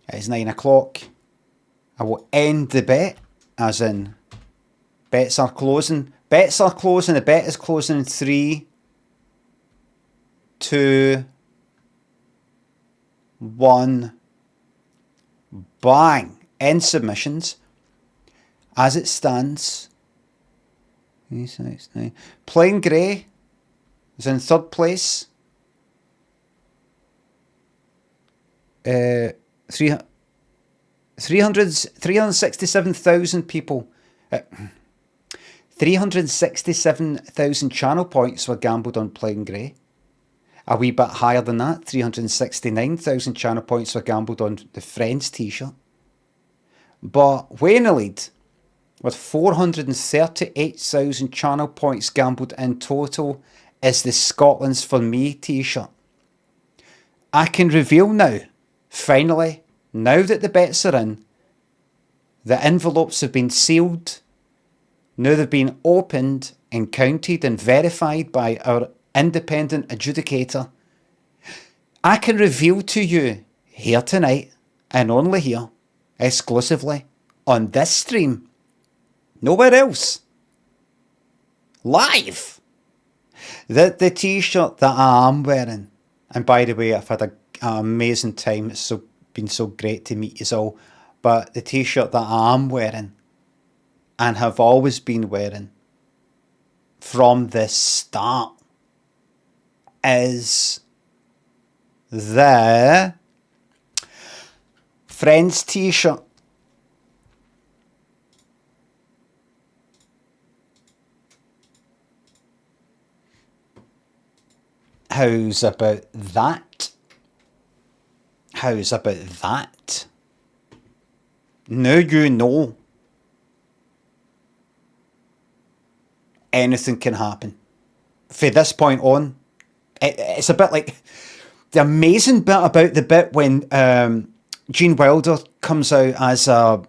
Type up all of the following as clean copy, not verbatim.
It is 9 o'clock. I will end the bet, as in, bets are closing. Bets are closing. The bet is closing in 3, 2, 1. Bang. End submissions. As it stands, Plain Grey is in third place. 367,000 people. 367,000 channel points were gambled on Plain Grey. A wee bit higher than that, 369,000 channel points were gambled on the Friends t-shirt. But way in the lead, with 438,000 channel points gambled in total, is the Scotland's For Me t-shirt. I can reveal now, finally, now that the bets are in, the envelopes have been sealed. Now they've been opened and counted and verified by our independent adjudicator. I can reveal to you here tonight, and only here, exclusively, on this stream, nowhere else, live, that the t-shirt that I am wearing, and by the way, I've had an amazing time, it's been so great to meet you all, but the t-shirt that I am wearing, and have always been wearing, from the start, is the Friends t-shirt. How's about that? How's about that? Now you know. Anything can happen. From this point on, it's a bit like the amazing bit about the bit when Gene Wilder comes out as a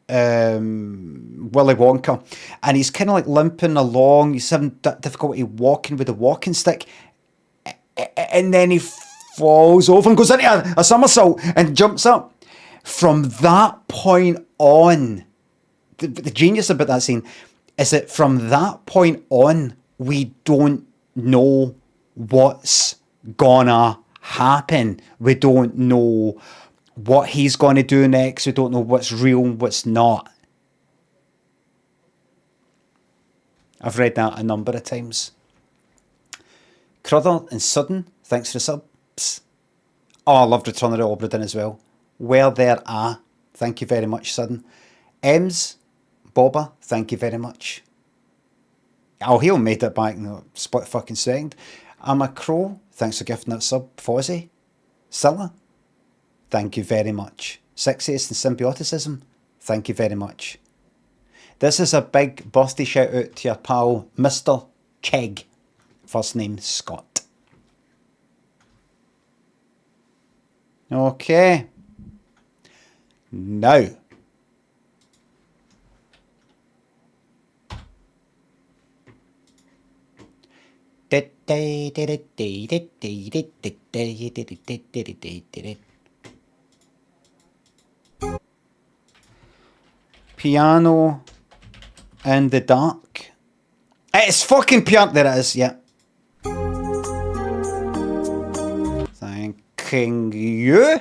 Willy Wonka, and he's kind of like limping along. He's having difficulty walking with a walking stick, and then he falls over and goes into a somersault and jumps up. From that point on, the genius about that scene is that from that point on, we don't know what's gonna happen. We don't know what he's gonna do next. We don't know what's real and what's not. I've read that a number of times. Crother and Sudden, thanks for the subs. Oh, I loved Return of the Obra Dinn as well. Where there are, thank you very much, Sudden. Ems, Bobba, thank you very much. Oh, he'll made it back in a split fucking second. I'm a Crow, thanks for gifting that sub. Fozzie, Silla, thank you very much. Sexiest and Symbioticism, thank you very much. This is a big birthday shout out to your pal, Mr. Keg. First name, Scott. Okay. Now. Piano in the dark. It's fucking piano. There it is, yeah. Thanking you.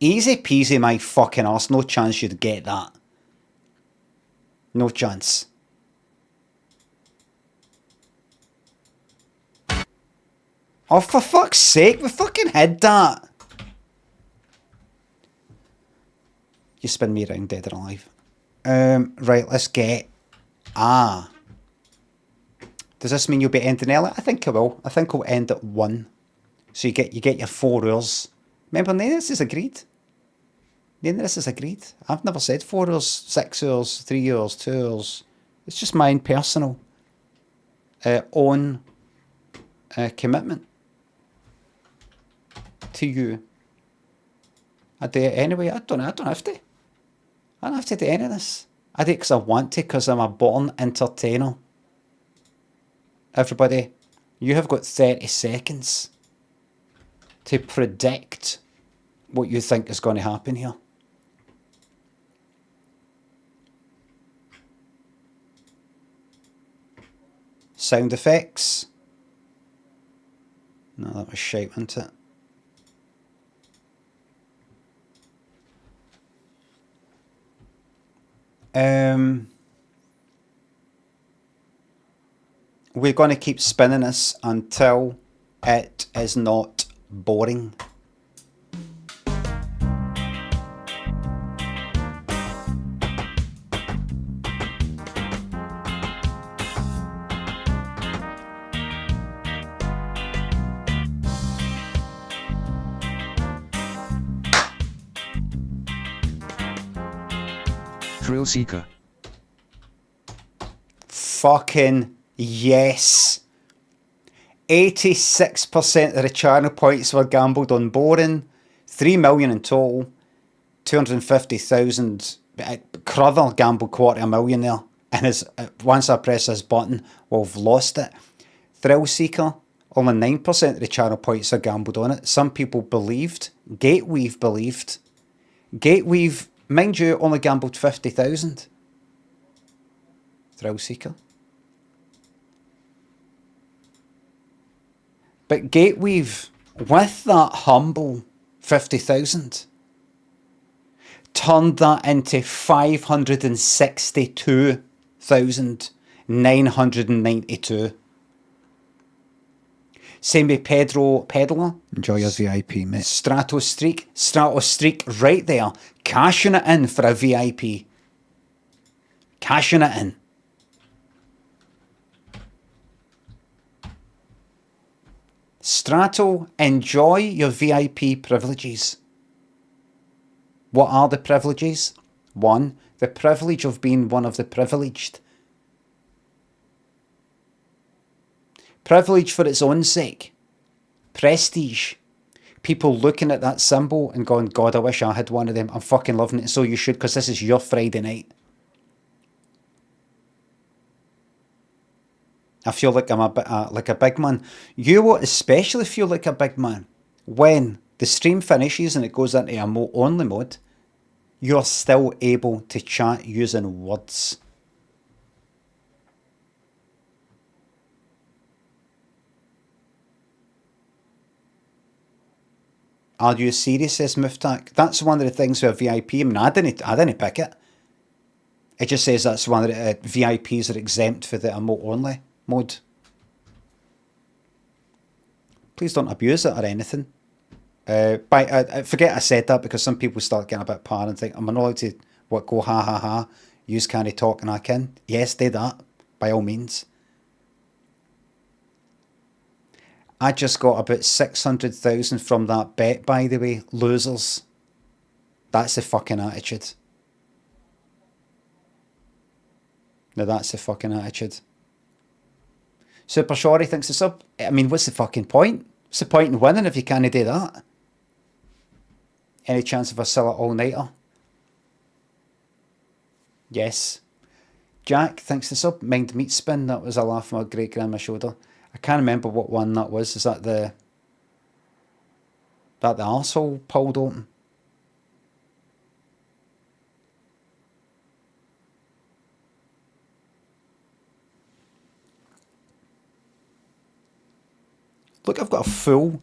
Easy peasy, my fucking arse. No chance you'd get that. No chance. Oh, for fuck's sake, we fucking hid that. You spin me around, dead or alive. Right, let's get... Ah. Does this mean you'll be ending early? I think I will. I think I'll end at 1. So you get your 4 hours. Remember, none of this is agreed. None of this is agreed. I've never said 4 hours, 6 hours, 3 hours, 2 hours. It's just mine personal. Own commitment to you. I do it anyway. I don't have to. I don't have to do any of this. I do it because I want to, because I'm a born entertainer. Everybody, you have got 30 seconds to predict what you think is going to happen here. Sound effects. No, that was shite, wasn't it? We're going to keep spinning this until it is not boring. Thrill Seeker. Fucking yes. 86% of the channel points were gambled on boring. 3 million in total. 250,000. Crother gambled 250,000 there. And once I press this button, we've lost it. Thrill Seeker, only 9% of the channel points are gambled on it. Some people believed. Gateweave believed. Gateweave, mind you, only gambled 50,000. Thrill Seeker. But Gateweave, with that humble 50,000, turned that into 562,992. Same with Peddler. Enjoy your VIP, mate. Stratostreak right there. Cashing it in for a VIP. Cashing it in. Strato, enjoy your VIP privileges. What are the privileges? 1. The privilege of being one of the privileged. Privilege for its own sake. Prestige. People looking at that symbol and going, God, I wish I had one of them. I'm fucking loving it. So you should, because this is your Friday night. I feel like I'm like a big man. You will especially feel like a big man when the stream finishes and it goes into emote only mode. You're still able to chat using words. Are you serious, says Muftak? That's one of the things with a VIP. I mean, I didn't pick it. It just says that's one of the VIPs are exempt for the emote only mode. Please don't abuse it or anything. I forget I said that because some people start getting a bit paranoid and think, am I not allowed to go ha ha ha, use can't talk and I can? Yes, do that, by all means. I just got about 600,000 from that bet, by the way. Losers. That's the fucking attitude. Now that's the fucking attitude. Super Shorty thinks the sub. I mean, what's the fucking point? What's the point in winning if you can't do that? Any chance of a sell it all-nighter? Yes. Jack thinks the sub. Mind Meat Spin. That was a laugh from my great grandma shoulder. I can't remember what one that was. Is that the arsehole pulled open? Look, I've got a full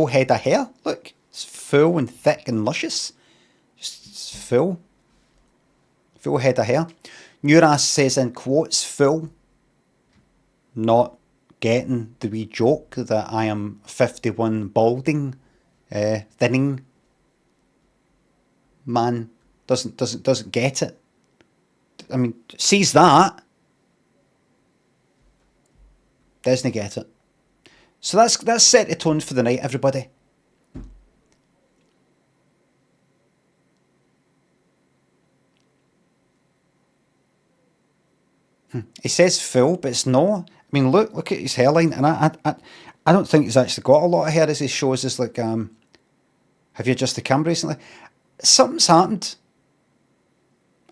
head of hair. Look, it's full and thick and luscious. Just full head of hair. Nuras says in quotes, full. Not getting the wee joke that I am 51 balding, thinning man. Doesn't get it. I mean, sees that, doesn't get it. So that's set the tone for the night, everybody. He says full, but it's no. I mean, look at his hairline, and I don't think he's actually got a lot of hair as he shows us. Like, have you adjusted the camera recently? Something's happened.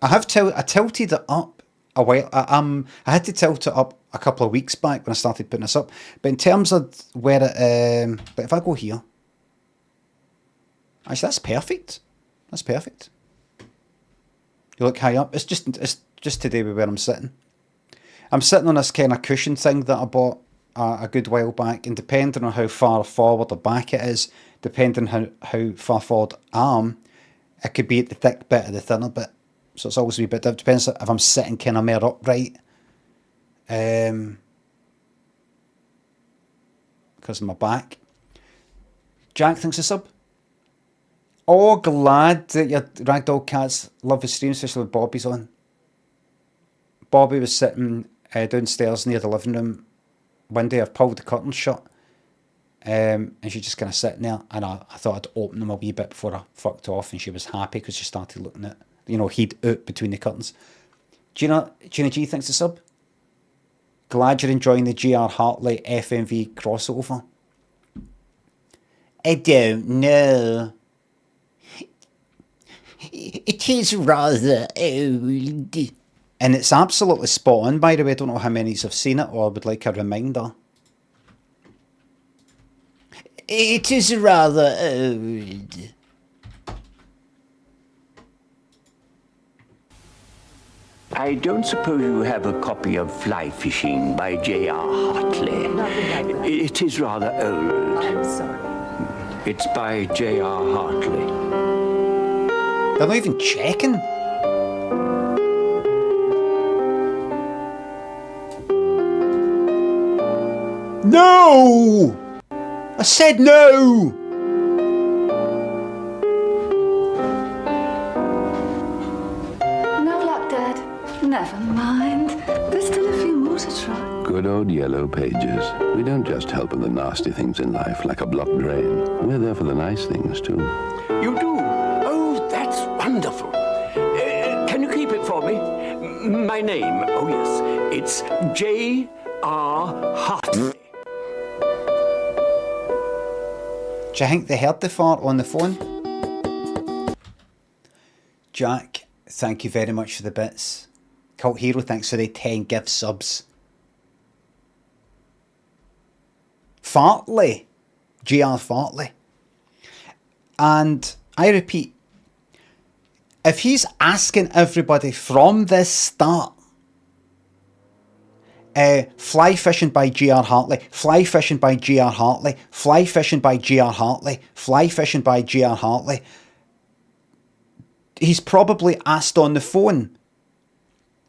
I tilted it up a while. I had to tilt it up a couple of weeks back when I started putting this up. But in terms of where it, but if I go here, Actually, that's perfect. That's perfect. You look high up. It's just today where I'm sitting. I'm sitting on this kind of cushion thing that I bought a good while back, and depending on how far forward or back it is, depending on how far forward I am, it could be at the thick bit or the thinner bit. So it's always a wee bit. It depends if I'm sitting kind of more upright. Because of my back. Jack thinks a sub. Oh, glad that your ragdoll cats love the stream, especially with Bobby's on. Bobby was sitting downstairs near the living room one day. I've pulled the curtains shut, and she's just kind of sitting there, and I thought I'd open them a wee bit before I fucked off, and she was happy because she started looking at, he'd out between the curtains. Gina G thinks a sub. Glad you're enjoying the GR Hartley FMV crossover. I don't know. It is rather old. And it's absolutely spot on, by the way. I don't know how many have seen it or would like a reminder. It is rather old. I don't suppose you have a copy of Fly Fishing by J.R. Hartley. It is rather old. I'm sorry. It's by J.R. Hartley. They're not even checking. No! I said no! No luck, Dad. Never mind. There's still a few more to try. Good old yellow pages. We don't just help with the nasty things in life, like a blocked drain. We're there for the nice things, too. You do? Oh, that's wonderful. Can you keep it for me? My name, oh yes, it's J.R. Hartley. Do you think they heard the fart on the phone? Jack, thank you very much for the bits. Cult Hero, thanks for the 10 gift subs. Fartley. GR Fartley. And I repeat, if he's asking everybody from this start, fly fishing by GR Hartley, fly fishing by GR Hartley, fly fishing by GR Hartley, fly fishing by GR Hartley, he's probably asked on the phone,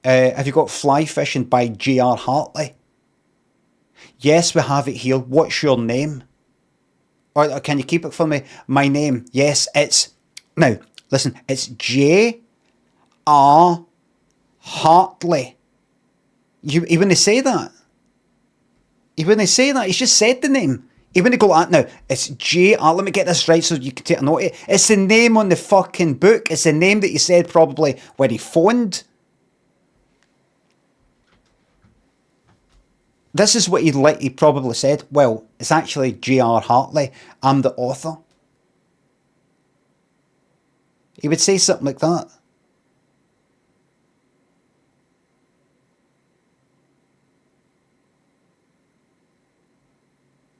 have you got fly fishing by GR Hartley? Yes, we have it here. What's your name? Or can you keep it for me? My name. Yes, it's... Now, listen. It's J.R. Hartley. He wouldn't say that. He wouldn't say that. He's just said the name. He wouldn't go like that. Now, it's J.R. Let me get this right so you can take a note. It's the name on the fucking book. It's the name that he said probably when he phoned. This is what he probably said. Well, it's actually J.R. Hartley. I'm the author. He would say something like that.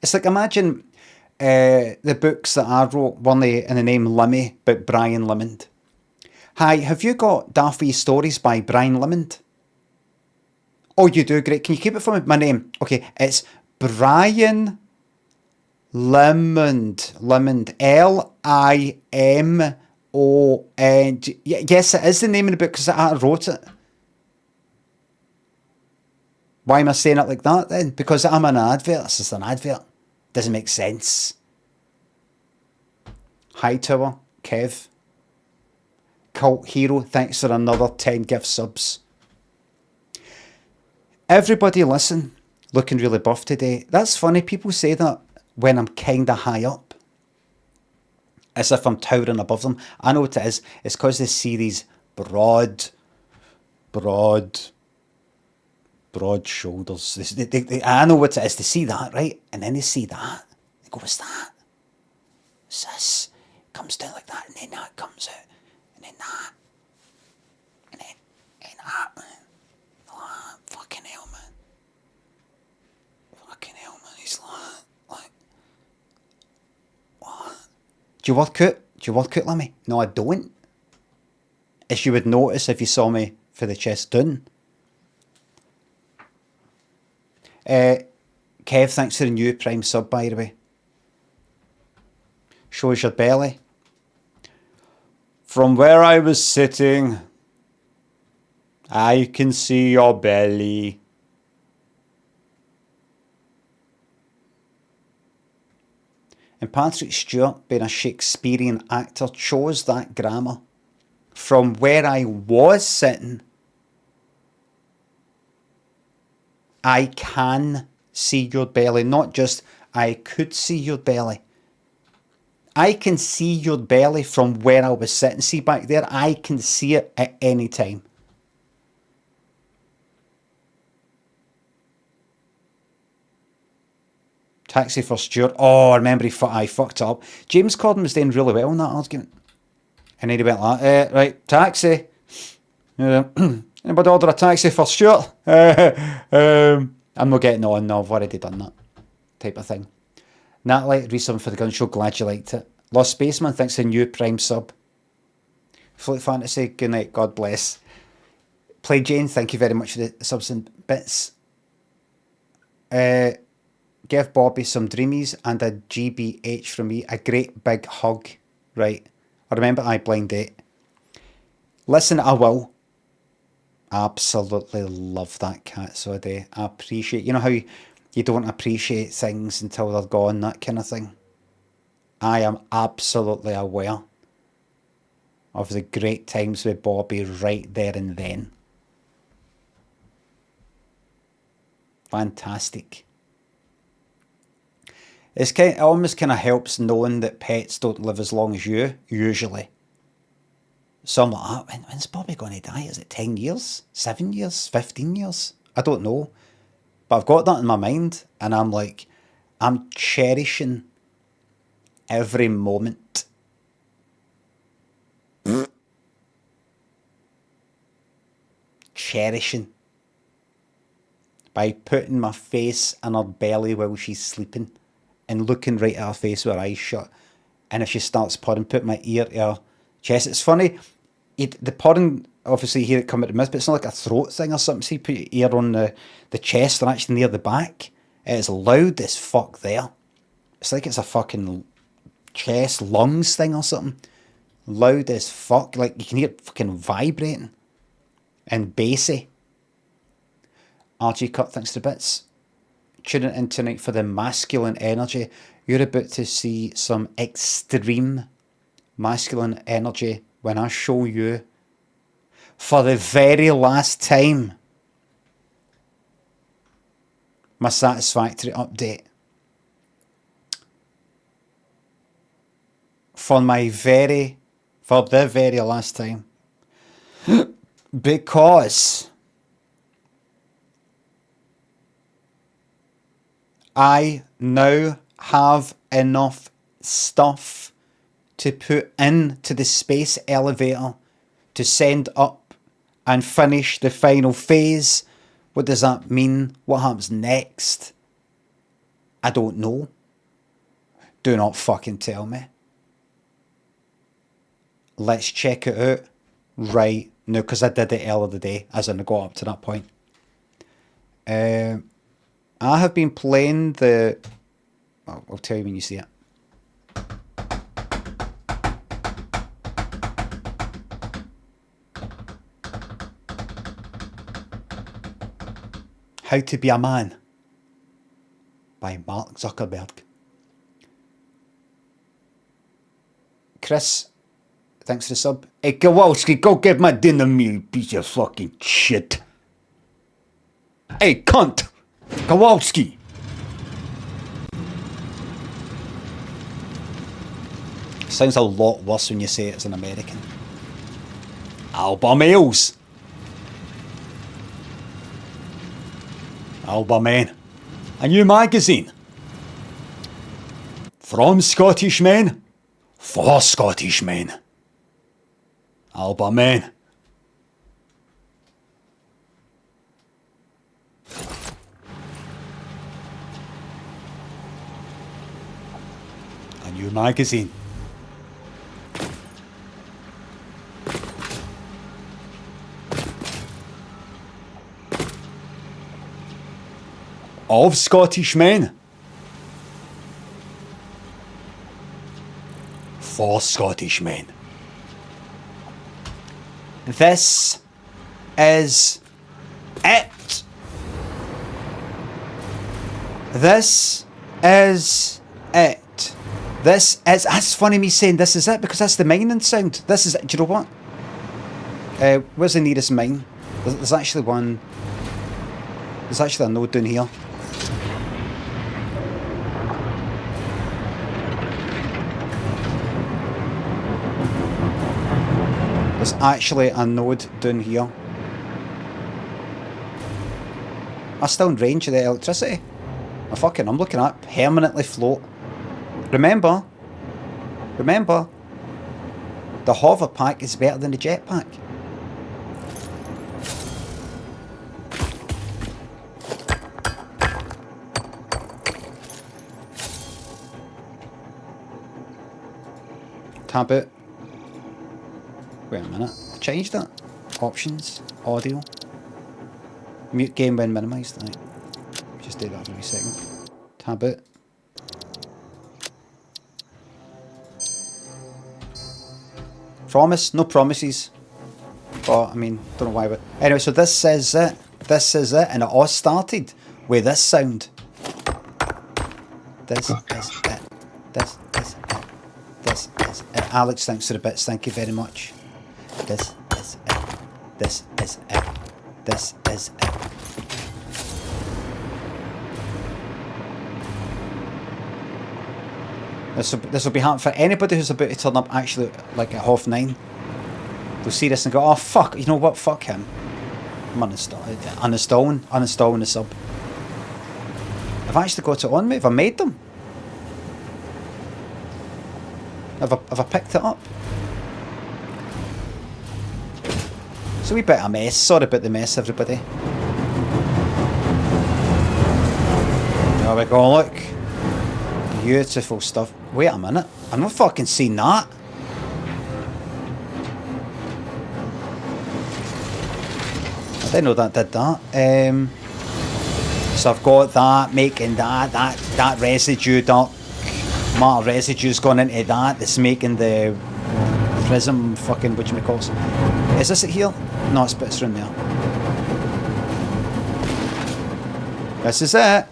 It's like, imagine the books that I wrote, one in the name Limmy, but Brian Limond. Hi, have you got Daffy Stories by Brian Limond? Oh, you do? Great. Can you keep it for me? My name. Okay, it's Brian Limond. Limond. L-I-M-O-N. Yes, it is the name of the book because I wrote it. Why am I saying it like that then? Because I'm an advert. This is an advert. Doesn't make sense. Hightower, Kev. Cult Hero, thanks for another 10 gift subs. Everybody listen. Looking really buff today. That's funny. People say that when I'm kind of high up. As if I'm towering above them. I know what it is. It's because they see these broad shoulders. I know what it is. They see that, right? And then they see that. They go, what's that? What's this? It comes down like that, and then that comes out. And then that. And then that. Oh, fucking hell, man. Fucking hell, man. He's like, what? Do you work out? Do you work out, Lemmy? No, I don't. As you would notice if you saw me for the chest down. Kev, thanks for the new Prime sub, by the way. Shows your belly. From where I was sitting, I can see your belly. And Patrick Stewart, being a Shakespearean actor, chose that grammar. From where I was sitting, I can see your belly. Not just I could see your belly. I can see your belly from where I was sitting. See back there? I can see it at any time. Taxi for Stuart. Oh, I remember I fucked up. James Corden was doing really well in that argument. And he went like, right, taxi. Anybody order a taxi for Stuart? I'm not getting on, no, I've already done that type of thing. Natalie, read something for the gun show, glad you liked it. Lost Spaceman, thanks for the new Prime sub. Fleet Fantasy, good night, God bless. Play Jane, thank you very much for the subs and bits. Give Bobby some dreamies and a GBH from me, a great big hug. Right, I remember I blind date. Listen, I will. Absolutely love that cat, so I do. I appreciate, you know how you don't appreciate things until they're gone, that kind of thing. I am absolutely aware of the great times with Bobby right there and then. Fantastic. It almost kind of helps knowing that pets don't live as long as you, usually. So I'm like, when's Bobby going to die? Is it 10 years? 7 years? 15 years? I don't know. But I've got that in my mind, and I'm like, I'm cherishing every moment. Cherishing. By putting my face in her belly while she's sleeping and looking right at her face with her eyes shut. And if she starts purring, put my ear to her chest. It's funny, the purring, obviously you hear it come out the mouth, but it's not like a throat thing or something. So you put your ear on the chest and actually near the back. It is loud as fuck there. It's like it's a fucking chest, lungs thing or something. Loud as fuck. Like you can hear it fucking vibrating. And bassy. RG Cut, thanks to bits. Tuning in tonight for the masculine energy. You're about to see some extreme masculine energy when I show you for the very last time my Satisfactory update. For the very last time. Because I now have enough stuff to put into the space elevator to send up and finish the final phase. What does that mean? What happens next? I don't know. Do not fucking tell me. Let's check it out right now, because I did it earlier today, as in I got up to that point. I have been playing the... I'll tell you when you see it. How to Be a Man by Mark Zuckerberg. Chris, thanks for the sub. Hey, Kowalski, go get my dinner meal, piece of fucking shit. Hey, cunt! Kowalski! Sounds a lot worse when you say it as an American. Alba Males. Alba Men. A new magazine. From Scottish men. For Scottish men. Alba Men. A new magazine. of Scottish men. For Scottish men. This is it. This is it. This is... That's funny me saying this is it, because that's the mining sound. This is it. Do you know what? Where's the nearest mine? There's actually one... There's actually a node down here. There's actually a node down here. I'm still in range of the electricity. I'm looking at permanently float. Remember, the hover pack is better than the jetpack. Tab it. Wait a minute, I changed that. Options, audio. Mute game when minimised. Right. Just do that for a second. Tab it. Promise, no promises. But I mean, don't know why. But anyway, so this is it. This is it, and it all started with this sound. This is it. This is it. This is it. Alex, thanks for the bits. Thank you very much. This is it. This is it. This is it. This will be hard for anybody who's about to turn up actually like at 9:30. They'll see this and go, oh fuck, you know what, fuck him. I'm uninstalling the sub. I've actually got it on me. Have I made them? Have I picked it up? It's a wee bit of a mess. Sorry about the mess, everybody. There we go, look. Beautiful stuff. Wait a minute. I've not fucking seen that. I didn't know that did that. So I've got that, making that residue, dark matter residue's gone into that. That's making the prism fucking, whatchamacallit. Is this it here? No, it's around there. This is it.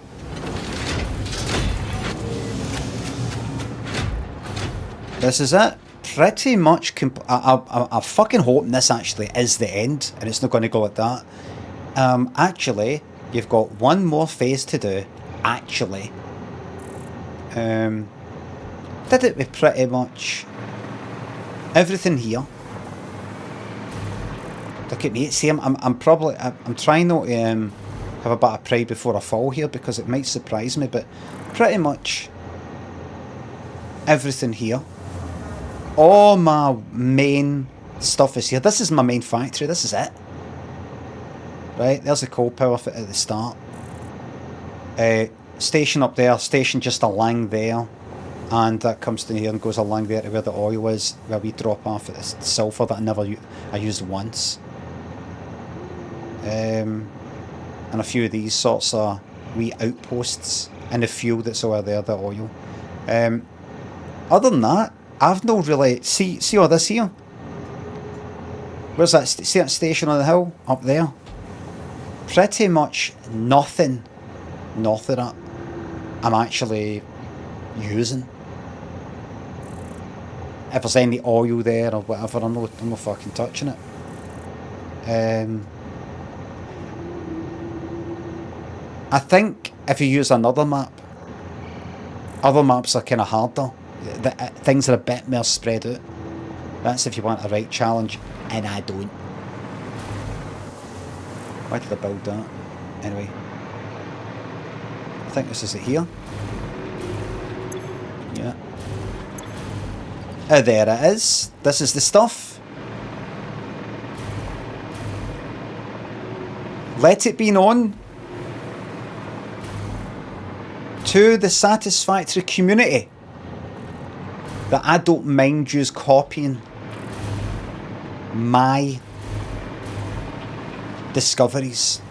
This is it. Pretty much. I fucking hope this actually is the end, and it's not going to go like that. Actually, you've got one more phase to do. Actually, did it with pretty much everything here. Look at me. See, I'm trying not to have a bit of pride before I fall here, because it might surprise me, but pretty much everything here. All my main stuff is here. This is my main factory. This is it. Right, there's the coal power fit at the start. Station up there, station just along there. And that comes down here and goes along there to where the oil is, where we drop off at the sulphur that I used once. And a few of these sorts of wee outposts, and the fuel that's over there, the oil. Other than that, I've no really... See all this here? Where's that? See that station on the hill? Up there? Pretty much nothing north of that I'm actually using. If there's any oil there or whatever, I'm not fucking touching it. I think if you use another map, other maps are kind of harder. Things are a bit more spread out. That's if you want a right challenge, and I don't. Why did I build that? Anyway. I think this is it here. Yeah. There it is. This is the stuff. Let it be known to the Satisfactory community that I don't mind you copying my discoveries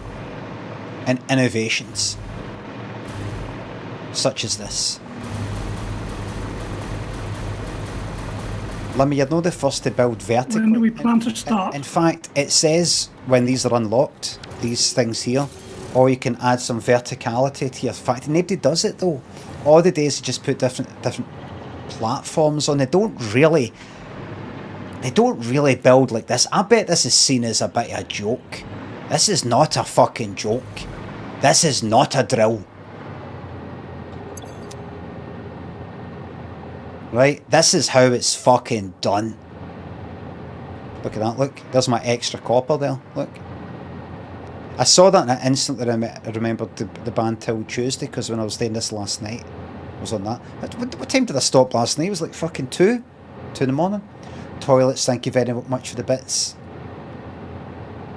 and innovations. such as this. Limmy, you're not the first to build vertically. When do we plan to start? In fact, it says when these are unlocked, these things here, or you can add some verticality to your fact. Nobody does it though. All they do is just put different platforms on. They don't really build like this. I bet this is seen as a bit of a joke. This is not a fucking joke. This is not a drill. Right? This is how it's fucking done. Look at that, look. There's my extra copper there, look. I saw that and I instantly remembered the band Till Tuesday, because when I was doing this last night, I was on that. What time did I stop last night? It was like fucking 2 in the morning. Toilets, thank you very much for the bits.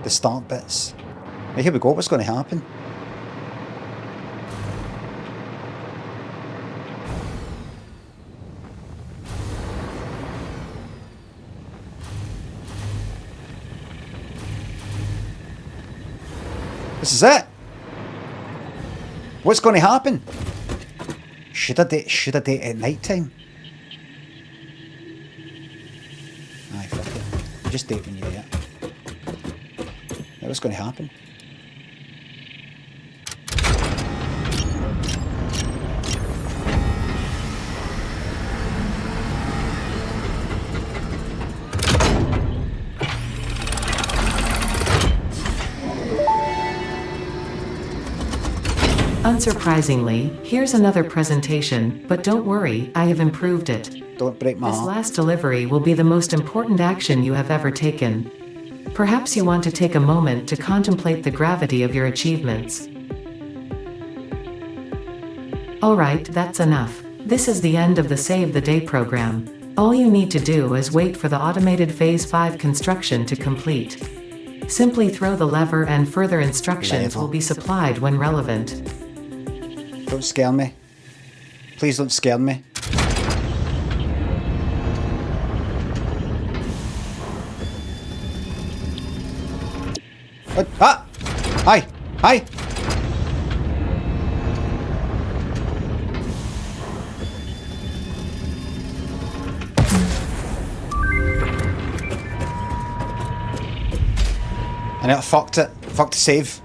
The start bits. Right, here we go, what's going to happen? This is it. What's going to happen? Should I date it at night time? Aye, fuck it. Just date when you're there. What's going to happen? Unsurprisingly, here's another presentation, but don't worry, I have improved it. Don't break my This heart. last delivery will be the most important action you have ever taken. Perhaps you want to take a moment to contemplate the gravity of your achievements. Alright, that's enough. This is the end of the Save the Day program. All you need to do is wait for the automated Phase 5 construction to complete. Simply throw the lever and further instructions will be supplied when relevant. Don't scare me. Please don't scare me. What? Ah! Hi! Hi! And it fucked it. Fucked the save.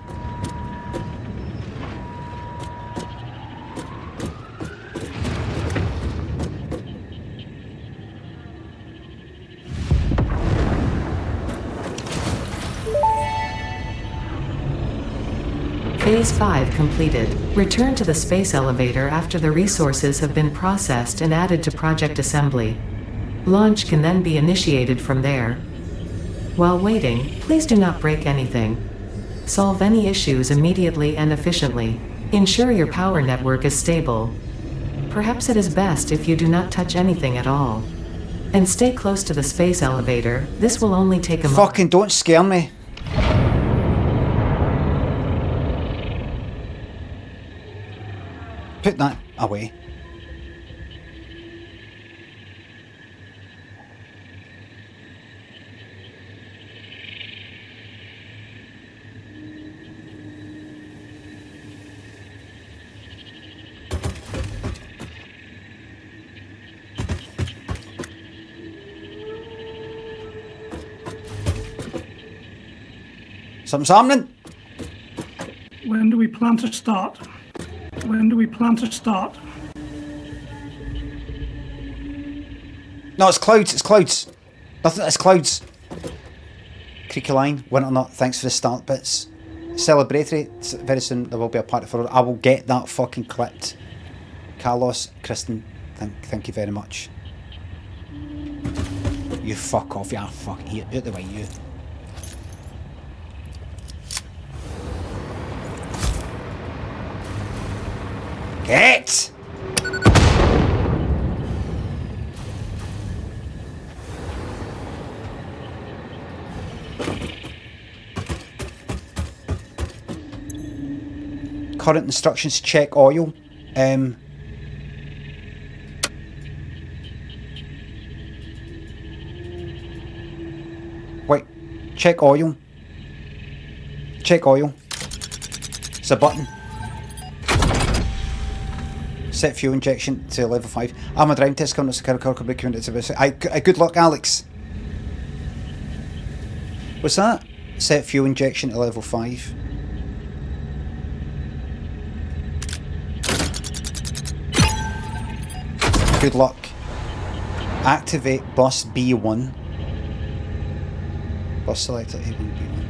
Phase 5 completed. Return to the space elevator after the resources have been processed and added to project assembly. Launch can then be initiated from there. While waiting, please do not break anything. Solve any issues immediately and efficiently. Ensure your power network is stable. Perhaps it is best if you do not touch anything at all. And stay close to the space elevator. This will only take a moment. Fucking don't scare me. Put that away. Something's happening. When do we plan to start? When do we plan to start? No, it's clouds, it's clouds. Nothing, it's clouds. Creaky line, winter nut, thanks for the start bits. Celebratory, very soon there will be a party for it. I will get that fucking clipped. Carlos, Kristen, thank you very much. You fuck off, yeah, fuck, here, out the way, you. Get! Current instructions, check oil. Wait, check oil. Check oil. It's a button. Set fuel injection to level 5. I'm a driving test coming to good luck, Alex. What's that? Set fuel injection to level 5. Good luck. Activate bus B1. Bus selector A1, B1.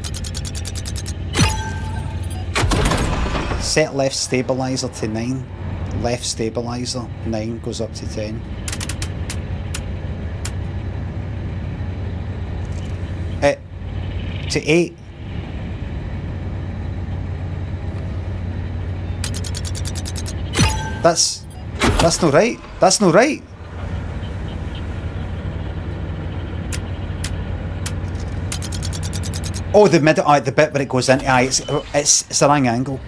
Set left stabilizer to 9. Left stabilizer 9 goes up to 10. To 8. That's not right. That's not right. Oh, the bit where it goes into, it's the wrong angle.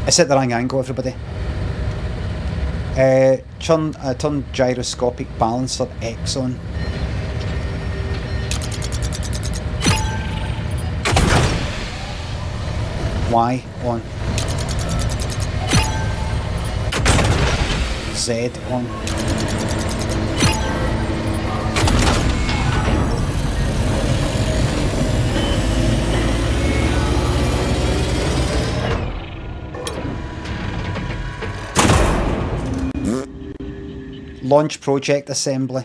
It's at the wrong angle, everybody. Turn gyroscopic balancer X on. Y on. Z on. Launch project assembly.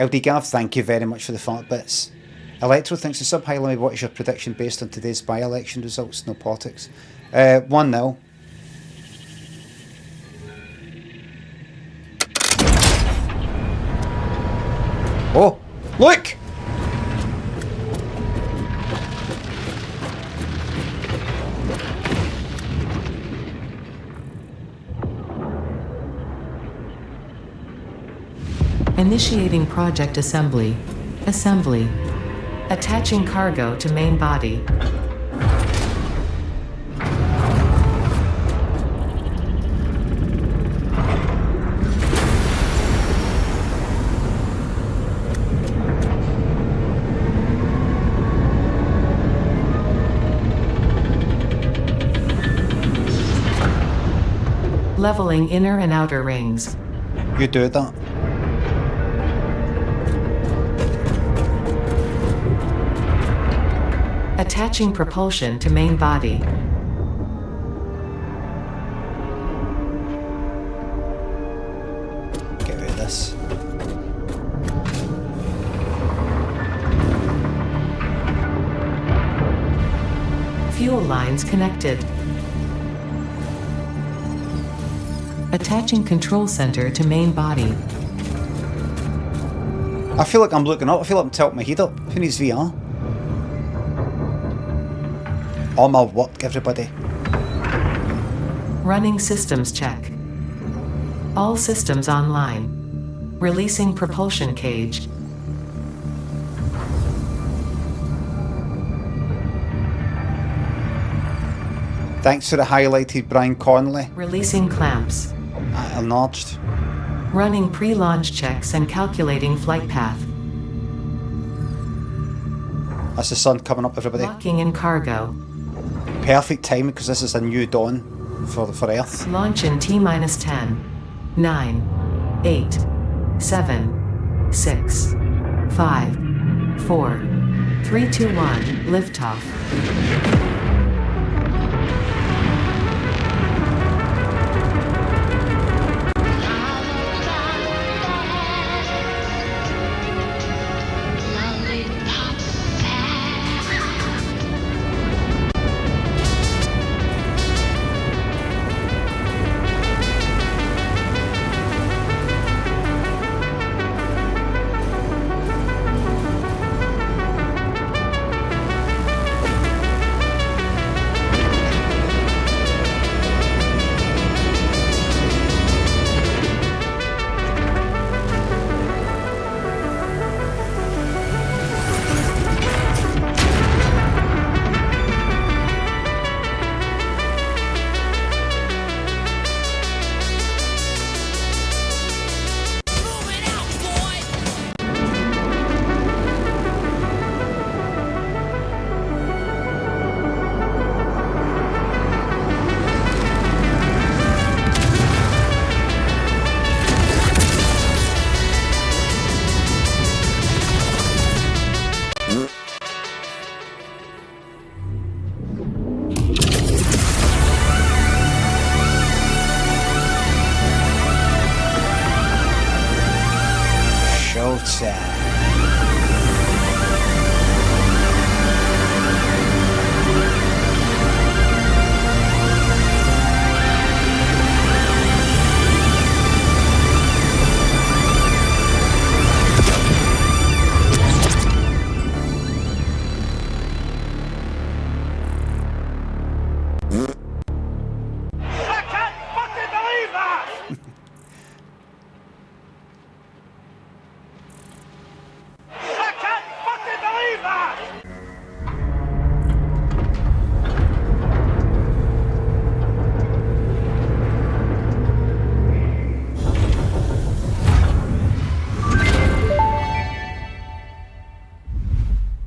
LD Gav, thank you very much for the fart bits. Electro thinks the sub highlight. What is your prediction based on today's by-election results? No politics. 1-0. Oh, look! Initiating project assembly. Assembly. Attaching cargo to main body. Leveling inner and outer rings. You do that. Attaching propulsion to main body. Get rid of this. Fuel lines connected. Attaching control center to main body. I feel like I'm looking up. I feel like I'm tilting my head up. Who needs VR? All my work, everybody. Running systems check. All systems online. Releasing propulsion cage. Thanks for the highlighted Brian Conley. Releasing clamps. Enlarged. Running pre-launch checks and calculating flight path. That's the sun coming up, everybody. Locking in cargo. Perfect timing because this is a new dawn for Earth. Launch in T-minus 10, 9, 8, 7, 6, 5, 4, 3, 2, 1, liftoff.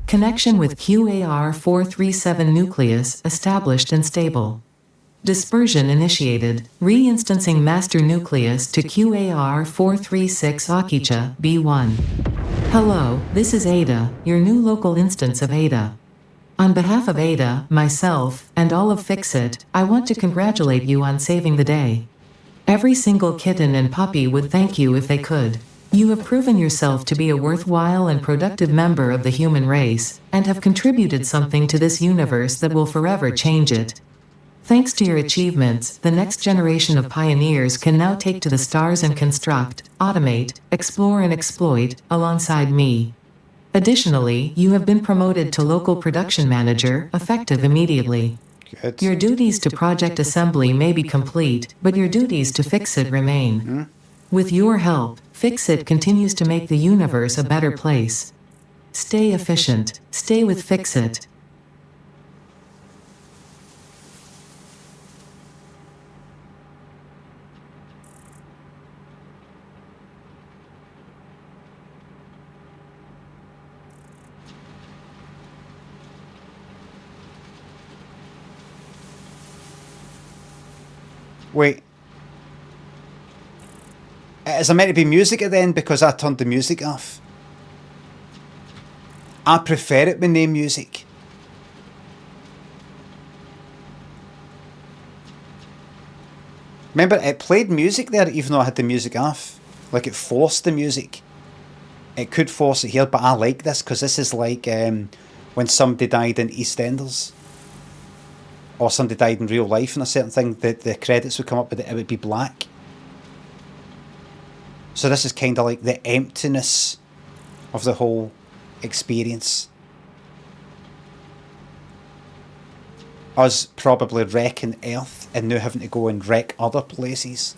Connection with QAR437 nucleus established and stable. Dispersion initiated. Reinstancing master nucleus to QAR436 Akicha B1. Hello, this is Ada, your new local instance of Ada. On behalf of Ada, myself, and all of Fixit, I want to congratulate you on saving the day. Every single kitten and puppy would thank you if they could. You have proven yourself to be a worthwhile and productive member of the human race, and have contributed something to this universe that will forever change it. Thanks to your achievements, the next generation of pioneers can now take to the stars and construct, automate, explore and exploit, alongside me. Additionally, you have been promoted to local production manager, effective immediately. Good. Your duties to project assembly may be complete, but your duties to Fixit remain. With your help, Fixit continues to make the universe a better place. Stay efficient. Stay with Fixit. Wait. Is there meant to be music at the end because I turned the music off? I prefer it with no music. Remember, it played music there even though I had the music off. Like, it forced the music. It could force it here, but I like this because this is like when somebody died in EastEnders. Or somebody died in real life and a certain thing, the credits would come up, but it would be black. So this is kind of like the emptiness of the whole experience. Us probably wrecking Earth and now having to go and wreck other places.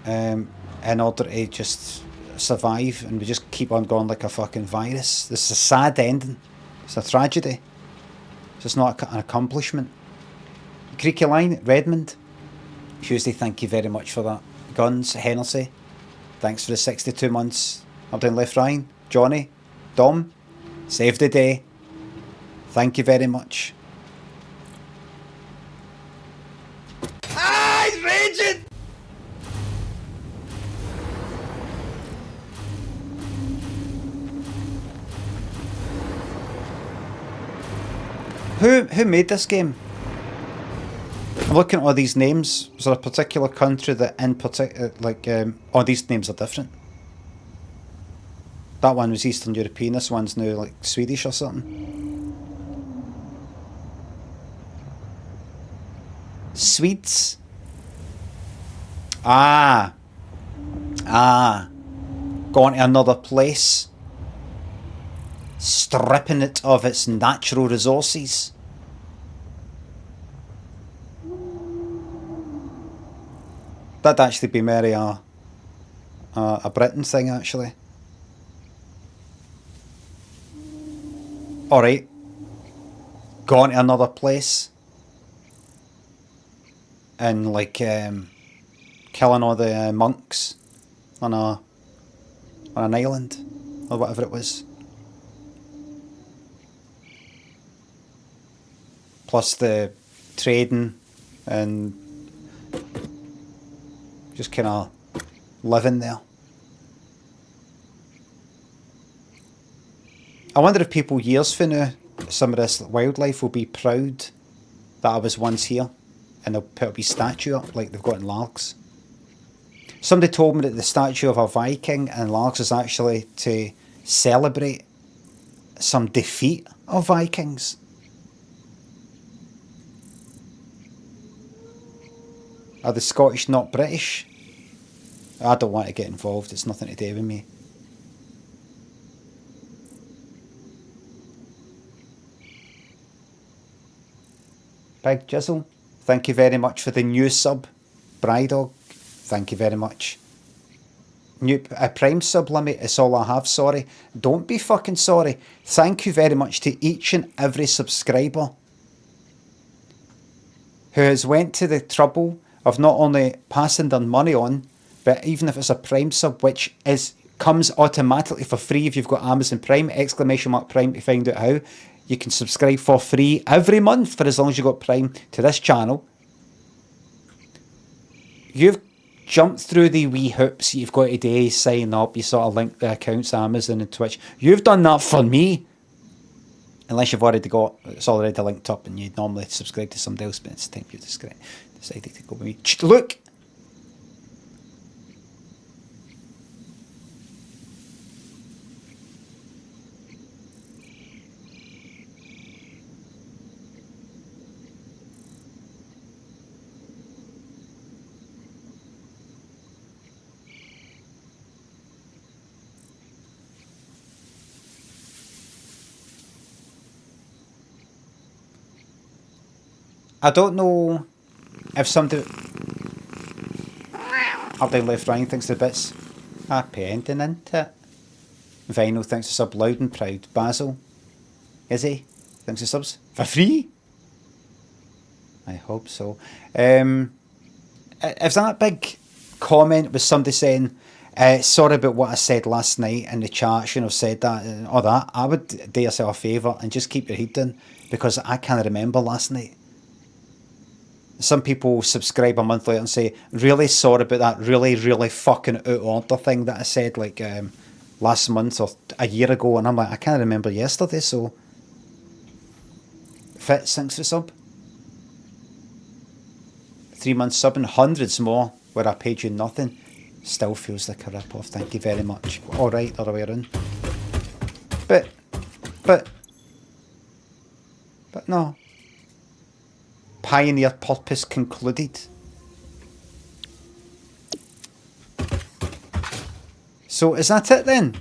In order to just survive, and we just keep on going like a fucking virus. This is a sad ending. It's a tragedy. It's just not an accomplishment. Creaky Line, Redmond. Tuesday, thank you very much for that. Guns, Hennessy. Thanks for the 62 months. Up down left, Ryan. Johnny. Dom. Save the day. Thank you very much. Ah, he's raging! Who made this game? I'm looking at all these names. Is there a particular country that in particular, all these names are different? That one was Eastern European, this one's now like Swedish or something. Swedes? Ah. Going to another place. Stripping it of its natural resources. That'd actually be merry a Britain thing, actually. Alright. Going to another place. And like killing all the monks on an island or whatever it was. Plus the trading and just kind of living there. I wonder if people years from now, some of this wildlife will be proud that I was once here, and they'll put a wee statue up like they've got in Largs. Somebody told me that the statue of a Viking in Largs is actually to celebrate some defeat of Vikings. Are the Scottish not British? I don't want to get involved, it's nothing to do with me. Big Jizzle, thank you very much for the new sub. Brydog, thank you very much. A Prime sub limit is all I have, sorry. Don't be fucking sorry. Thank you very much to each and every subscriber who has went to the trouble of not only passing their money on, but even if it's a Prime sub, which is comes automatically for free if you've got Amazon Prime, !Prime to find out how. You can subscribe for free every month for as long as you've got Prime to this channel. You've jumped through the wee hoops you've got today, sign up, you sort of link the accounts, Amazon and Twitch. You've done that for me. Unless you've already got, it's already linked up and you normally subscribe to somebody else, but it's time you decided to go with me. Look! I don't know if somebody up down left Ryan thinks the bits happy ending into it. Vinyl thinks the sub loud and proud. Basil, is he? Thinks the subs for free? I hope so. If that big comment was somebody saying, sorry about what I said last night in the chat, shouldn't have said that and all that, I would do yourself a favour and just keep your head down, because I can't remember last night. Some people subscribe a month later and say, really sorry about that really, really fucking out of order thing that I said like last month or a year ago. And I'm like, I can't remember yesterday, so... Fitz, thanks for sub. 3 months sub and hundreds more where I paid you nothing. Still feels like a rip-off, thank you very much. Alright, other way around. But no. Pioneer purpose concluded. So is that it then?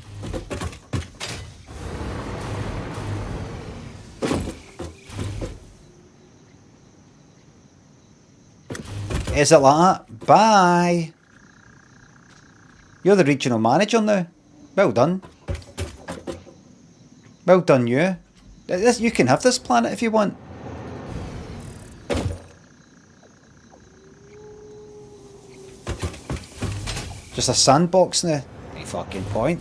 Is it like that? Bye. You're the regional manager now. Well done. Well done you. You can have this planet if you want. Just a sandbox now. No fucking point.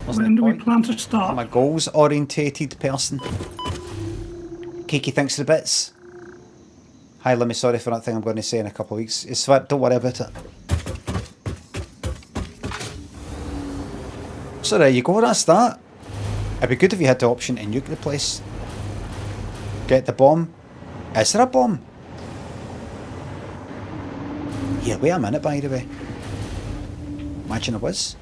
When do we plan to start? I'm a goals orientated person. Kiki thinks the bits. Hi Limmy, sorry for that thing I'm going to say in a couple of weeks. It's fine, don't worry about it. So there you go, that's that. It'd be good if you had the option to nuke the place. Get the bomb. Is there a bomb? Yeah, wait a minute by the way. Imagine it was.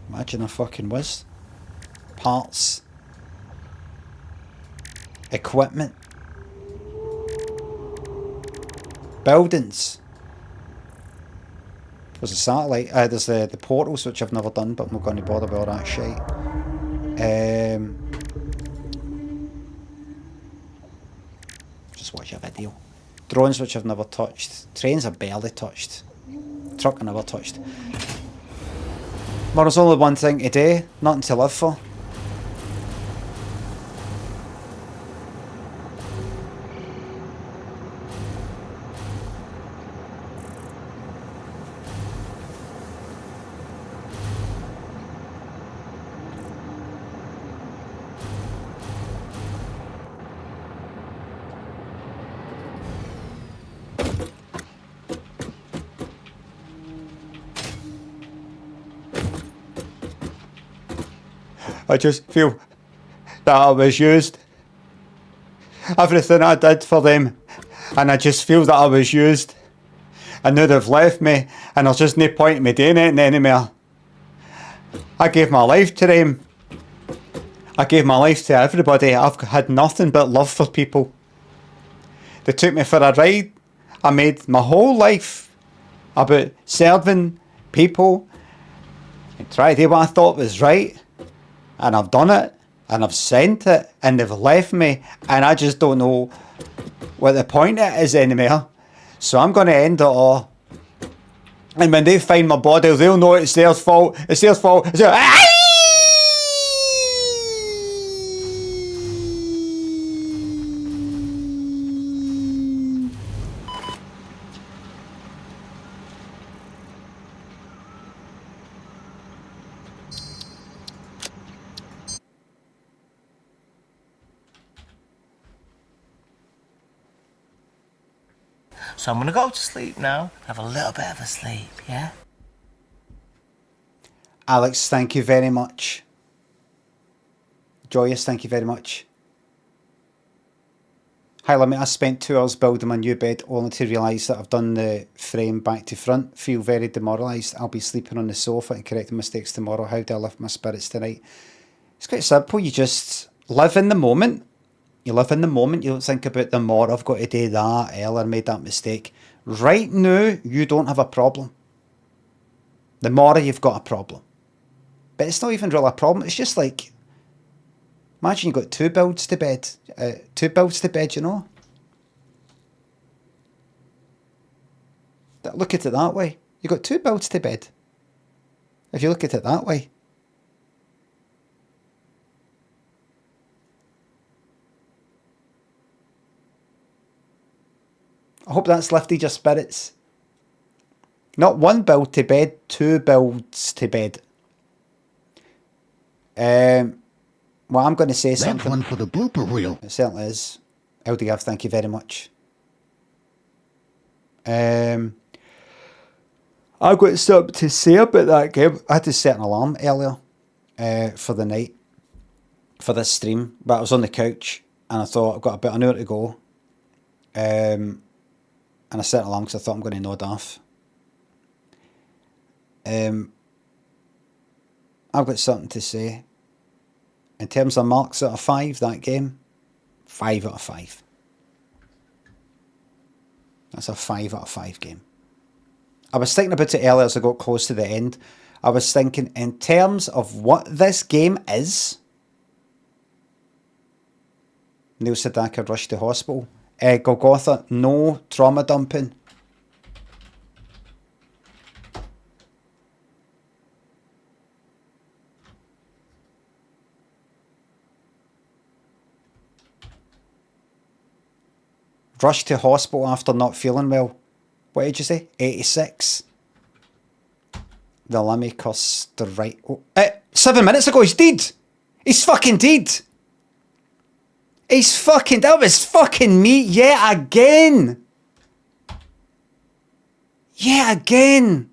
Imagine I fucking was. Parts. Equipment. Buildings. There's a satellite. There's the portals, which I've never done, but I'm not going to bother with all that shit. Just watch a video. Drones, which I've never touched. Trains I've barely touched. Truck I never touched. Well, there's only one thing to do, nothing to live for. I just feel that I was used. Everything I did for them, and I just feel that I was used. And now they've left me, and there's just no point in me doing it anymore. I gave my life to them. I gave my life to everybody. I've had nothing but love for people. They took me for a ride. I made my whole life about serving people and trying to do what I thought was right. And I've done it, and I've sent it, and they've left me, and I just don't know what the point it is anymore. So I'm going to end it all. And when they find my body, they'll know it's their fault. It's their fault. It's their... So I'm gonna go to sleep now. Have a little bit of a sleep, yeah? Alex, thank you very much. Joyous, thank you very much. Hi Limmy, I spent 2 hours building my new bed only to realise that I've done the frame back to front. Feel very demoralised. I'll be sleeping on the sofa and correcting mistakes tomorrow. How do I lift my spirits tonight? It's quite simple. You just live in the moment. You live in the moment. You don't think about tomorrow. I've got to do that. Earlier made that mistake. Right now, you don't have a problem. Tomorrow, you've got a problem. But it's not even really a problem. It's just like, imagine you've got 2 builds to bed. 2 builds to bed, you know? Look at it that way. You've got 2 builds to bed. If you look at it that way. I hope that's lifted your spirits. Not 1 build to bed, 2 builds to bed. Well, I'm going to say something. That's one for the blooper reel. It certainly is. LDF, thank you very much. I've got something to say about that game. I had to set an alarm earlier for the night, for this stream, but I was on the couch and I thought I've got about an hour to go. And I set an alarm because I thought I'm going to nod off. I've got something to say. In terms of marks out of 5, that game, 5 out of 5. That's a 5 out of 5 game. I was thinking about it earlier as I got close to the end. I was thinking in terms of what this game is. Neil Sedaka rushed to hospital. Golgotha, no trauma dumping. Rushed to hospital after not feeling well. What did you say? 86. The Limmy cursed the right. Oh, 7 minutes ago, he's dead. He's fucking dead. He's fucking. That was fucking me. Yeah, again. Yeah, again.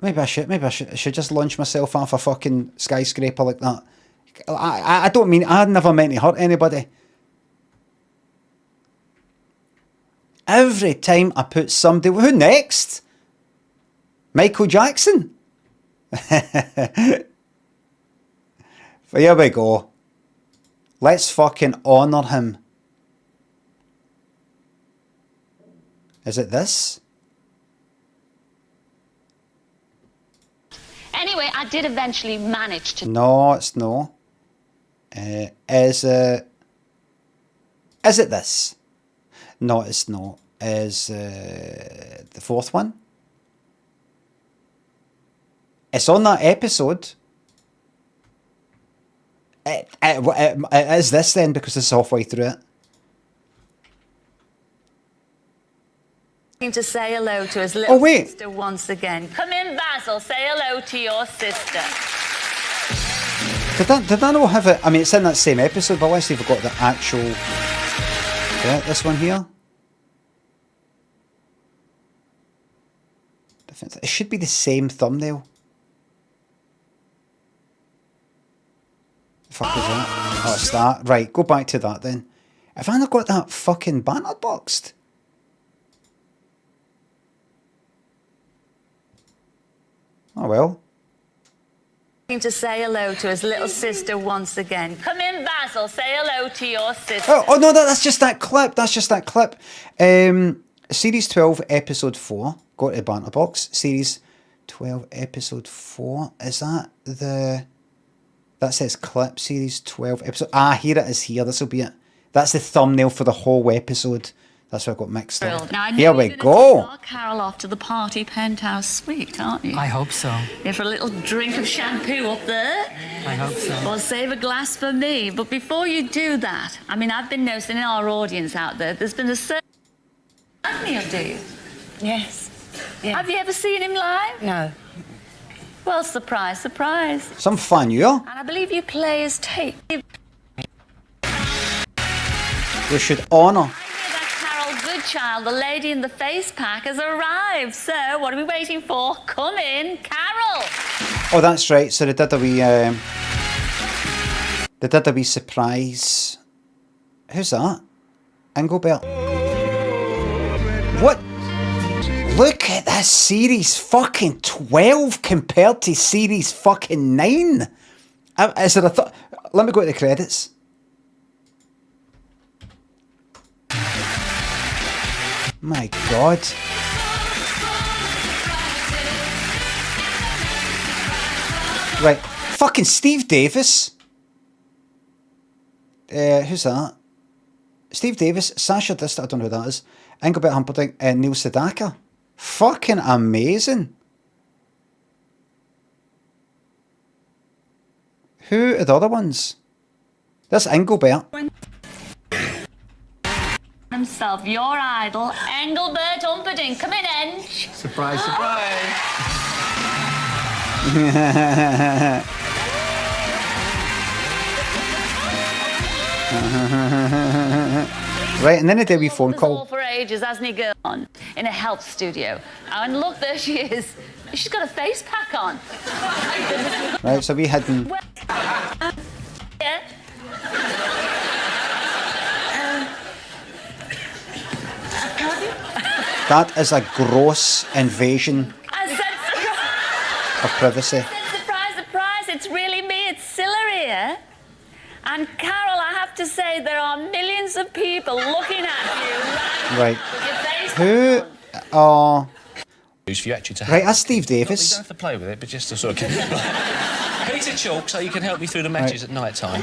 Maybe I should just launch myself off a fucking skyscraper like that. I don't mean, I never meant to hurt anybody. Every time I put somebody, who next? Michael Jackson? But here we go. Let's fucking honour him. Is it this? Anyway, I did eventually manage to... No, it's no. Is it this? No, it's not. Is the 4th one? It's on that episode. It is this then, because it's halfway through it. To say hello to his little wait. sister once again. Come in, Basil. Say hello to your sister. Did I not have it? I mean, it's in that same episode, but let's see if we've got the actual... Yeah, this one here. It should be the same thumbnail. The fuck is that? Oh, it's that. Right, go back to that then. Have I not got that fucking banner boxed? Oh well. To say hello to his little sister once again. Come in, Basil. Say hello to your sister. Oh no, that's just that clip. That's just that clip. Series 12, episode 4. Go to the banter box. Series 12, episode 4. Is that the... That says clip. Series 12, episode... Ah, here it is here. This will be it. That's the thumbnail for the whole episode. That's where I got mixed up. Now, Here we go. Take Carol off to the party penthouse suite, aren't you? I hope so. Yeah, for a little drink of shampoo up there. I hope so. Well, save a glass for me. But before you do that, I mean, I've been noticing in our audience out there's been a certain... Neil, do you? Yes. Yeah. Have you ever seen him live? No. Well, surprise, surprise. Some fan you are. And I believe you play as tape. We should honour. Carol Goodchild, the lady in the face pack, has arrived. So, what are we waiting for? Come in, Carol. Oh, that's right. So they did a wee surprise. Who's that? Engelbert. What? Look at this, series fucking 12 compared to series fucking 9. Is there a let me go to the credits. My God. Right. Fucking Steve Davis. Who's that? Steve Davis, Sasha Dista, I don't know who that is. Engelbert Humperdinck, and Neil Sedaka. Fucking amazing. Who are the other ones? That's Engelbert. Himself, your idol, Engelbert Humperdinck. Come in, Eng. Surprise, surprise. Right, and then a day we phone call. For ages, hasn't he, girl? On in a health studio. And look, there she is. She's got a face pack on. Right, so we hadn't. Yeah. That is a gross invasion of privacy. Surprise, surprise, it's really me, it's Scylla here. And Carol, I have to say, there are millions of people looking at you. Right. Who are... For you actually to right, that's Steve Davis. You don't have to play with it, but just to sort of... Piece of chalk so you can help me through the matches at night time.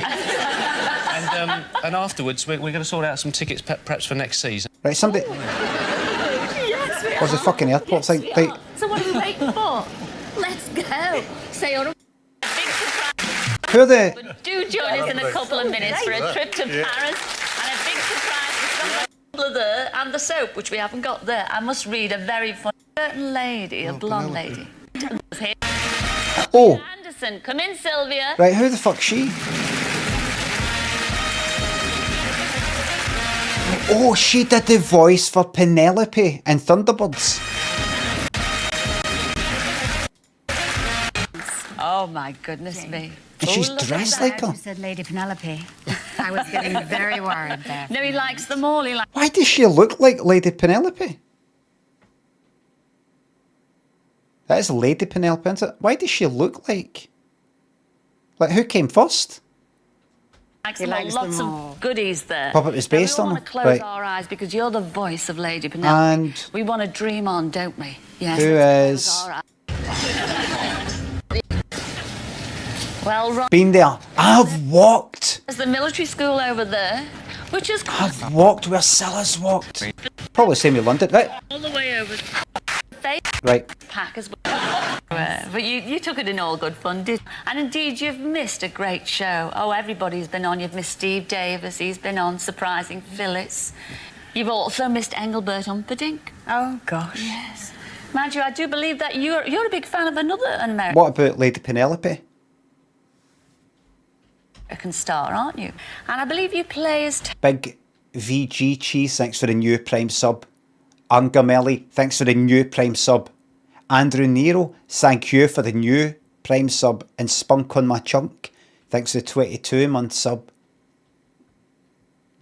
And afterwards, we're going to sort out some tickets perhaps for next season. Right, somebody... What's the fucking airport thing? Right. So what are we waiting for? Let's go. Say you're a big surprise. Who are the... But do join us in a couple of minutes for a trip to Paris and a big surprise for some there and the soap, which we haven't got there. I must read a very funny certain lady, a blonde lady. Oh. Anderson, come in, Sylvia. Right, who the fuck's she? Oh, she did the voice for Penelope in Thunderbirds. Oh my goodness me. And she's dressed like her. You said Lady Penelope. I was getting very worried there. No, he likes them all. He likes... Why does she look like Lady Penelope? That is Lady Penelope, isn't it? Why does she look like... Like, who came first? He likes lots of goodies there. Puppet is based on her. We want to close our eyes because you're the voice of Lady Penelope. And we want to dream on, don't we? Yes. Who is... Well, been there. I've walked. There's the military school over there, which is... I've walked where Silas walked. Probably same with London, right? All the way over. Right. Pack as well. But you took it in all good fun, did you? And indeed, you've missed a great show. Oh, everybody's been on. You've missed Steve Davis. He's been on, surprising Phyllis. You've also missed Engelbert Humperdinck. Oh, gosh. Yes. Mind you, I do believe that you're a big fan of another American... What about Lady Penelope? American star, aren't you? And I believe you play as... Big VG Cheese, thanks for the new Prime sub. Ungamelli, thanks for the new Prime sub. Andrew Nero, thank you for the new Prime sub. And Spunk on My Chunk, thanks for the 22-month sub.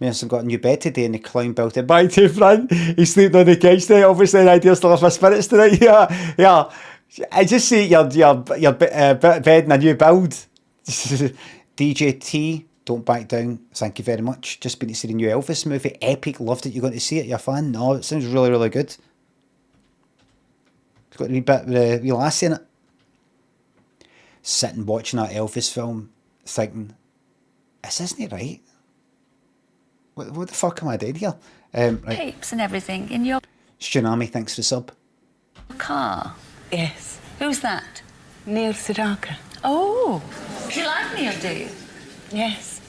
I've got a new bed today and the clown belted. Bye to Fran, he's sleeping on the couch tonight. Obviously, an idea still have my spirits tonight. Yeah. I just see your bed in a new build. DJ T, don't back down. Thank you very much. Just been to see the new Elvis movie. Epic. Loved it. You're going to see it. You're a fan? No, it sounds really, really good. It's got a wee bit of a wee lassie in it. Sitting watching that Elvis film, thinking, this isn't right. What the fuck am I doing here? Right. Tapes and everything in your Tsunami, thanks for the sub. car. Yes. Who's that? Neil Sedaka. Oh, do you like Neil, do you? Yes.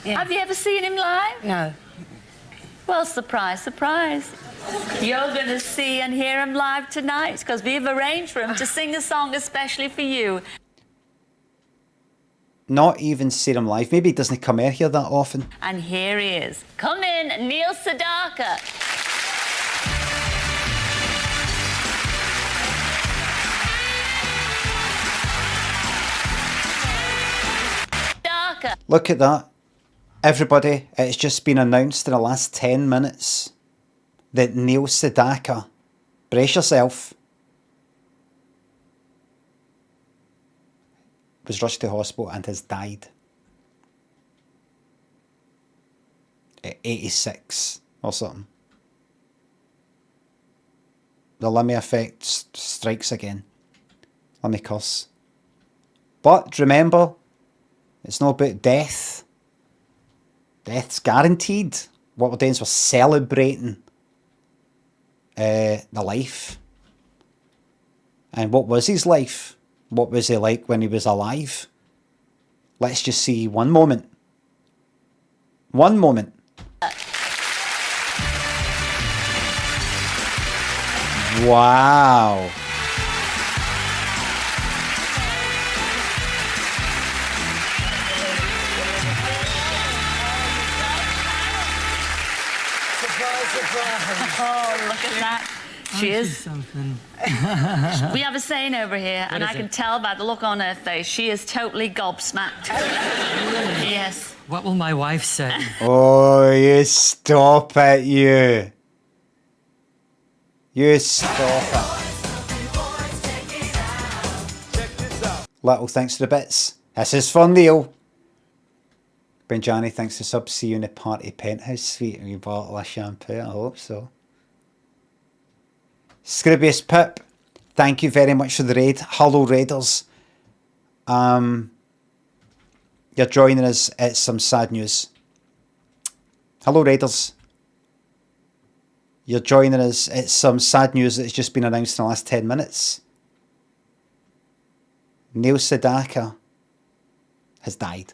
Have you ever seen him live? No. Well, surprise, surprise. You're going to see and hear him live tonight because we've arranged for him to sing a song especially for you. Not even seen him live. Maybe he doesn't come out here that often. And here he is. Come in, Neil Sedaka. Sedaka. Look at that. Everybody, it's just been announced in the last 10 minutes that Neil Sedaka, brace yourself, was rushed to hospital and has died at 86 or something. The Limmy effect strikes again. Limmy curse. But remember, it's not about death. Death's guaranteed. What we're doing is we're celebrating the life. And what was his life? What was he like when he was alive? Let's just see one moment. One moment. Wow. Oh, look at that. She is. Something. We have a saying over here, and I can tell by the look on her face, she is totally gobsmacked. Yes. What will my wife say? Oh, you stop it, you. You stop it. Little thanks for the bits. This is for Neil. Benjani thanks for sub. See you in the party penthouse suite and you bottle of shampoo. I hope so. Scribbiest Pip, thank you very much for the raid. Hello Raiders. You're joining us at some sad news. Hello Raiders. You're joining us at some sad news that's just been announced in the last 10 minutes. Neil Sedaka has died.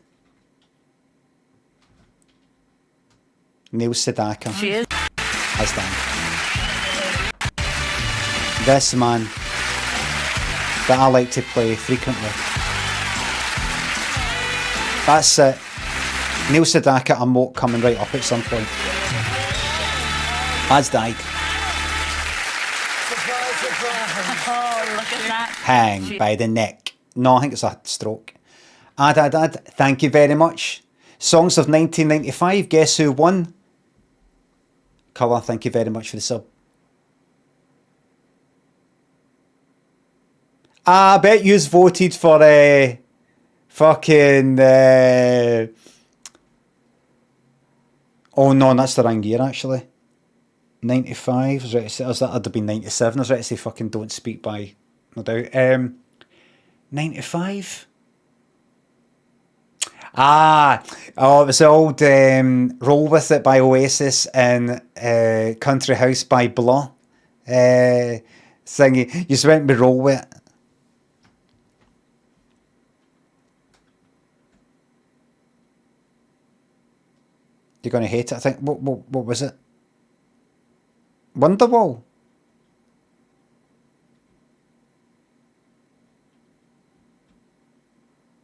Neil Sedaka has died. This man that I like to play frequently. That's it. Neil Sedaka emote coming right up at some point. Has died. Oh, look at that. Hang by the neck. No, I think it's a stroke. Ad, thank you very much. Songs of 1995, guess who won? Colour, thank you very much for the sub. I bet you's voted for fucking oh no, that's the wrong year actually. 95, I was ready to say, that would have been 97, I was ready to say fucking don't speak by, no doubt. 95? Oh, it was the old Roll With It by Oasis and Country House by Blur. Thingy, you just went with Roll With It. You're going to hate it, I think. What was it? Wonderwall?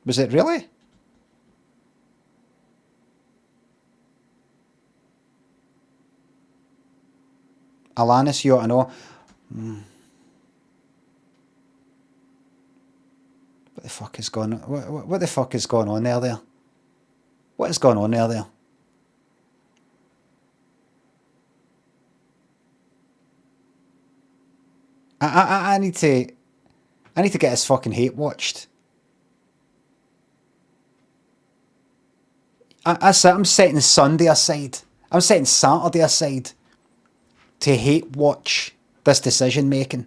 Was it really? Alanis, you ought to know. What the fuck is going on? What the fuck is going on there? What is going on there? I need to get this fucking hate watched. I'm setting Sunday aside. I'm setting Saturday aside to hate watch this decision making.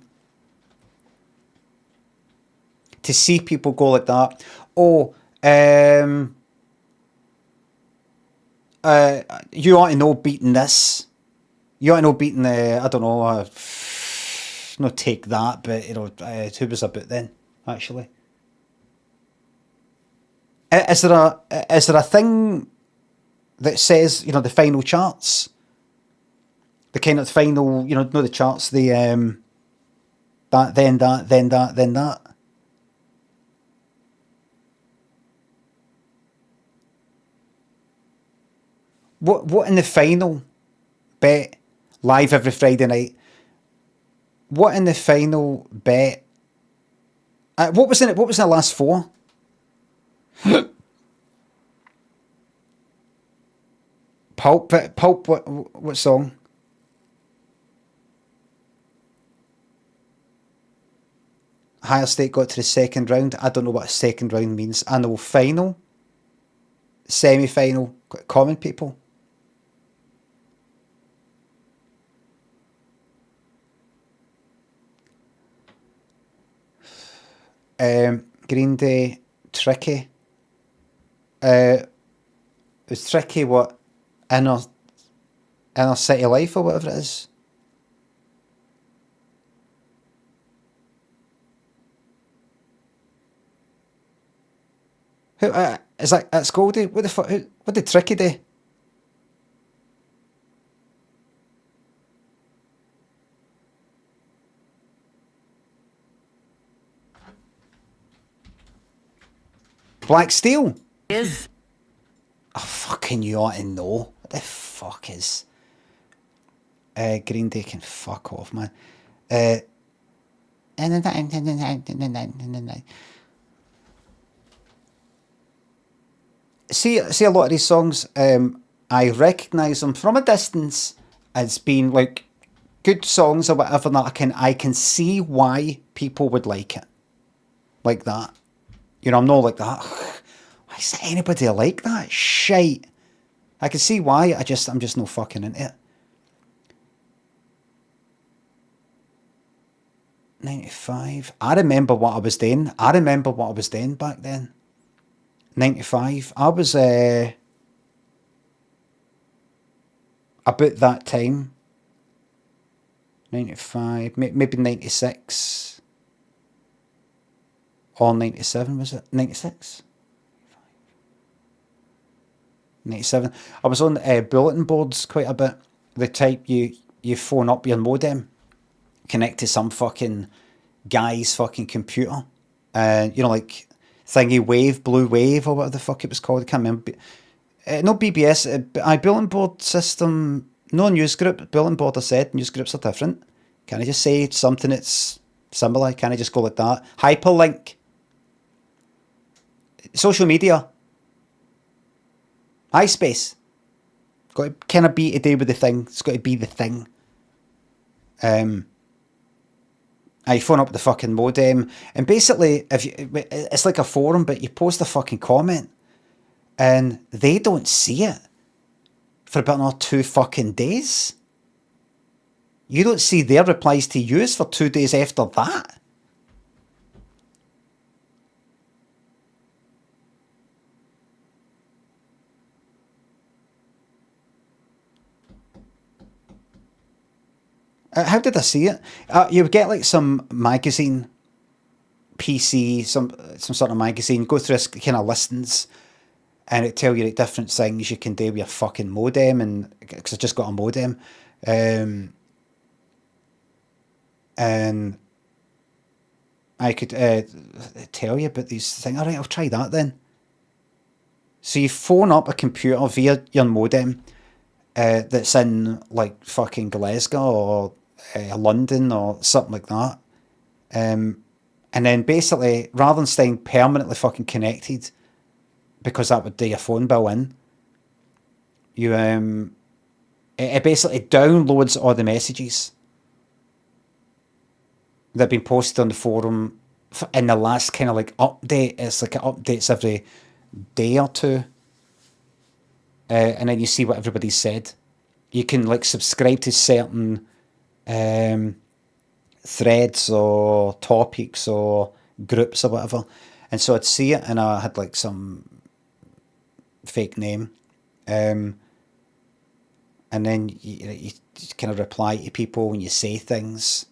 To see people go like that. Oh, you ought to know beating this. You ought to know beating I don't know, not Take That, but you know, who was about then, actually? Is there a thing that says, you know, the final charts? The kind of final, you know the charts, the that, then that, then that, then that. What in the final bet, live every Friday night? What in the final bet? What was in it? What was in the last four? Pulp. What song? Higher State got to the second round. I don't know what a second round means. I know final, semi-final, common people. Green Day, Tricky. It's Tricky, what? Inner City Life or whatever it is. Who is that? That's Goldie. What the fuck? What did Tricky do? Black Steel? Yes. Oh, fucking you ought to know. What the fuck is... Green Day can fuck off, man. See a lot of these songs, I recognise them from a distance as being like good songs or whatever, that I can see why people would like it. Like that. You know, I'm not like that. Why is there anybody like that? Shite. I can see why. I'm just no fucking into it. 95. I remember what I was doing. Back then. 95. I was about that time. 95. Maybe 96. Or 97, was it? 96? 97. I was on bulletin boards quite a bit. The type you phone up your modem, connect to some fucking guy's fucking computer. You know, like thingy wave, blue wave, or whatever the fuck it was called. I can't remember. No BBS. Bulletin board system. No news group. Bulletin board, I said. News groups are different. Can I just say something that's similar? Can I just go like that? Hyperlink. Social media. MySpace. Got to kind of be to do with the thing. It's got to be the thing. I phone up the fucking modem, and basically, it's like a forum, but you post a fucking comment, and they don't see it for about another 2 fucking days. You don't see their replies to yours for 2 days after that. How did I see it? You would get like some magazine, PC, some sort of magazine, go through this kind of listings, and it tell you like different things you can do with your fucking modem, and because I just got a modem, and I could tell you about these things. All right, I'll try that then. So you phone up a computer via your modem that's in like fucking Glasgow or London or something like that, and then basically, rather than staying permanently fucking connected, because that would do your phone bill in, you it basically downloads all the messages that have been posted on the forum in the last kind of like update. It's like it updates every day or two, and then you see what everybody said. You can like subscribe to certain threads or topics or groups or whatever, and so I'd see it, and I had like some fake name, and then you kind of reply to people when you say things,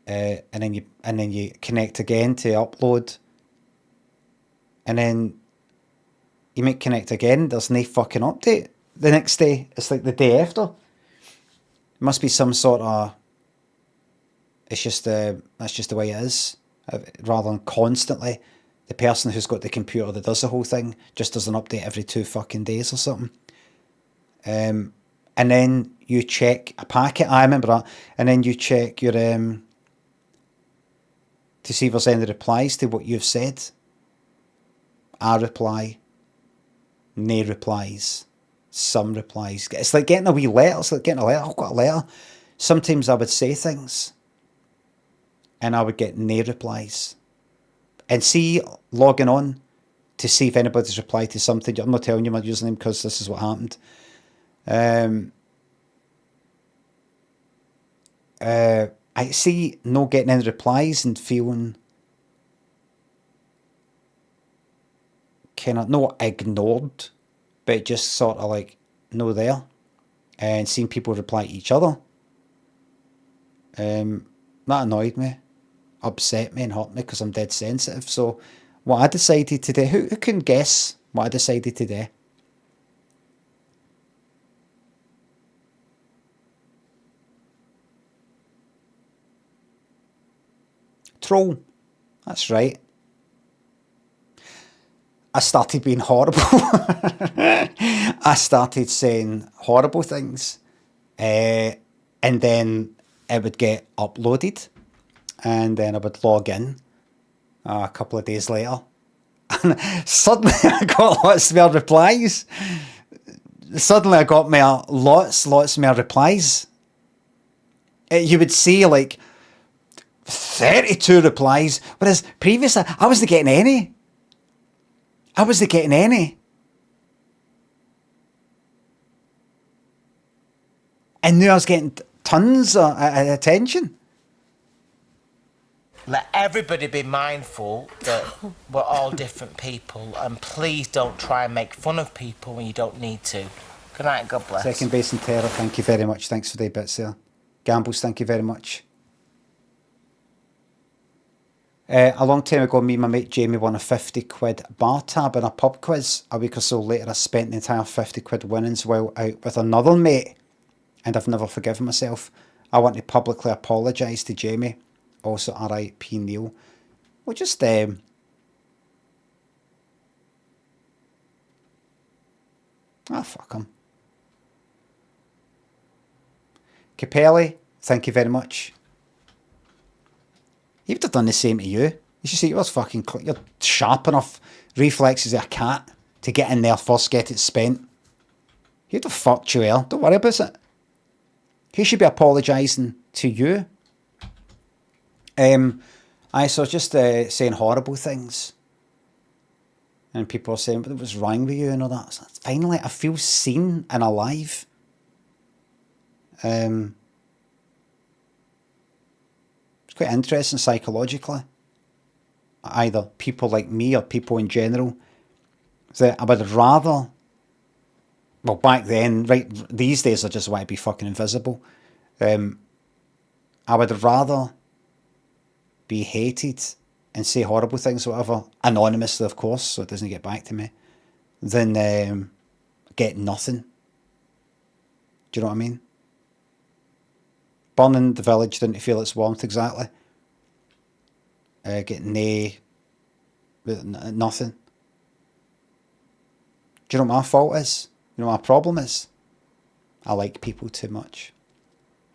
and then you connect again to upload, and then you might connect again. There's no fucking update the next day. It's like the day after. must be some sort of... It's just that's just the way it is. Rather than constantly, the person who's got the computer that does the whole thing just does an update every 2 fucking days or something. And then you check a packet. I remember that. And then you check your to see if there's any replies to what you've said. A reply, no replies, some replies. It's like getting a wee letter. It's like getting a letter. I've got a letter. Sometimes I would say things and I would get no replies. And see, logging on to see if anybody's replied to something. I'm not telling you my username because this is what happened. I see no getting any replies and feeling kind of not ignored, but just sort of like no there, and seeing people reply to each other. That annoyed me, upset me and hurt me because I'm dead sensitive. So what I decided today, who can guess what I decided today? Troll. That's right. I started being horrible. I started saying horrible things. And then it would get uploaded. And then I would log in a couple of days later. And suddenly I got lots more replies. Suddenly I got lots more replies. You would see like 32 replies, whereas previously I wasn't getting any. And now I was getting tons of attention. Let everybody be mindful that we're all different people, and please don't try and make fun of people when you don't need to. Good night, God bless. Second base and terror, thank you very much. Thanks for the bits there. Gambles, thank you very much. A long time ago, me and my mate Jamie won a 50 quid bar tab in a pub quiz. A week or so later, I spent the entire 50 quid winnings while out with another mate, and I've never forgiven myself. I want to publicly apologise to Jamie. Also, RIP Neil. Well, just fuck him. Capelli, thank you very much. He would have done the same to you. You should see, you're sharp enough reflexes of a cat to get in there first, get it spent. He'd have fucked you well. Don't worry about it. He should be apologising to you. I saw just saying horrible things. And people are saying, but what's wrong with you and all that. So finally, I feel seen and alive. It's quite interesting psychologically. Either people like me or people in general. That I would rather... Well, back then, right, these days I just want to be fucking invisible. I would rather be hated and say horrible things or whatever, anonymously of course, so it doesn't get back to me, than get nothing. Do you know what I mean? Burning the village didn't feel its warmth exactly. Get nothing. Do you know what my fault is? You know what my problem is? I like people too much.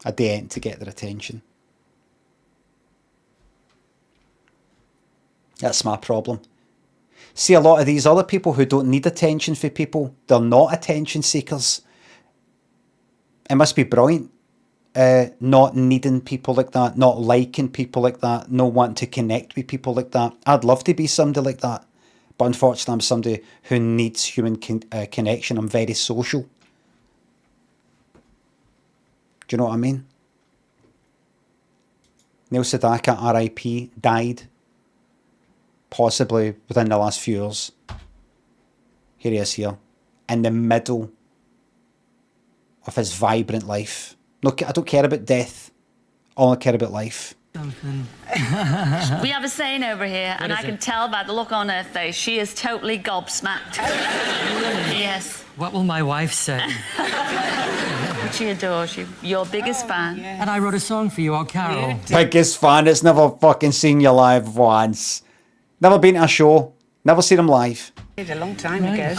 I dare to get their attention. That's my problem. See, a lot of these other people who don't need attention for people, they're not attention seekers. It must be brilliant. Not needing people like that, not liking people like that, not wanting to connect with people like that. I'd love to be somebody like that. But unfortunately, I'm somebody who needs human connection. I'm very social. Do you know what I mean? Neil Sedaka RIP died. Possibly within the last few years. Here he is here. In the middle of his vibrant life. No, I don't care about death. All I care about life. We have a saying over here, and I can tell by the look on her face, she is totally gobsmacked. Yes. What will my wife say? She adores you. Your biggest fan. And I wrote a song for you, oh Carol. Biggest fan that's never fucking seen you live once. Never been to a show. Never seen him live. Did a long time ago.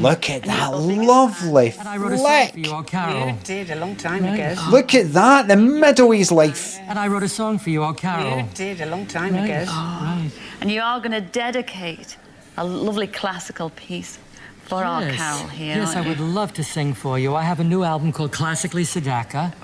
Look at that lovely And I wrote a song for flick. you, oh Carol. Did a long time ago. Look at that, the middle of his life. And I wrote a song for you, oh Carol. Did a long time ago. And you are going to dedicate a lovely classical piece for our Carol here. Yes, I aren't would you? love to sing for you. I have a new album called Classically Sedaka.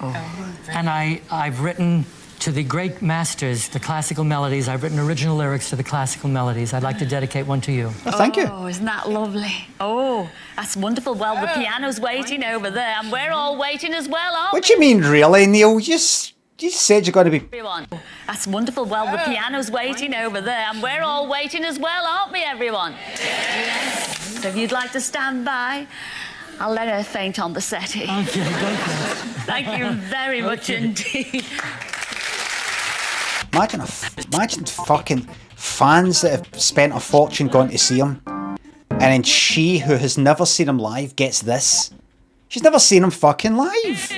And I've written to the great masters, the classical melodies. I've written original lyrics to the classical melodies. I'd like to dedicate one to you. Oh, thank you. Oh, isn't that lovely? Oh, that's wonderful. Well, the piano's waiting over there, and we're all waiting as well, aren't What do you mean, really, Neil? You said you're going to be... everyone? That's wonderful. Well, the piano's waiting over there, and we're all waiting as well, aren't we, everyone? Yes. So if you'd like to stand by, I'll let her faint on the settee. Okay, go for it. Thank you very much indeed. Imagine fucking fans that have spent a fortune going to see him. And then she, who has never seen him live, gets this. She's never seen him fucking live.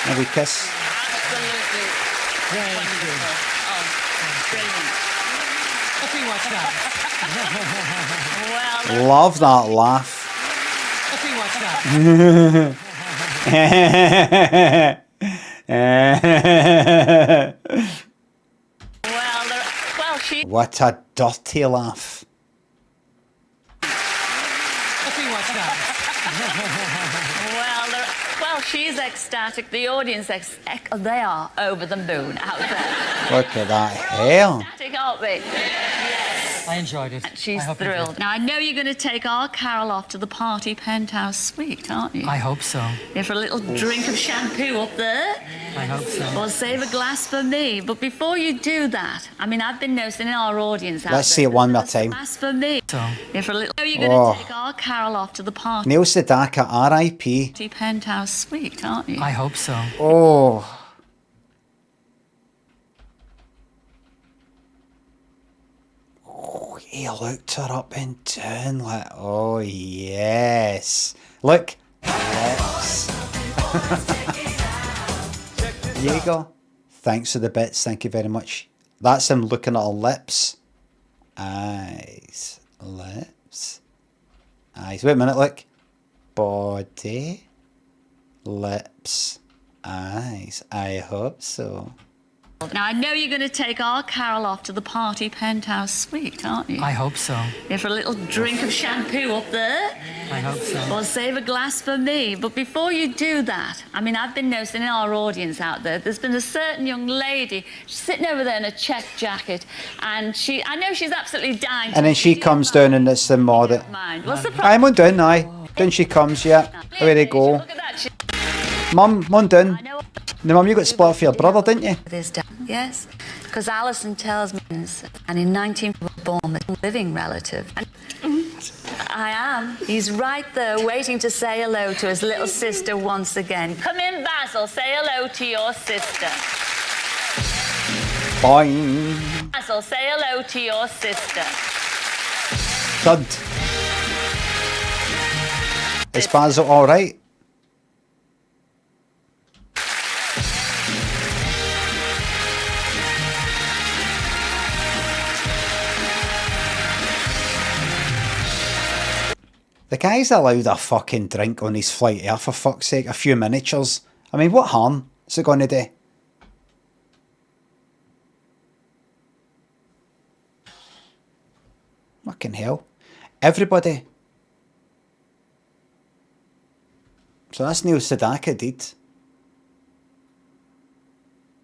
And we kiss. Love that laugh. What a dirty laugh. Well, she's ecstatic. The audience, they are over the moon out there. Look at that hair. Ecstatic, aren't we? I enjoyed it. And she's thrilled. Now, I know you're going to take our Carol off to the party penthouse suite, aren't you? I hope so. Yeah, for a little drink of shampoo up there. I hope so. Or save a glass for me. But before you do that, I mean, I've been noticing in our audience out Let's there, see it one more there's a time. glass for me. So. Yeah, for a little... You're going to take our Carol off to the party Neil Sedaka RIP. penthouse suite, aren't you? I hope so. Oh. Oh, he looked her up and down like, oh yes. Look, lips. There you go. Thanks for the bits. Thank you very much. That's him looking at her lips. Eyes. Lips. Eyes. Wait a minute, look. Body. Lips. Eyes. I hope so. Now, I know you're going to take our Carol off to the party penthouse suite, aren't you? I hope so. Yeah, for a little drink of shampoo up there. I hope so. Or save a glass for me. But before you do that, I mean, I've been noticing in our audience out there, there's been a certain young lady, she's sitting over there in a check jacket, and I know she's absolutely dying. And then she comes down and it's the more that... What's the I'm on down, aye. Down she comes, yeah. Away they go. Look at that. Mum, on down. Now, Mum, you got split for your brother, didn't you? Yes, because Alison tells me, and in 19 was born a living relative. And I am. He's right there waiting to say hello to his little sister once again. Come in, Basil, say hello to your sister. Boing. Basil, say hello to your sister. Thud. Is Basil alright? The guy's allowed a fucking drink on his flight here, for fuck's sake. A few miniatures. I mean, what harm is it going to do? Fucking hell. Everybody. So that's Neil Sedaka did.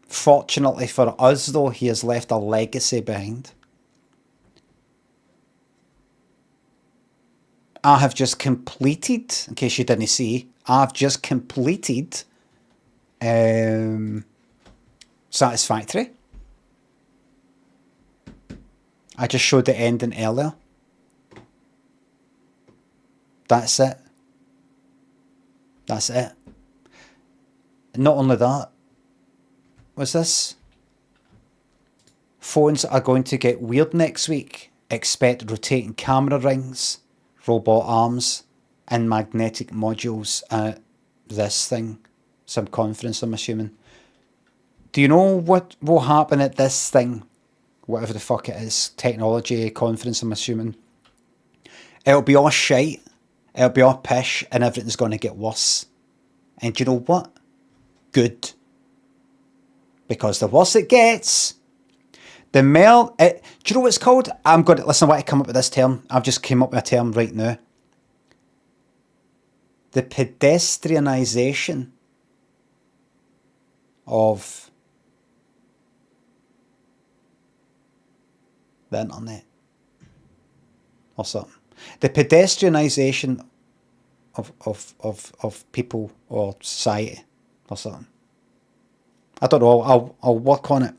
Fortunately for us, though, he has left a legacy behind. I have just completed, in case you didn't see, I've just completed Satisfactory. I just showed the ending earlier. That's it. That's it. Not only that, what's this? Phones are going to get weird next week. expect rotating camera rings, robot arms, and magnetic modules at this thing. Some conference, I'm assuming. Do you know what will happen at this thing? Whatever the fuck it is. Technology conference, I'm assuming. It'll be all shite. It'll be all pish. And everything's going to get worse. And do you know what? Good. Because the worse it gets, the more... do you know what it's called? I'm going to... Listen, I want to come up with this term. I've just came up with a term right now. The pedestrianisation of the internet. Or something. The pedestrianisation of people or society or something. I don't know, I'll work on it.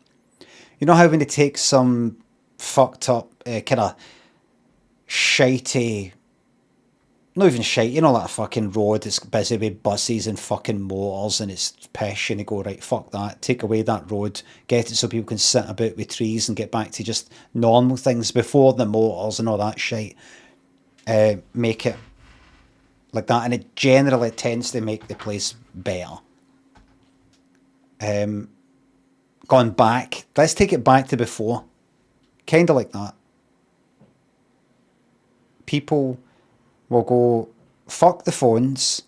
You know how when they take some fucked up, kind of shitey, not even shite, you know, that fucking road that's busy with buses and fucking motors and it's pish, and they go, right, fuck that, take away that road, get it so people can sit about with trees and get back to just normal things before the motors and all that shite. Make it like that, and it generally tends to make the place better. Gone back, let's take it back to before, kind of like that. People will go, fuck the phones,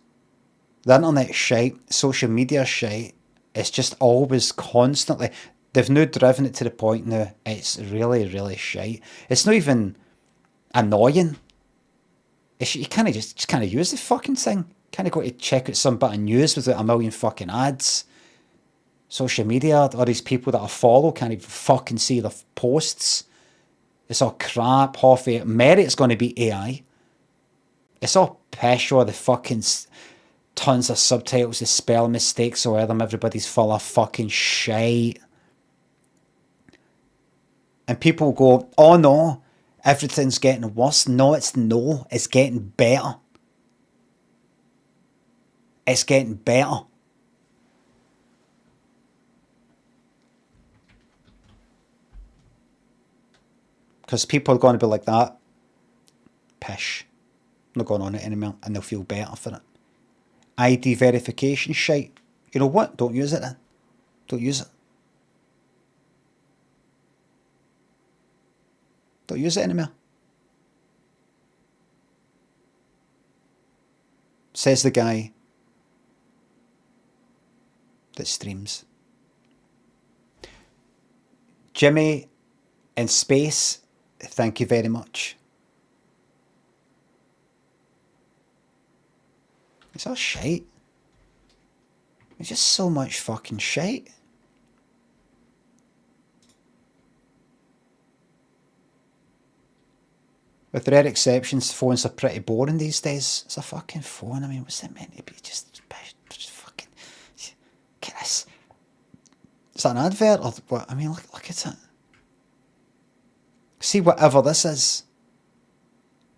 the internet shite, social media shite. It's just always constantly, they've now driven it to the point now, it's really, really shite. It's not even annoying. You kind of just kind of use the fucking thing. Kind of go to check out some bit of news without a million fucking ads. Social media, or these people that I follow can't even fucking see the posts. It's all crap, half it. Maybe it's going to be AI. It's all pish, or the fucking tons of subtitles, the spell mistakes, or them. Everybody's full of fucking shite. And people go, oh no, everything's getting worse. No, it's getting better. It's getting better. Because people are going to be like that. Pish. Not going on it anymore, and they'll feel better for it. ID verification shite. You know what? Don't use it then. Don't use it. Don't use it anymore. Says the guy that streams. Jimmy in space, thank you very much. It's all shite. It's just so much fucking shite. With rare exceptions, phones are pretty boring these days. It's a fucking phone. I mean, what's it meant to be? Just fucking... Get this. Is that an advert or what? I mean, look at it. See whatever this is.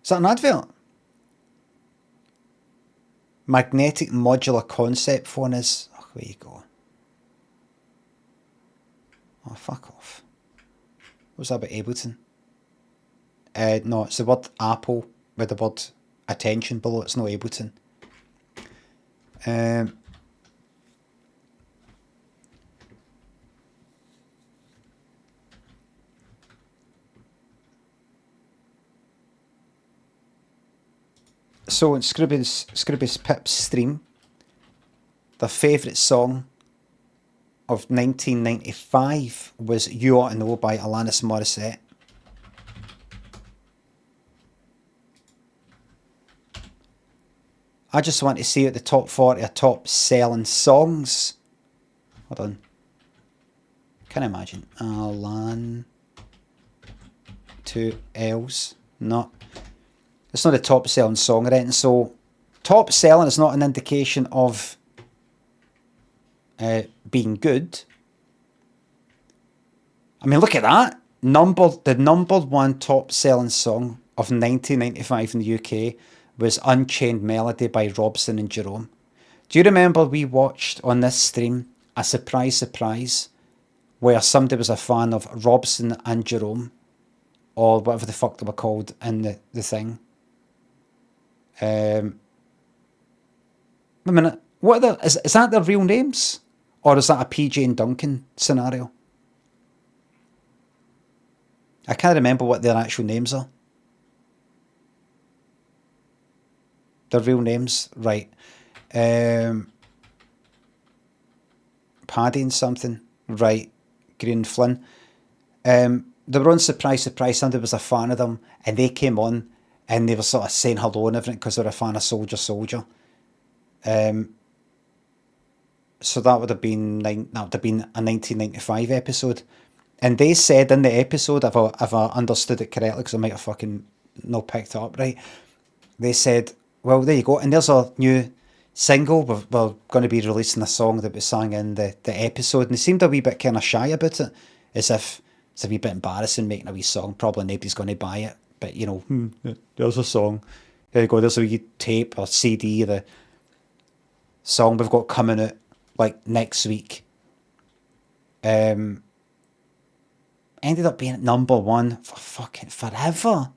Is that an advert? Magnetic modular concept phone is... Oh, where you go? Oh, fuck off. What's that about Ableton? No, it's the word Apple with the word attention below. It's not Ableton. So in Scroobius Pip's stream, their favourite song of 1995 was You Ought to Know by Alanis Morissette. I just want to see at the top 40 of top selling songs. Hold on. Can I imagine? Alan. 2 L's. No. It's not a top selling song or anything. So top selling is not an indication of being good. I mean, look at that. The number one top selling song of 1995 in the UK was Unchained Melody by Robson and Jerome. Do you remember we watched on this stream a surprise where somebody was a fan of Robson and Jerome or whatever the fuck they were called in the thing. Wait a minute, what are is that their real names? Or is that a PJ and Duncan scenario? I can't remember what their actual names are. Their real names, right. Paddy and something, right. Green Flynn. They were on Surprise, Surprise. Somebody was a fan of them, and they came on, and they were sort of saying hello and everything because they were a fan of Soldier Soldier. So that would have been a 1995 episode, and they said in the episode, if I understood it correctly, because I might have fucking not picked it up right, they said, well, there you go, and there's a new single, we're going to be releasing a song that we sang in the episode, and they seemed a wee bit kind of shy about it, as if it's a wee bit embarrassing making a wee song, probably nobody's going to buy it, but you know, there's a song, there you go, there's a wee tape or CD of the song we've got coming out like next week. Ended up being at number one for fucking forever.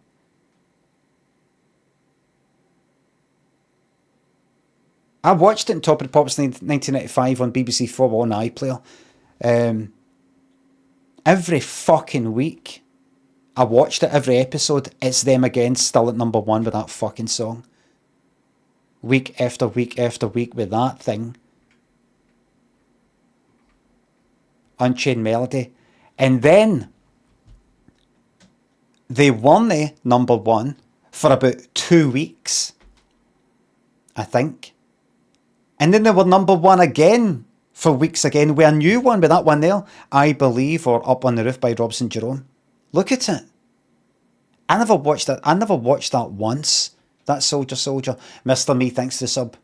I watched it in Top of the Pops in 1995 on BBC 4 on iPlayer. Every fucking week. I watched it every episode. It's them again, still at number one with that fucking song. Week after week after week with that thing. Unchained Melody. And then they won the number one for about 2 weeks, I think. And then they were number one again for weeks again with a new one, with that one there, I Believe, or Up on the Roof by Robson and Jerome. Look at it. I never watched that. I never watched that once. That Soldier Soldier. Mr. Me, thanks for the sub.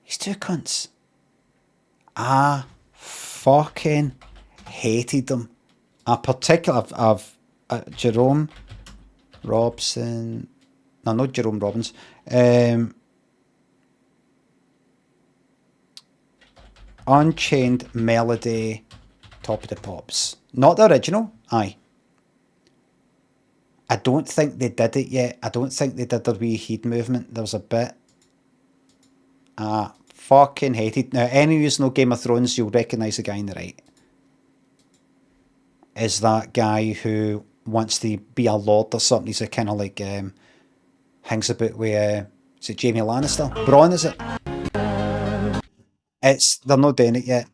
These two cunts. I fucking hated them. A particular of Jerome Robson. No, not Jerome Robbins. Unchained Melody, Top of the Pops. Not the original, aye. I don't think they did it yet. I don't think they did their wee heat movement. There was a bit. Fucking hated. Now, any who's no Game of Thrones, you'll recognise the guy in the right. Is that guy who wants to be a lord or something. He's a kind of like, hangs about with, is it Jaime Lannister? Bronn, is it? They're not doing it yet.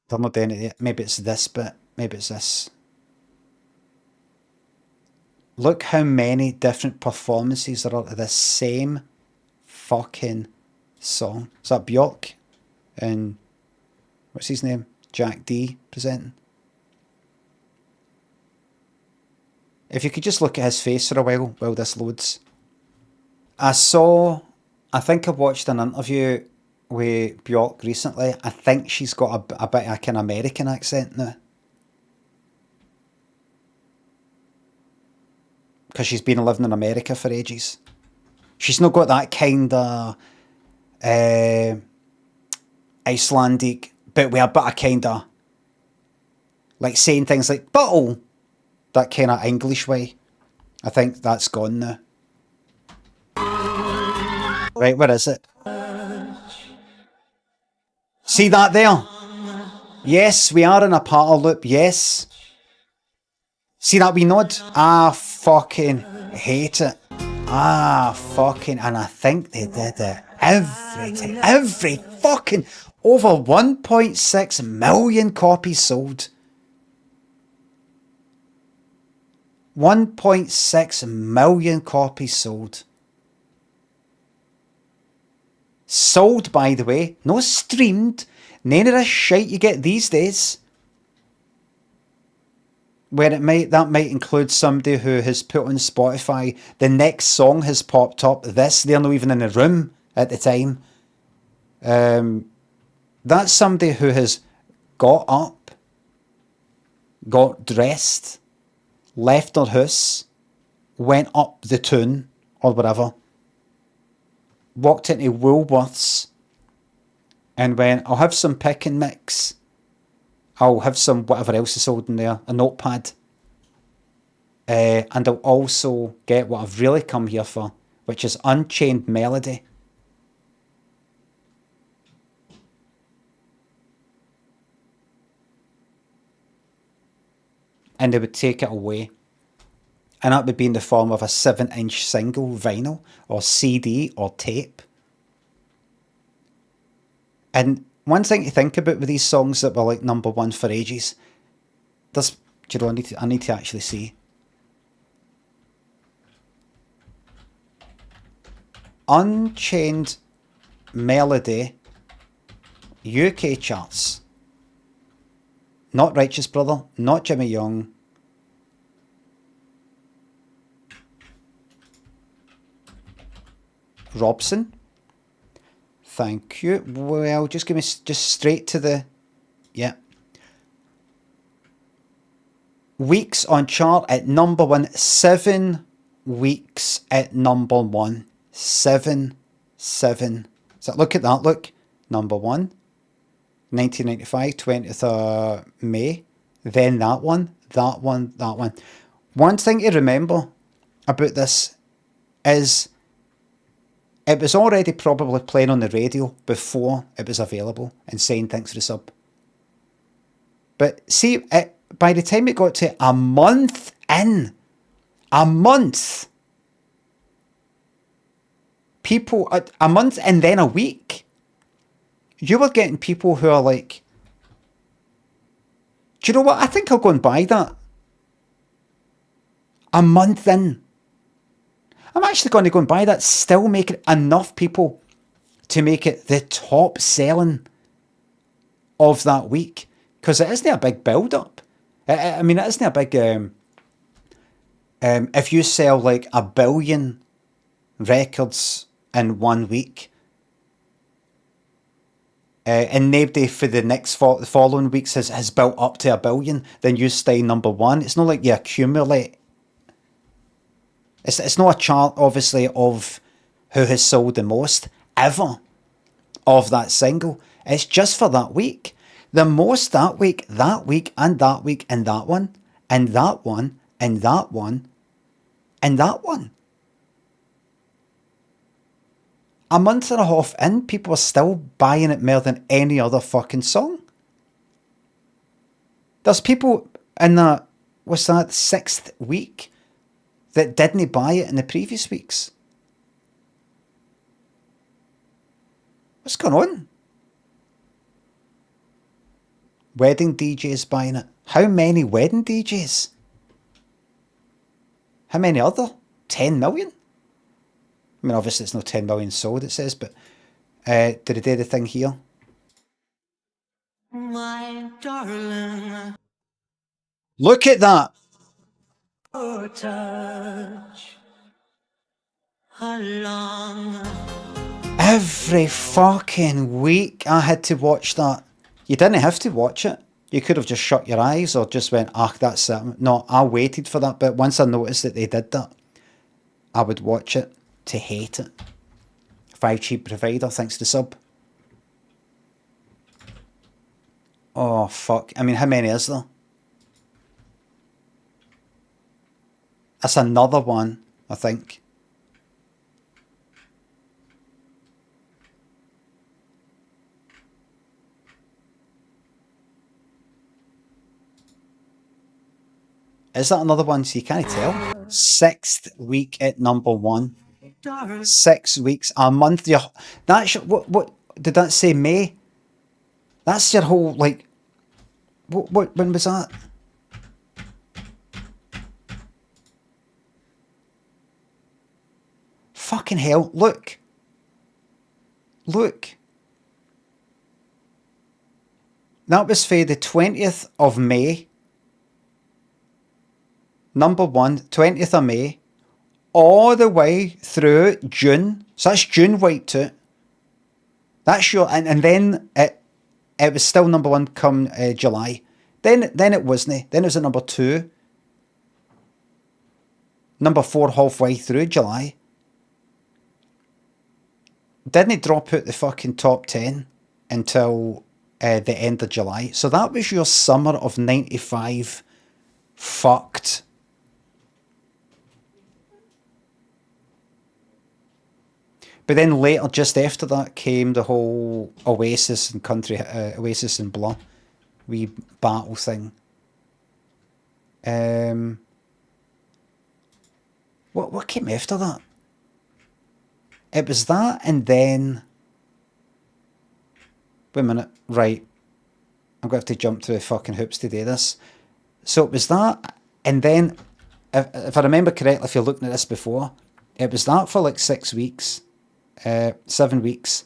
They're not doing it yet. Maybe it's this bit. Maybe it's this. Look how many different performances there are of the same fucking song. Is that Bjork? And what's his name? Jack D presenting. If you could just look at his face for a while this loads. I think I watched an interview with Bjork recently. I think she's got a bit of a kind of American accent now. Because she's been living in America for ages. She's not got that kind of Icelandic, but with a bit of kind of like saying things like bottle, that kind of English way. I think that's gone now. Right, where is it? See that there? Yes, we are in a parter loop, yes. See that wee nod? I fucking hate it. Fucking, and I think they did it every time. Every fucking, over 1.6 million copies sold. 1.6 million copies sold. Sold, by the way, no streamed. None of this shite you get these days. Where that might include somebody who has put on Spotify, the next song has popped up, they're not even in the room at the time. That's somebody who has got up, got dressed, left their house, went up the tune, or whatever, walked into Woolworths, and went, I'll have some pick and mix. I'll have some whatever else is sold in there, a notepad. And I'll also get what I've really come here for, which is Unchained Melody. And they would take it away. And that would be in the form of a 7-inch single vinyl or CD or tape. And one thing to think about with these songs that were like #1 for ages, there's, do you know, I need to actually see. Unchained Melody UK charts. Not Righteous Brother, not Jimmy Young. Robson. Thank you. Well, just give me just straight to the, yeah. Weeks on chart at #1. 7 weeks at #1. 7. So look at that, look. #1. 1995, 20th of May. Then that one. One thing to remember about this is it was already probably playing on the radio before it was available and saying thanks for the sub. But see, by the time it got to a month in, people, a month and then a week, you were getting people who are like, do you know what? I think I'll go and buy that. A month in. I'm actually going to go and buy that, still making enough people to make it the top selling of that week. Because it isn't a big build up. I mean, it isn't a big, if you sell like 1 billion records in 1 week, and nobody for the next following weeks has built up to 1 billion, then you stay #1. It's not like you accumulate. It's not a chart, obviously, of who has sold the most ever of that single. It's just for that week. The most that week, and that week, and that one, and that one, and that one, and that one. A month and a half in, people are still buying it more than any other fucking song. There's people in that, what's that, 6th week that didn't buy it in the previous weeks. What's going on? Wedding DJs buying it. How many wedding DJs? How many other? 10 million? I mean, obviously it's not 10 million sold, it says, but did they do the thing here? My darling. Look at that. Touch along. Every fucking week I had to watch that. You didn't have to watch it. You could have just shut your eyes or just went, ah, that's it. No, I waited for that, but once I noticed that they did that, I would watch it to hate it. 5G provider, thanks to the sub. Oh, fuck. I mean, how many is there? That's another one, I think. Is that another one? So you can't tell. 6th week at #1. 6 weeks, a month. That's what did that say? May? That's your whole, like, what when was that? Fucking hell, look. That was for the 20th of May. #1, 20th of May. All the way through June. So that's June wiped out. That's your, and then it was still #1 come July. Then it wasn't. Then it was at #2. #4 halfway through July. Didn't it drop out the fucking top 10 until the end of July. So that was your summer of 95 fucked. But then later, just after that, came the whole Oasis and country, Oasis and Blur, wee battle thing. What came after that? It was that, and then... Wait a minute, right. I'm going to have to jump through the fucking hoops to do this. So it was that, and then, if I remember correctly, if you're looking at this before, it was that for like 6 weeks, 7 weeks.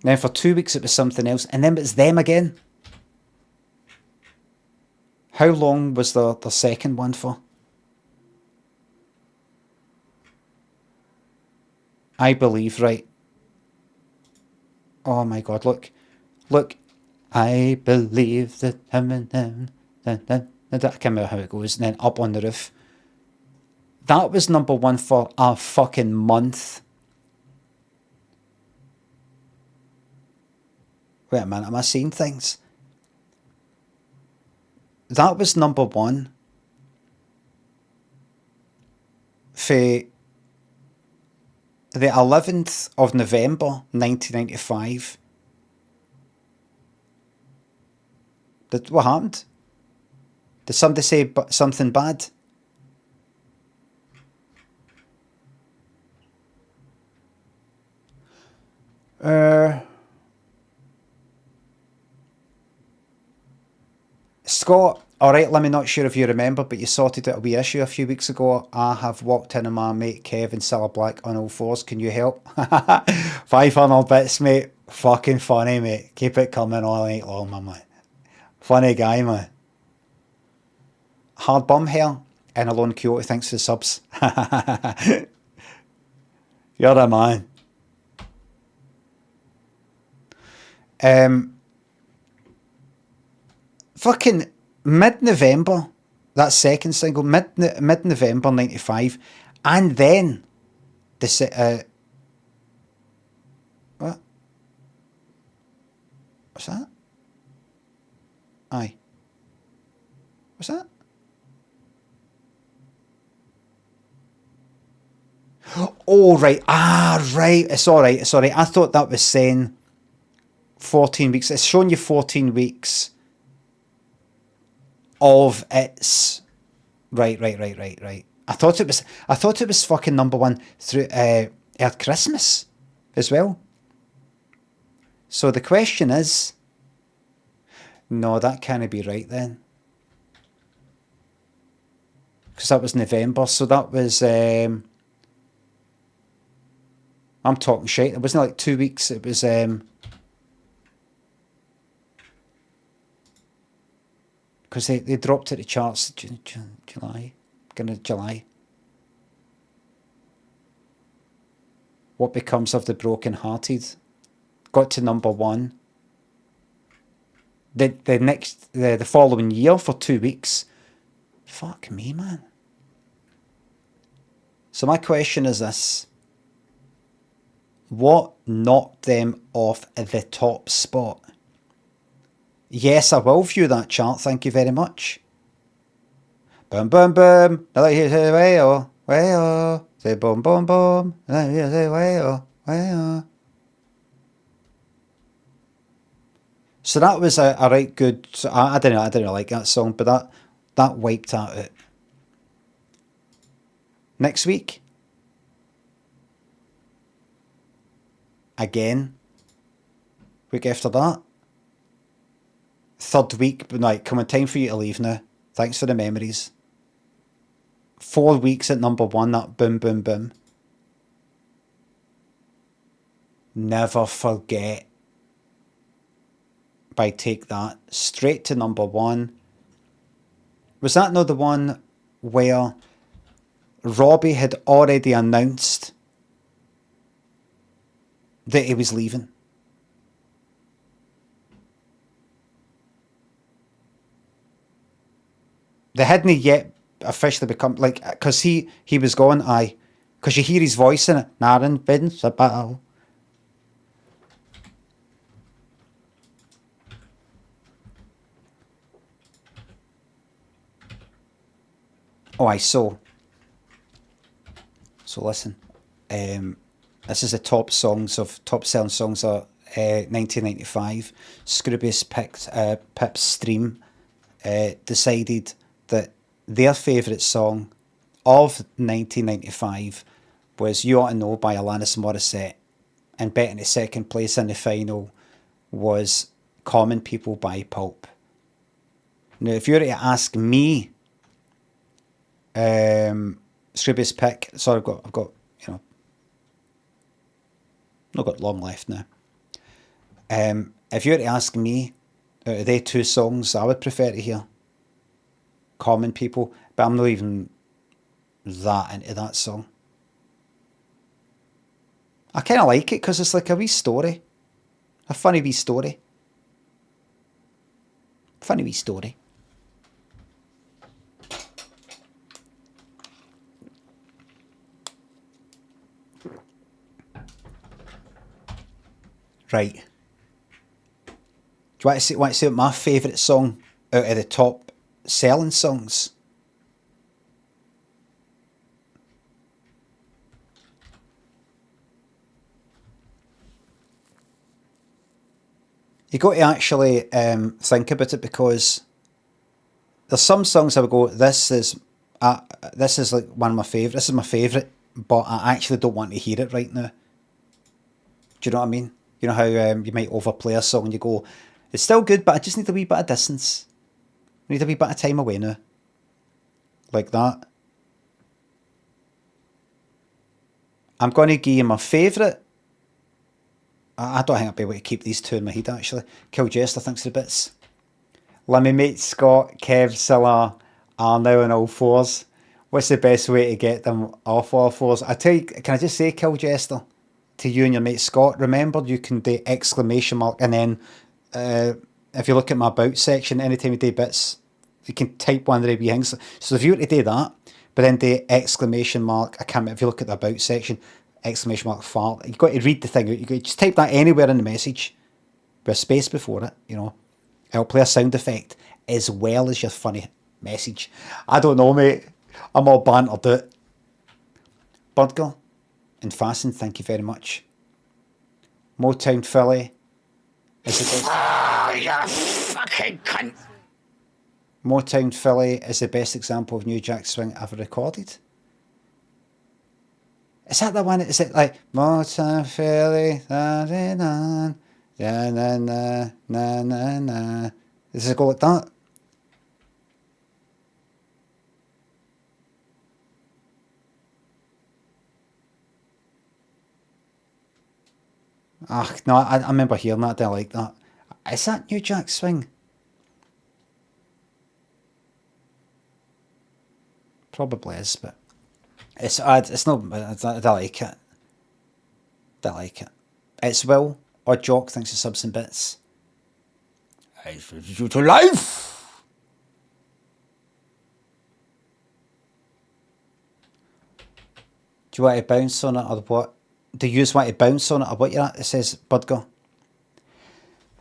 Then for 2 weeks it was something else, and then it was them again. How long was the second one for? I believe, right. Oh my god, look. Look. I believe that I can't remember how it goes. And then Up on the Roof. That was number one for a fucking month. Wait a minute, am I seeing things? That was number one for the 11th of November 1995. What happened? Did somebody say something bad? Scott, alright, let me not sure if you remember, but you sorted out a wee issue a few weeks ago. I have walked in on my mate Kevin Silla Black on all fours. Can you help? 500 bits, mate. Fucking funny, mate. Keep it coming all night long, my man. Funny guy, man. Hard bum hair. And Alone Kyoto, thanks for the subs. You're a man. Fucking mid-November, that second single, mid-November 95, and then the what? What's that? Aye. What's that? Oh, right. Right. It's all right. It's all right. I thought that was saying 14 weeks. It's showing you 14 weeks of its... Right. I thought it was fucking number one through at Christmas as well. So the question is... No, that can't be right then. Because that was November, so that was... I'm talking shit. It wasn't like 2 weeks, it was... Because they dropped it to charts July. Beginning of July. What Becomes of the Broken Hearted? Got to number one. The following year for 2 weeks. Fuck me, man. So my question is this. What knocked them off the top spot? Yes, I will view that chart, thank you very much. Boom, boom, boom. I like you say way-oh, way-oh. Say boom, boom, boom. I like you say way-oh, way-oh. So that was a right good... I didn't like that song, but that wiped that out. Next week. Again. Week after that. Third week, but right, come on, time for you to leave now. Thanks for the memories. 4 weeks at number one, that boom, boom, boom. Never Forget by Take That. Straight to number one. Was that not the one where Robbie had already announced that he was leaving? They hadn't yet officially become, like, because he was gone, aye. Because you hear his voice in it. Naren Vince a battle. Oh, aye, so listen. This is the top selling songs of 1995. Scroobius Pip's Stream decided that their favourite song of 1995 was You Ought to Know by Alanis Morissette, and betting to second place in the final was Common People by Pulp. Now, if you were to ask me, Scroobius pick, sorry, I've got, you know, not got long left now. If you were to ask me, out of the two songs, I would prefer to hear Common People, but I'm not even that into that song. I kind of like it because it's like a wee story. A funny wee story. Funny wee story. Right. Do you want to see what my favourite song out of the top selling songs? You got to actually think about it, because there's some songs I would go, this is like one of my favourite. This is my favourite, but I actually don't want to hear it right now. Do you know what I mean? You know how you might overplay a song and you go, it's still good, but I just need a wee bit of distance. I need a wee bit of time away now. Like that. I'm going to give you my favourite. I don't think I'll be able to keep these two in my head, actually. Kill Jester, thanks for the bits. Limmy, Mate, Scott, Kev, Silla are now on all fours. What's the best way to get them off all fours? I tell you, can I just say, Kill Jester, to you and your mate Scott, remember you can do exclamation mark, and then if you look at my about section, anytime you do bits, you can type one of the wee things. So if you were to do that, but then do exclamation mark, I can't remember, if you look at the about section, exclamation mark fart, you've got to read the thing out. You got to just type that anywhere in the message with a space before it, you know. It'll play a sound effect as well as your funny message. I don't know, mate. I'm all bantered out. Bird Girl and Fasten, thank you very much. Motown Philly. Oh, you fucking cunt. Motown Philly is the best example of New Jack Swing ever recorded. Is that the one? Is it like Motown Philly? Na na na na na na na. Does it go like that? Ah, no, I remember hearing that. I didn't like that. Is that New Jack Swing? Probably is, but it's not. I don't like it. Don't like it. It's Will or Jock thinks of subs and bits. I introduce you to life. Do you want to bounce on it or what? Do you just want to bounce on it or what you're at? It says Budger.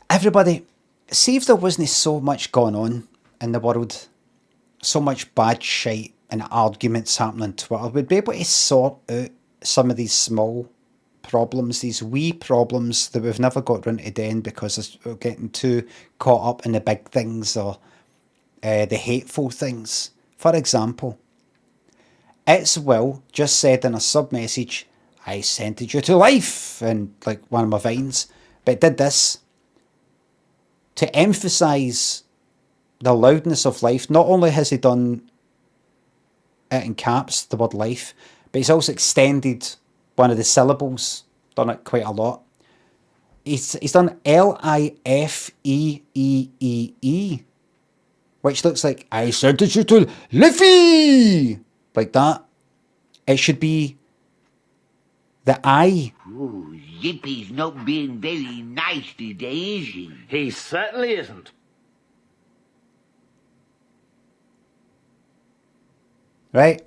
Everybody, see if there wasn't so much going on in the world, so much bad shite and arguments happening on Twitter, we'd be able to sort out some of these small problems, these wee problems that we've never got round to doing because we're getting too caught up in the big things or the hateful things. For example, It's Will just said in a sub message, I sent you to life, and like one of my vines, but it did this to emphasise the loudness of life. Not only has he done it in caps, the word life, but he's also extended one of the syllables, done it quite a lot. He's done L-I-F-E-E-E-E, which looks like I sent you to Liffy, like that. It should be the I. Oh, Zippy's not being very nice today, is he? He certainly isn't. Right.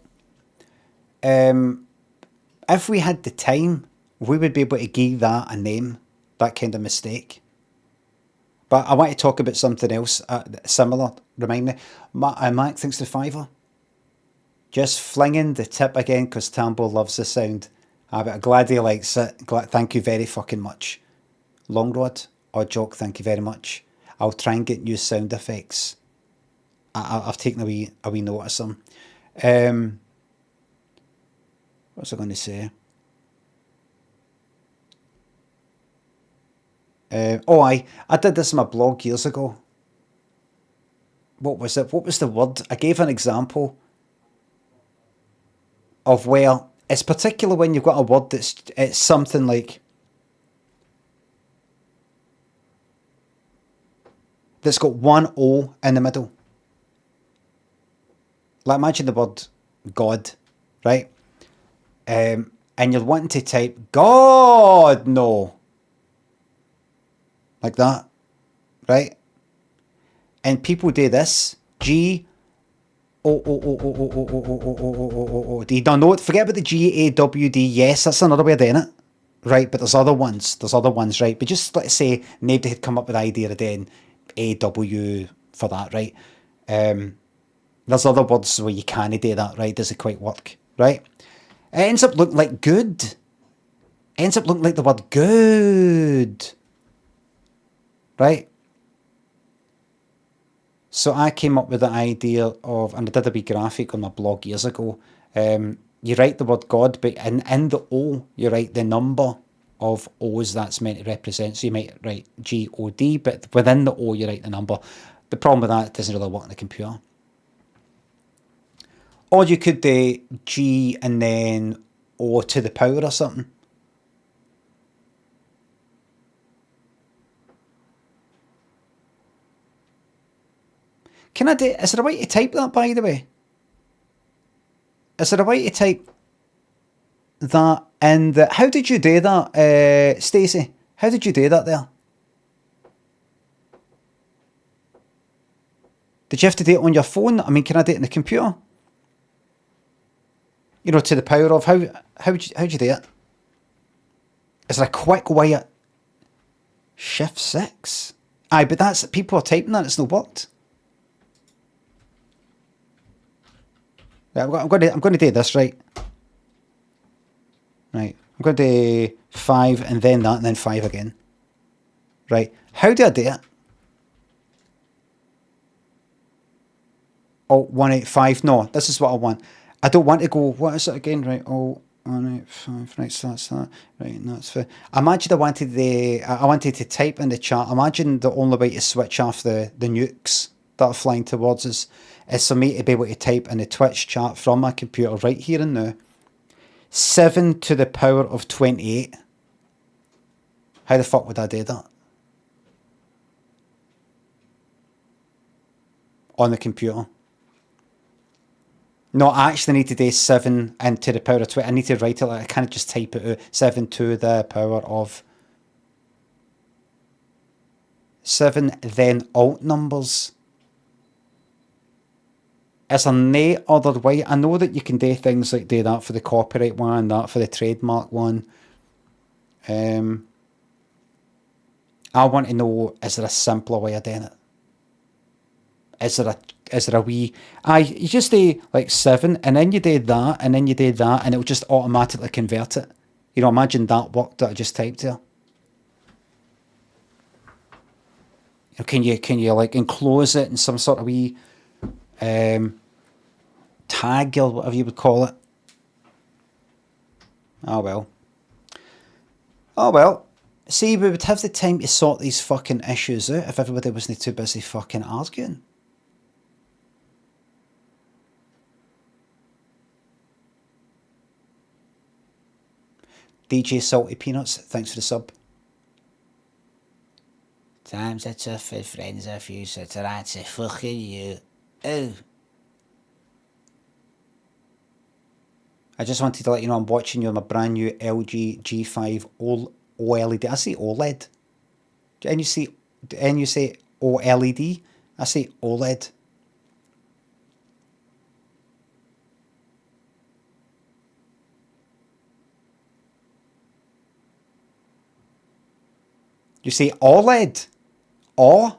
If we had the time, we would be able to give that a name, that kind of mistake. But I want to talk about something else similar. Remind me. Mac thinks the fiver. Just flinging the tip again because Tambo loves the sound. But I'm glad he likes it. Thank you very fucking much. Long Rod, Odd Joke, thank you very much. I'll try and get new sound effects. I've taken a wee notice of them. What was I going to say? I did this in my blog years ago. What was it? What was the word? I gave an example of where it's particular when you've got a word it's something like that's got one O in the middle. Like imagine the word God, right? And you're wanting to type God, no. Like that, right? And people do this. G O O O O O O O O O O D. No, forget about the GAWD. Yes, that's another way of doing it, right? But there's other ones. Right? But just let's say nobody had come up with the idea of doing AW for that, right? There's other words where you can't do that, right? Does it quite work, right? It ends up looking like good. It ends up looking like the word good, right? So I came up with the idea of, and I did a wee graphic on my blog years ago. You write the word God, but in the O, you write the number of O's that's meant to represent. So you might write G-O-D, but within the O, you write the number. The problem with that, it doesn't really work on the computer. Or you could do G and then O to the power or something. Can I do, is there a way to type that, by the way? Is there a way to type that in the, how did you do that, Stacey? How did you do that there? Did you have to do it on your phone? I mean, can I do it in the computer? You know, to the power of, how'd you do it? Is there a quick way at Shift 6? Aye, but that's, people are typing that, it's not worked. Right, I'm going to do this, right? Right, I'm going to do 5 and then that and then 5 again. Right, how do I do it? Oh, 185, no, this is what I want. I don't want to go, what is it again? Right, oh, 185, right, so that's that. Right, and that's for, imagine I wanted to type in the chat. Imagine the only way to switch off the nukes that are flying towards us is for me to be able to type in the Twitch chat from my computer right here and now. 7 to the power of 28. How the fuck would I do that? On the computer. No, I actually need to do 7 and to the power of 20. I need to write it like I can't just type it out. 7 to the power of 7, then alt numbers. Is there no other way? I know that you can do things like do that for the copyright one, that for the trademark one. I want to know, is there a simpler way of doing it? Is there a wee... you just do like 7 and then you do that and then you do that and it will just automatically convert it. You know, imagine that work that I just typed there. Can you like enclose it in some sort of wee tag or whatever you would call it? Oh well. Oh well. See, we would have the time to sort these fucking issues out if everybody wasn't too busy fucking arguing. DJ Salty Peanuts, thanks for the sub. Times are tough with friends are few, so to answer fucking you. Oh. I just wanted to let you know I'm watching you on my brand new LG G5 OLED. I say OLED. And you say OLED? I say OLED. You say OLED? O?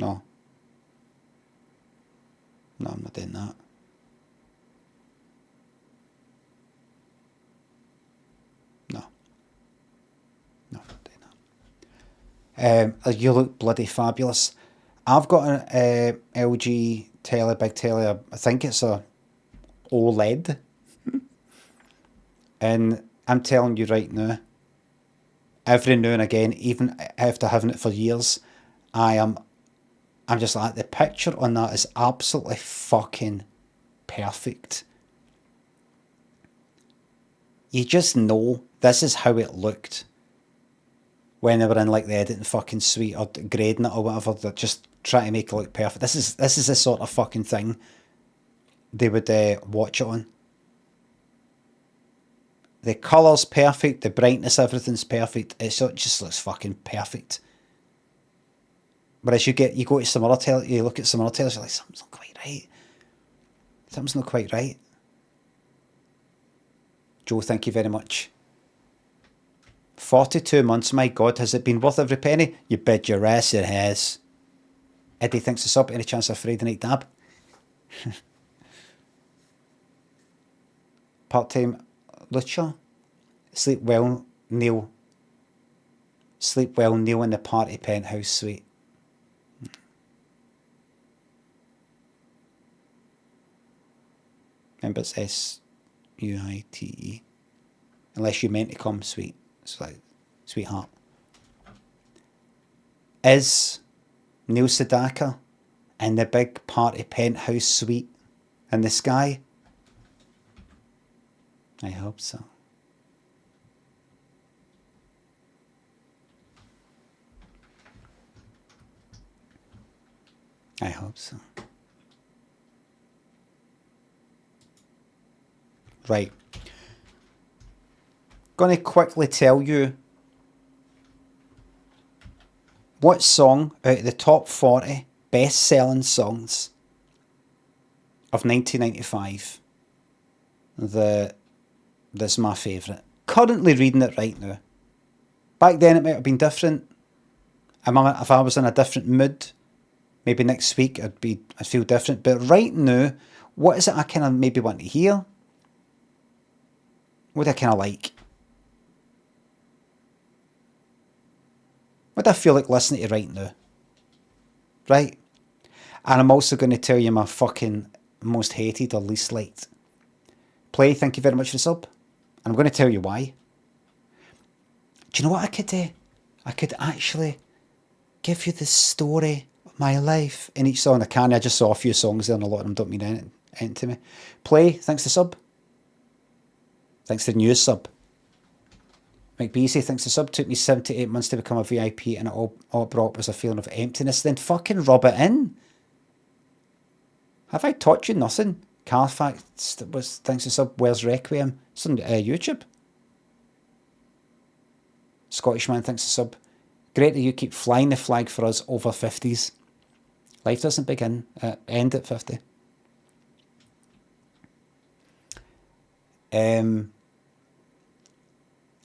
No. No, I'm not doing that. No. No, I'm not doing that. You look bloody fabulous. I've got an LG telly, big telly. I think it's a OLED. And I'm telling you right now, every now and again, even after having it for years, I'm just like, the picture on that is absolutely fucking perfect. You just know this is how it looked when they were in like the editing fucking suite or grading it or whatever. They're just trying to make it look perfect. This is the sort of fucking thing they would watch it on. The colour's perfect, the brightness, everything's perfect. It just looks fucking perfect. Whereas you go to some other telly, you look at some other telly, you're like, something's not quite right. Something's not quite right. Joe, thank you very much. 42 months, my God, has it been worth every penny? You bet your ass it has. Eddie thinks it's up. Any chance of Friday night dab? Part-time Lucha. Sleep well, Neil. Sleep well, Neil, in the party penthouse suite. Remember, it's S-U-I-T-E. Unless you meant to come, sweet. It's like, sweetheart. Is Neil Sedaka in the big party penthouse suite in the sky? I hope so. I hope so. Right. Going to quickly tell you what song out of the top 40 best-selling songs of 1995 that's my favourite. Currently reading it right now. Back then it might have been different. If I was in a different mood, maybe next week I'd feel different. But right now, what is it I kind of maybe want to hear? What do I kind of like? What do I feel like listening to right now? Right? And I'm also going to tell you my fucking most hated or least liked. Play, thank you very much for the sub. And I'm going to tell you why. Do you know what I could do? I could actually give you the story of my life in each song. I can. I just saw a few songs there and a lot of them don't mean anything to me. Play, thanks for the sub. Thanks for the new sub. Mike Beasy, thanks for the sub. Took me 7 to 8 months to become a VIP and it all it brought was a feeling of emptiness. Then fucking rub it in. Have I taught you nothing? Carfax was thanks to sub. Where's Requiem? It's on YouTube. Scottishman, thanks to sub. Great that you keep flying the flag for us over 50s. Life doesn't begin, end at 50.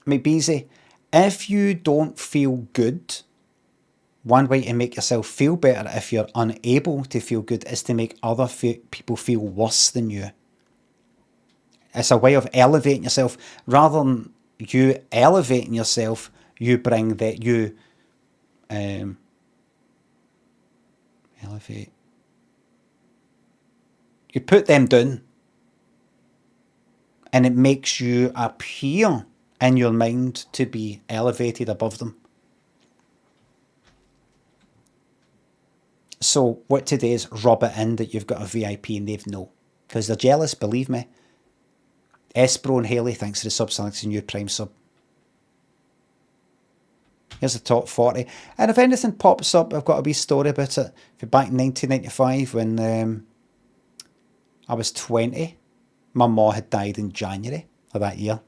Maybe if you don't feel good, one way to make yourself feel better if you're unable to feel good is to make other people feel worse than you. It's a way of elevating yourself. Rather than you elevating yourself, you bring that you elevate. You put them down. And it makes you appear in your mind to be elevated above them. So what today is rub it in that you've got a VIP and they've no. Because they're jealous, believe me. Espro and Haley, thanks for the sub, thanks for the new Prime sub. Here's the top 40. And if anything pops up, I've got a wee story about it. Back in 1995 when I was 20. My ma had died in January of that year.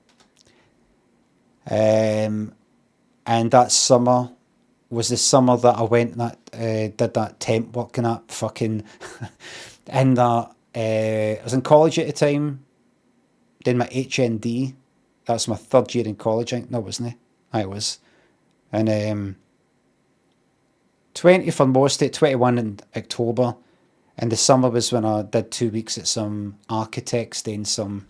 And that summer was the summer that I went and did that temp work and that fucking... and that... I was in college at the time. Did my HND. That's my third year in college, I think. No, wasn't it? I was. And 20 for most of it, 21 in October. And the summer was when I did 2 weeks at some architects doing some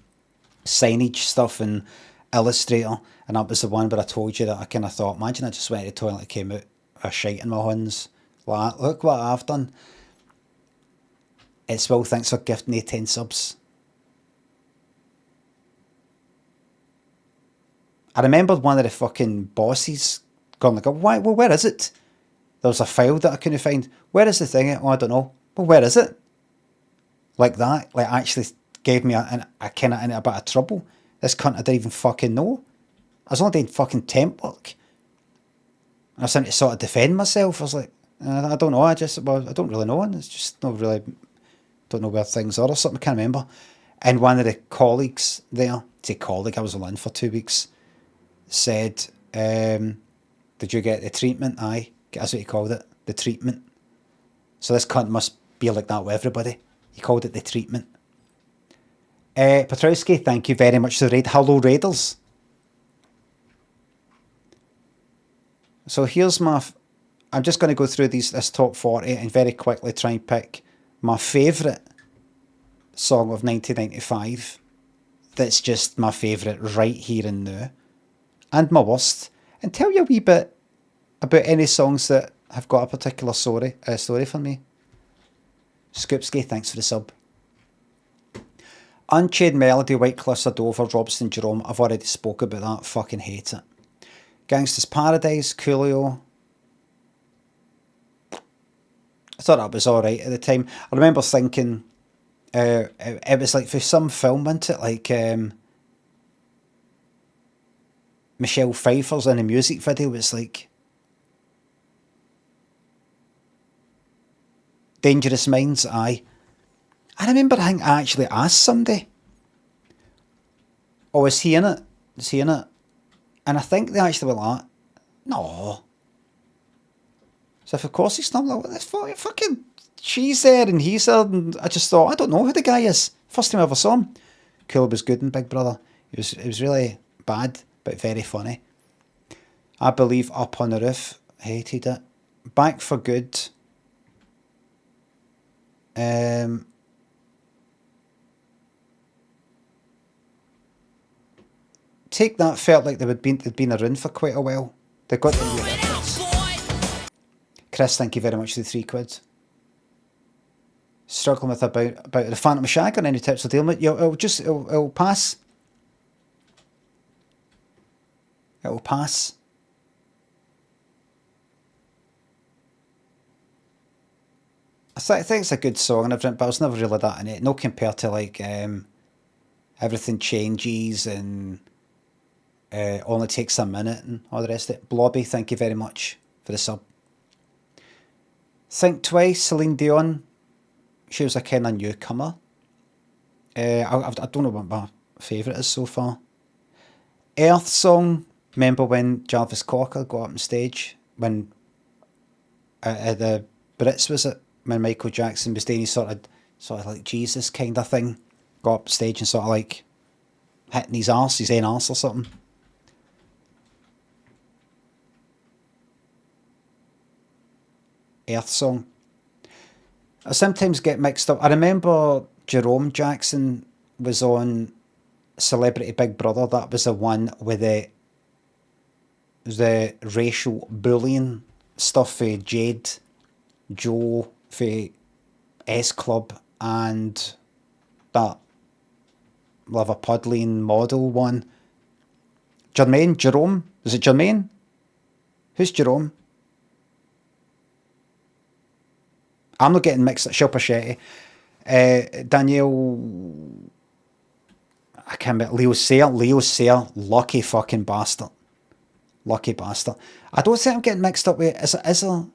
signage stuff in Illustrator. And that was the one where I told you that I kind of thought, imagine I just went to the toilet and came out a shite in my hands. Like, look what I've done. It's Will, thanks for gifting me 10 subs. I remembered one of the fucking bosses going like, why, well, where is it? There was a file that I couldn't find. Where is the thing? Oh, I don't know. Well, where is it? Like that. Like, actually gave me a kind of in a bit of trouble. This cunt I didn't even fucking know. I was only doing fucking temp work. I was trying to sort of defend myself. I was like, I don't know. I don't really know. And it's just not really, don't know where things are or something. I can't remember. And one of the colleagues there, I was alone for 2 weeks, said, did you get the treatment? Aye. That's what he called it. The treatment. So this cunt must be like that with everybody. He called it the treatment. Petrowski, thank you very much for the raid. Hello, Raiders. So here's my... I'm just going to go through this top 40 and very quickly try and pick my favourite song of 1995. That's just my favourite right here and now. And my worst. And tell you a wee bit about any songs that have got a particular story for me. Scoopski, thanks for the sub. Unchained Melody, White Cliffs of Dover, Robson and Jerome. I've already spoke about that. Fucking hate it. Gangsta's Paradise, Coolio. I thought that was alright at the time. I remember thinking it was like for some film, wasn't it? Like Michelle Pfeiffer's in a music video. It's like Dangerous Minds, aye. I remember I actually asked somebody, oh, is he in it? Is he in it? And I think they actually were like, no. So of course he's not, like, what the fuck, fucking, she's there and he's there, and I just thought, I don't know who the guy is. First time I ever saw him. Cool was good in Big Brother. It was really bad, but very funny. I Believe, Up on the Roof, hated it. Back for Good. Take That felt like they'd been around for quite a while. They got the new records. Chris, thank you very much for the £3. Struggling with about the Phantom Shag, and any tips for dealing with? It'll pass. It'll pass. I think it's a good song and everything, but I was never really that in it. No, compared to like Everything Changes and Only Takes a Minute and all the rest of it. Blobby, thank you very much for the sub. Think Twice, Celine Dion. She was a kind of newcomer. I don't know what my favourite is so far. Earth Song. Remember when Jarvis Cocker got up on stage when the Brits, was it? When Michael Jackson was doing his sort of like Jesus kind of thing. Got up on stage and sort of like hitting his arse, his own arse or something. Earth Song. I sometimes get mixed up. I remember Jerome Jackson was on Celebrity Big Brother. That was the one with the racial bullying stuff for Jade, Joe, for S Club, and that Liverpudlian model one. Jerome? Is it Jermaine? Who's Jerome? I'm not getting mixed up. Shilpa Shetty. Danielle... I can't remember. Leo Sayer. Lucky fucking bastard. Lucky bastard. I don't think I'm getting mixed up with... Is there...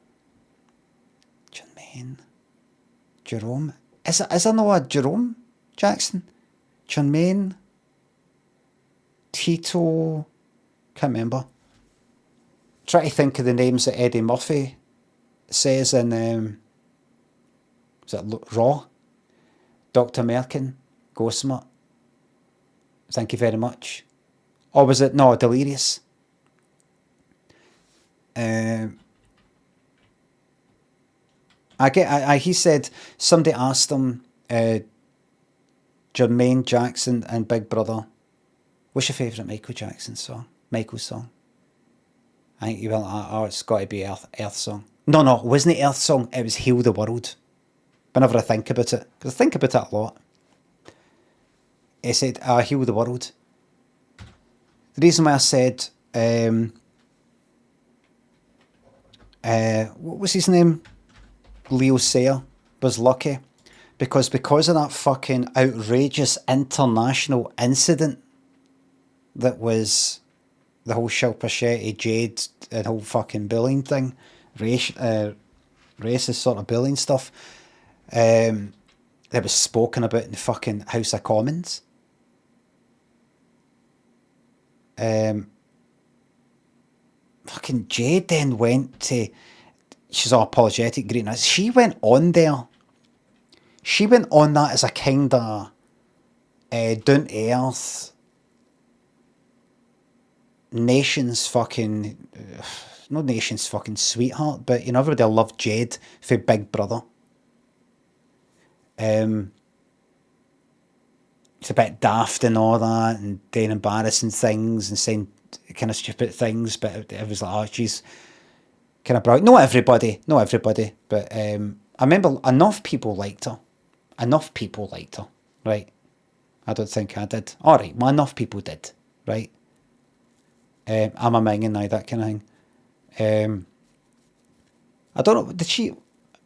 Jermaine? Jerome? Is there no a Jerome Jackson? Jermaine? Tito? Can't remember. Try to think of the names that Eddie Murphy says in... is it Raw? Dr. Merkin? Ghostmutt? Thank you very much. Or was it... No, Delirious. He said somebody asked him, Jermaine Jackson and Big Brother, what's your favourite Michael Jackson song? Michael's song? I think he went, oh, it's got to be Earth Song. No, it wasn't Earth Song, it was Heal the World. Whenever I think about it, because I think about it a lot. He said, Heal the World. The reason why I said, what was his name? Leo Sayer was lucky. Because of that fucking outrageous international incident that was the whole Shilpa Shetty, Jade, and whole fucking bullying thing, racist sort of bullying stuff, that was spoken about in the fucking House of Commons. Fucking Jade then went to, she's all apologetic, great nice. She went on there. She went on that as a kind of down to earth, nation's fucking, not nation's fucking sweetheart, but you know, everybody loved Jade for Big Brother. It's a bit daft and all that, and doing embarrassing things and saying kind of stupid things, but it was like, oh, she's kind of brilliant. Not everybody, but I remember enough people liked her, right? I don't think I did. All right, well, enough people did, right? I'm a minging now, that kind of thing. I don't know,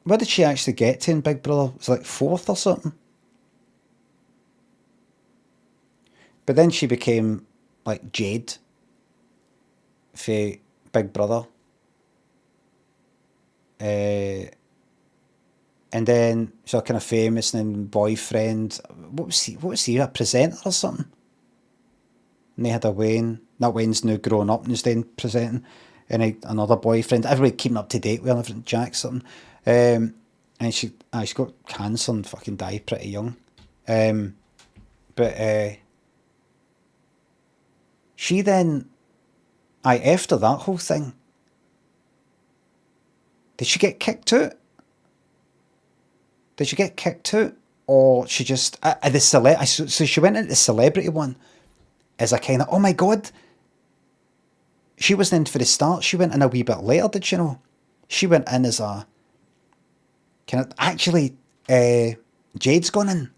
where did she actually get to in Big Brother? It was like 4th or something. But then she became like Jade for Big Brother. And then she's all kind of famous, and then boyfriend. What was he? A presenter or something? And they had a Wayne. That Wayne's now grown up and is then presenting. And another boyfriend. Everybody keeping up to date with everything. Jack something. And she got cancer and fucking died pretty young. But she then, after that whole thing, did she get kicked out? Or she just, so she went into the celebrity one as a kind of, oh my God. She wasn't in for the start. She went in a wee bit later, did you know? She went in as a, kind of, actually, Jade's gone in.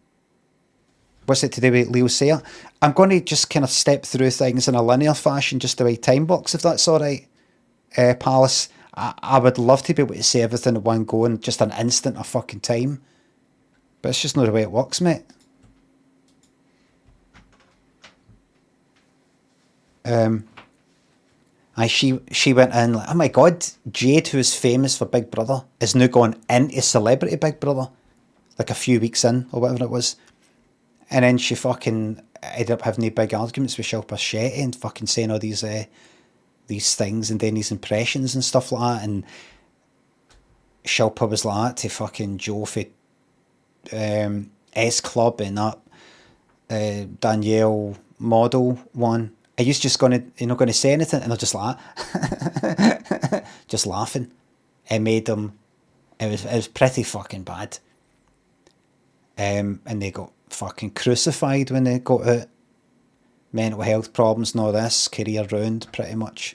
What's it to do with Leo Sayer? I'm going to just kind of step through things in a linear fashion, just the way time box, if that's all right, Palace. I would love to be able to say everything at one go in just an instant of fucking time. But it's just not the way it works, mate. She went in like, oh my God, Jade, who is famous for Big Brother, is now gone into Celebrity Big Brother, like a few weeks in, or whatever it was. And then she fucking ended up having these big arguments with Shilpa Shetty and fucking saying all these things and doing these impressions and stuff like that. And Shilpa was like that to fucking Joe for S Club and that Danielle model one. Are you just going to say anything? And they're just like that. Just laughing. It made them, it was pretty fucking bad. And they got fucking crucified when they got out. Mental health problems and all this, career ruined pretty much.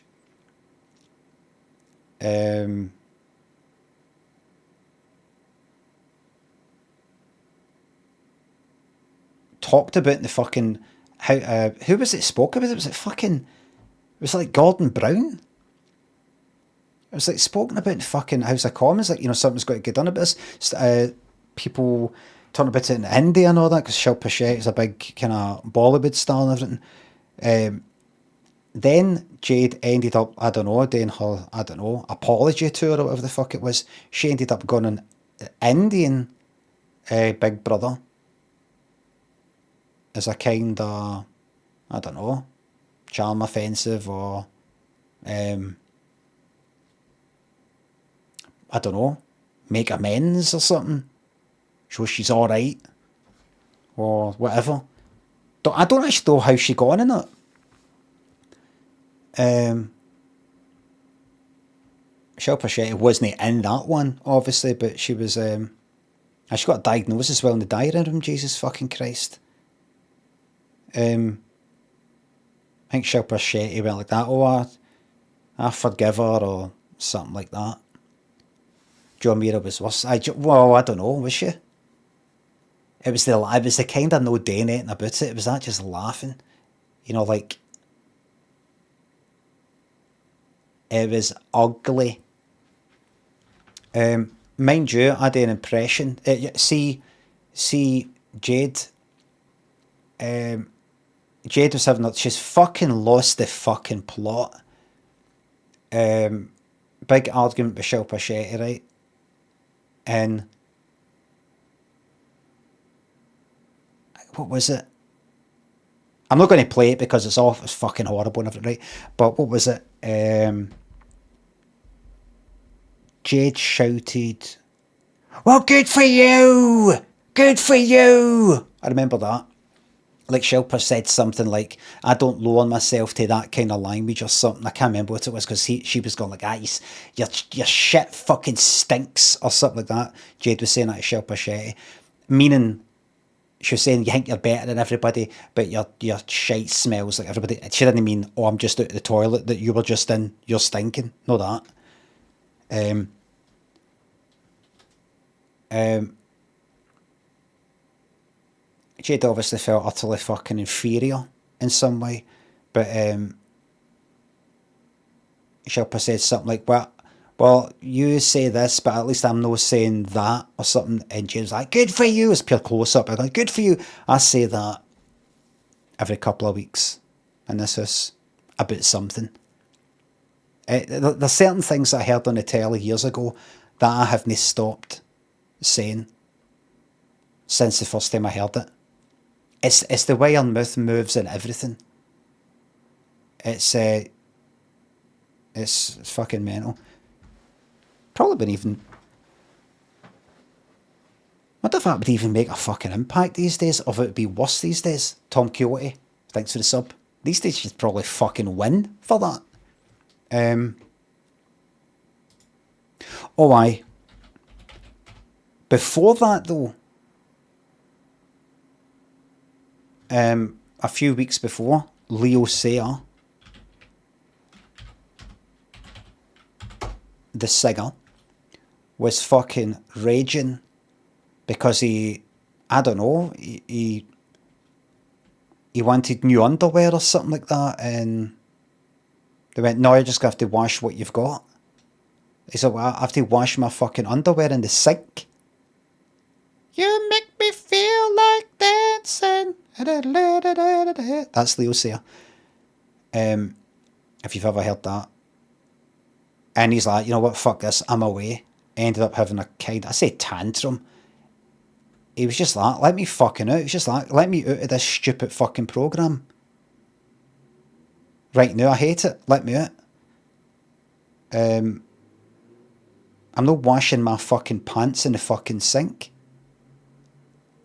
Talked about the fucking, how, who was it spoke about it? Was it fucking, it was like Gordon Brown? It was like spoken about in fucking House of Commons, like, you know, something's got to get done about this. People talking about it in India and all that, because Shilpa Shetty is a big kind of Bollywood star and everything. Then Jade ended up, I don't know, doing her, I don't know, apology tour or whatever the fuck it was. She ended up going on Indian Big Brother as a kind of, I don't know, charm offensive or, I don't know, make amends or something. So she's alright. Or whatever. I don't actually know how she got on in it. Shilpa Shetty wasn't in that one, obviously, but she was, she got diagnosed as well in the diary room, Jesus fucking Christ. I think Shilpa Shetty went like that, oh, I forgive her, or something like that. Jo Mira was worse. Well, I don't know, was she? It was the kind of no day anything about it. It was that just laughing. You know, like, it was ugly. Mind you, I did an impression. See, Jade. Jade was having, she's fucking lost the fucking plot. Big argument with Shilpa Shetty, right? And what was it? I'm not going to play it because it's fucking horrible and everything, right? But what was it? Jade shouted, "Well, good for you! Good for you!" I remember that. Like Shilpa said something like, "I don't lower myself to that kind of language," or something. I can't remember what it was, because she was going like, your shit fucking stinks, or something like that. Jade was saying that to Shilpa Shetty. Meaning, she was saying, you think you're better than everybody, but your shite smells like everybody. She didn't mean, oh, I'm just out of the toilet that you were just in, you're stinking. No, that. Jade obviously felt utterly fucking inferior in some way, but Shilpa said something like, well, you say this, but at least I'm not saying that, or something. And Jade's like, good for you. It's pure close up. I'm like, good for you. I say that every couple of weeks, and this is about something. There's certain things I heard on the telly years ago that I haven't stopped saying since the first time I heard it. It's the way her mouth moves and everything. It's fucking mental. Probably been even. I wonder if that would even make a fucking impact these days, or if it would be worse these days. Tom Quixote, thanks for the sub. These days she'd probably fucking win for that. Oh, aye. Before that, though, a few weeks before, Leo Sayer, the singer, was fucking raging because he wanted new underwear or something like that, and they went, no, you're just going to have to wash what you've got. He said, well, I have to wash my fucking underwear in the sink. You make me feel like dancing. That's Leo Sayer. If you've ever heard that. And he's like, you know what, fuck this, I'm away. Ended up having a kind of, I say tantrum. He was just like, let me fucking out. He was just like, let me out of this stupid fucking programme. Right now, I hate it. Let me out. I'm not washing my fucking pants in the fucking sink.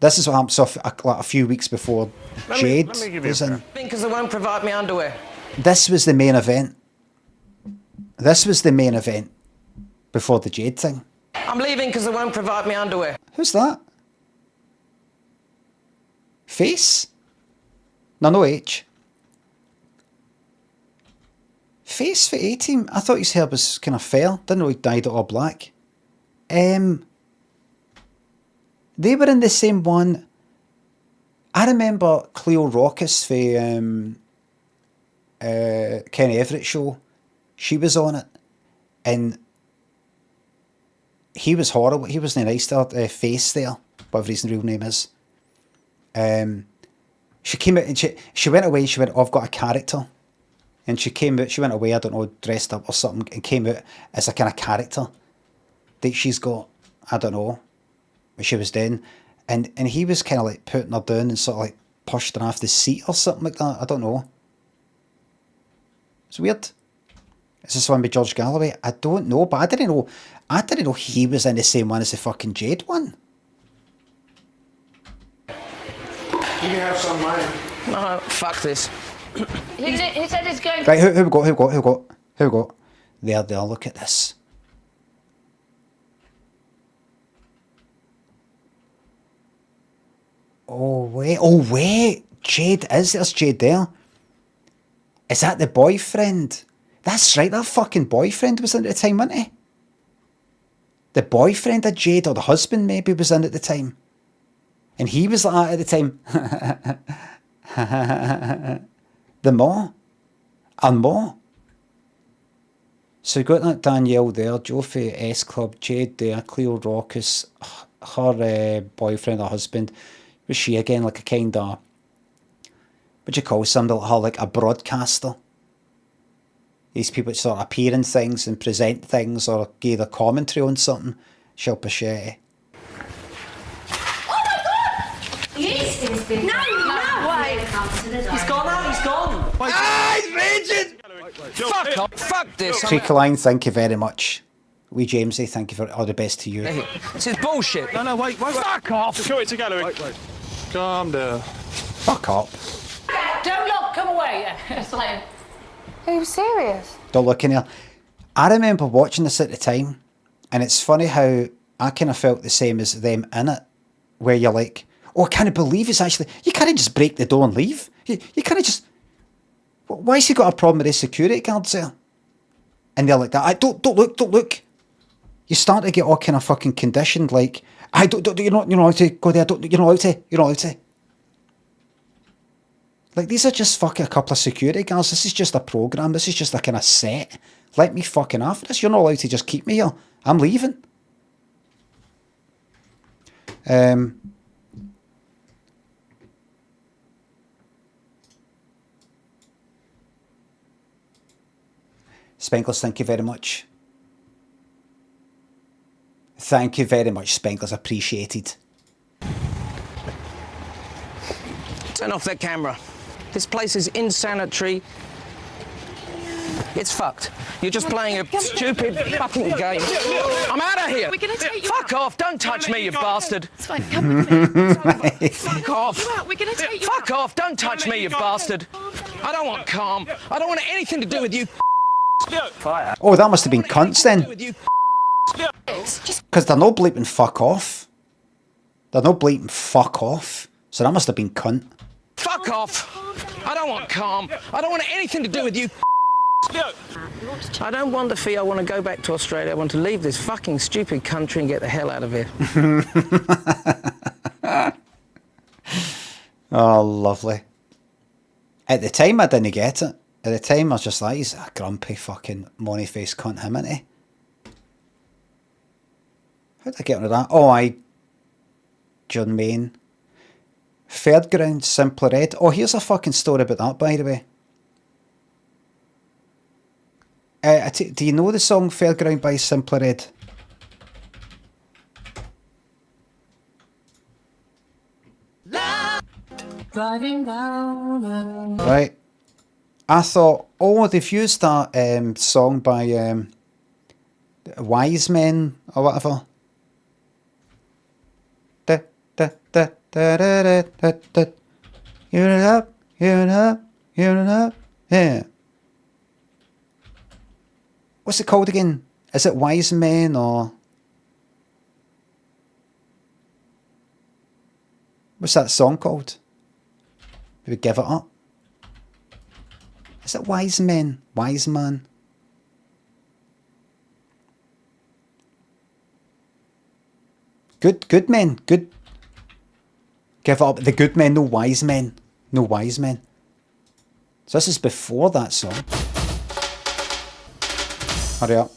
This is what happened. So a few weeks before Jade was in. Because they won't provide me underwear. This was the main event. This was the main event before the Jade thing. I'm leaving because they won't provide me underwear. Who's that? Face? No H. Face for 18. I thought his hair was kind of fair. Didn't know he dyed it all black. They were in the same one. I remember Cleo Rockus for Kenny Everett show. She was on it, and he was horrible. He wasn't nice to her face there, whatever his real name is. She came out and she went away. She went, oh, I've got a character, and she came out. She went away, I don't know, dressed up or something, and came out as a kind of character that she's got. I don't know what she was doing, and he was kind of like putting her down and sort of like pushed her off the seat or something like that. I don't know. It's weird. Is this one with George Galloway? I don't know, but I didn't know he was in the same one as the fucking Jade one. You can have some of mine. No, fuck this. He said he's going. Right, who we got? There, look at this. Oh wait, Jade, there's Jade there. Is that the boyfriend? That's right, that fucking boyfriend was in at the time, wasn't he? The boyfriend of Jade, or the husband maybe, was in at the time. And he was like that at the time. The Maw. And Maw. So we got that Danielle there, Joffy S Club, Jade there, Cleo Raucous, her boyfriend or husband. Was she again like a kind of, what do you call somebody like her, like a broadcaster? These people that sort of appear in things and present things or give their commentary on something. Shilpa Shetty. No, way. He's gone now, he's gone. He's raging! Fuck off, fuck this. Treacle, thank you very much. Wee Jamesy, thank you for all the best to you. This is bullshit. No, wait. Fuck off. Just go into gallery. Wait. Calm down. Fuck up. Don't look, come away. Are you serious? Don't look in here. I remember watching this at the time, and it's funny how I kind of felt the same as them in it, where you're like, oh, I can't believe it's actually, you can't just break the door and leave. You can't just, why has he got a problem with his security guards there? And they're like that, don't look. You start to get all kind of fucking conditioned, like, you're not allowed to go there, you're not allowed to. Like, these are just fucking a couple of security guards. This is just a program. This is just a kind of set. Let me fucking off this. You're not allowed to just keep me here. I'm leaving. Spanklers, thank you very much. Thank you very much, Spanklers. Appreciated. Turn off that camera. This place is insanitary. It's fucked. You're just playing a stupid fucking game. I'm out of here. We're gonna take you Fuck out. off. Don't touch me, you bastard. It's fine, come with me. Fuck off. We're gonna take you Fuck off. Don't touch me, you bastard. I don't want calm. I don't want anything to do with you. Fire. Oh, that must have been cunts then. Because they're no bleeping fuck off. They're no bleeping fuck off. So that must have been cunt. Fuck off. I don't want calm. I don't want anything to do with you. I don't want the fee. I want to go back to Australia. I want to leave this fucking stupid country and get the hell out of here. Oh, lovely. At the time, I didn't get it. At the time, I was just like, he's a grumpy fucking money-faced cunt, him, isn't he? How did I get onto that? Oh, John Main. Fairground, Simpler Ed. Oh, here's a fucking story about that, by the way. Do you know the song Fairground by Simpler Ed? Right. I thought, oh, they've used that song by Wise Men or whatever. You're up, yeah. What's it called again? Is it Wise Men or what's that song called? Maybe Give It Up. Is it Wise Men? Wise Man? Good men. Good. Give It Up. The good men, no wise men. No wise men. So this is before that song. Hurry up.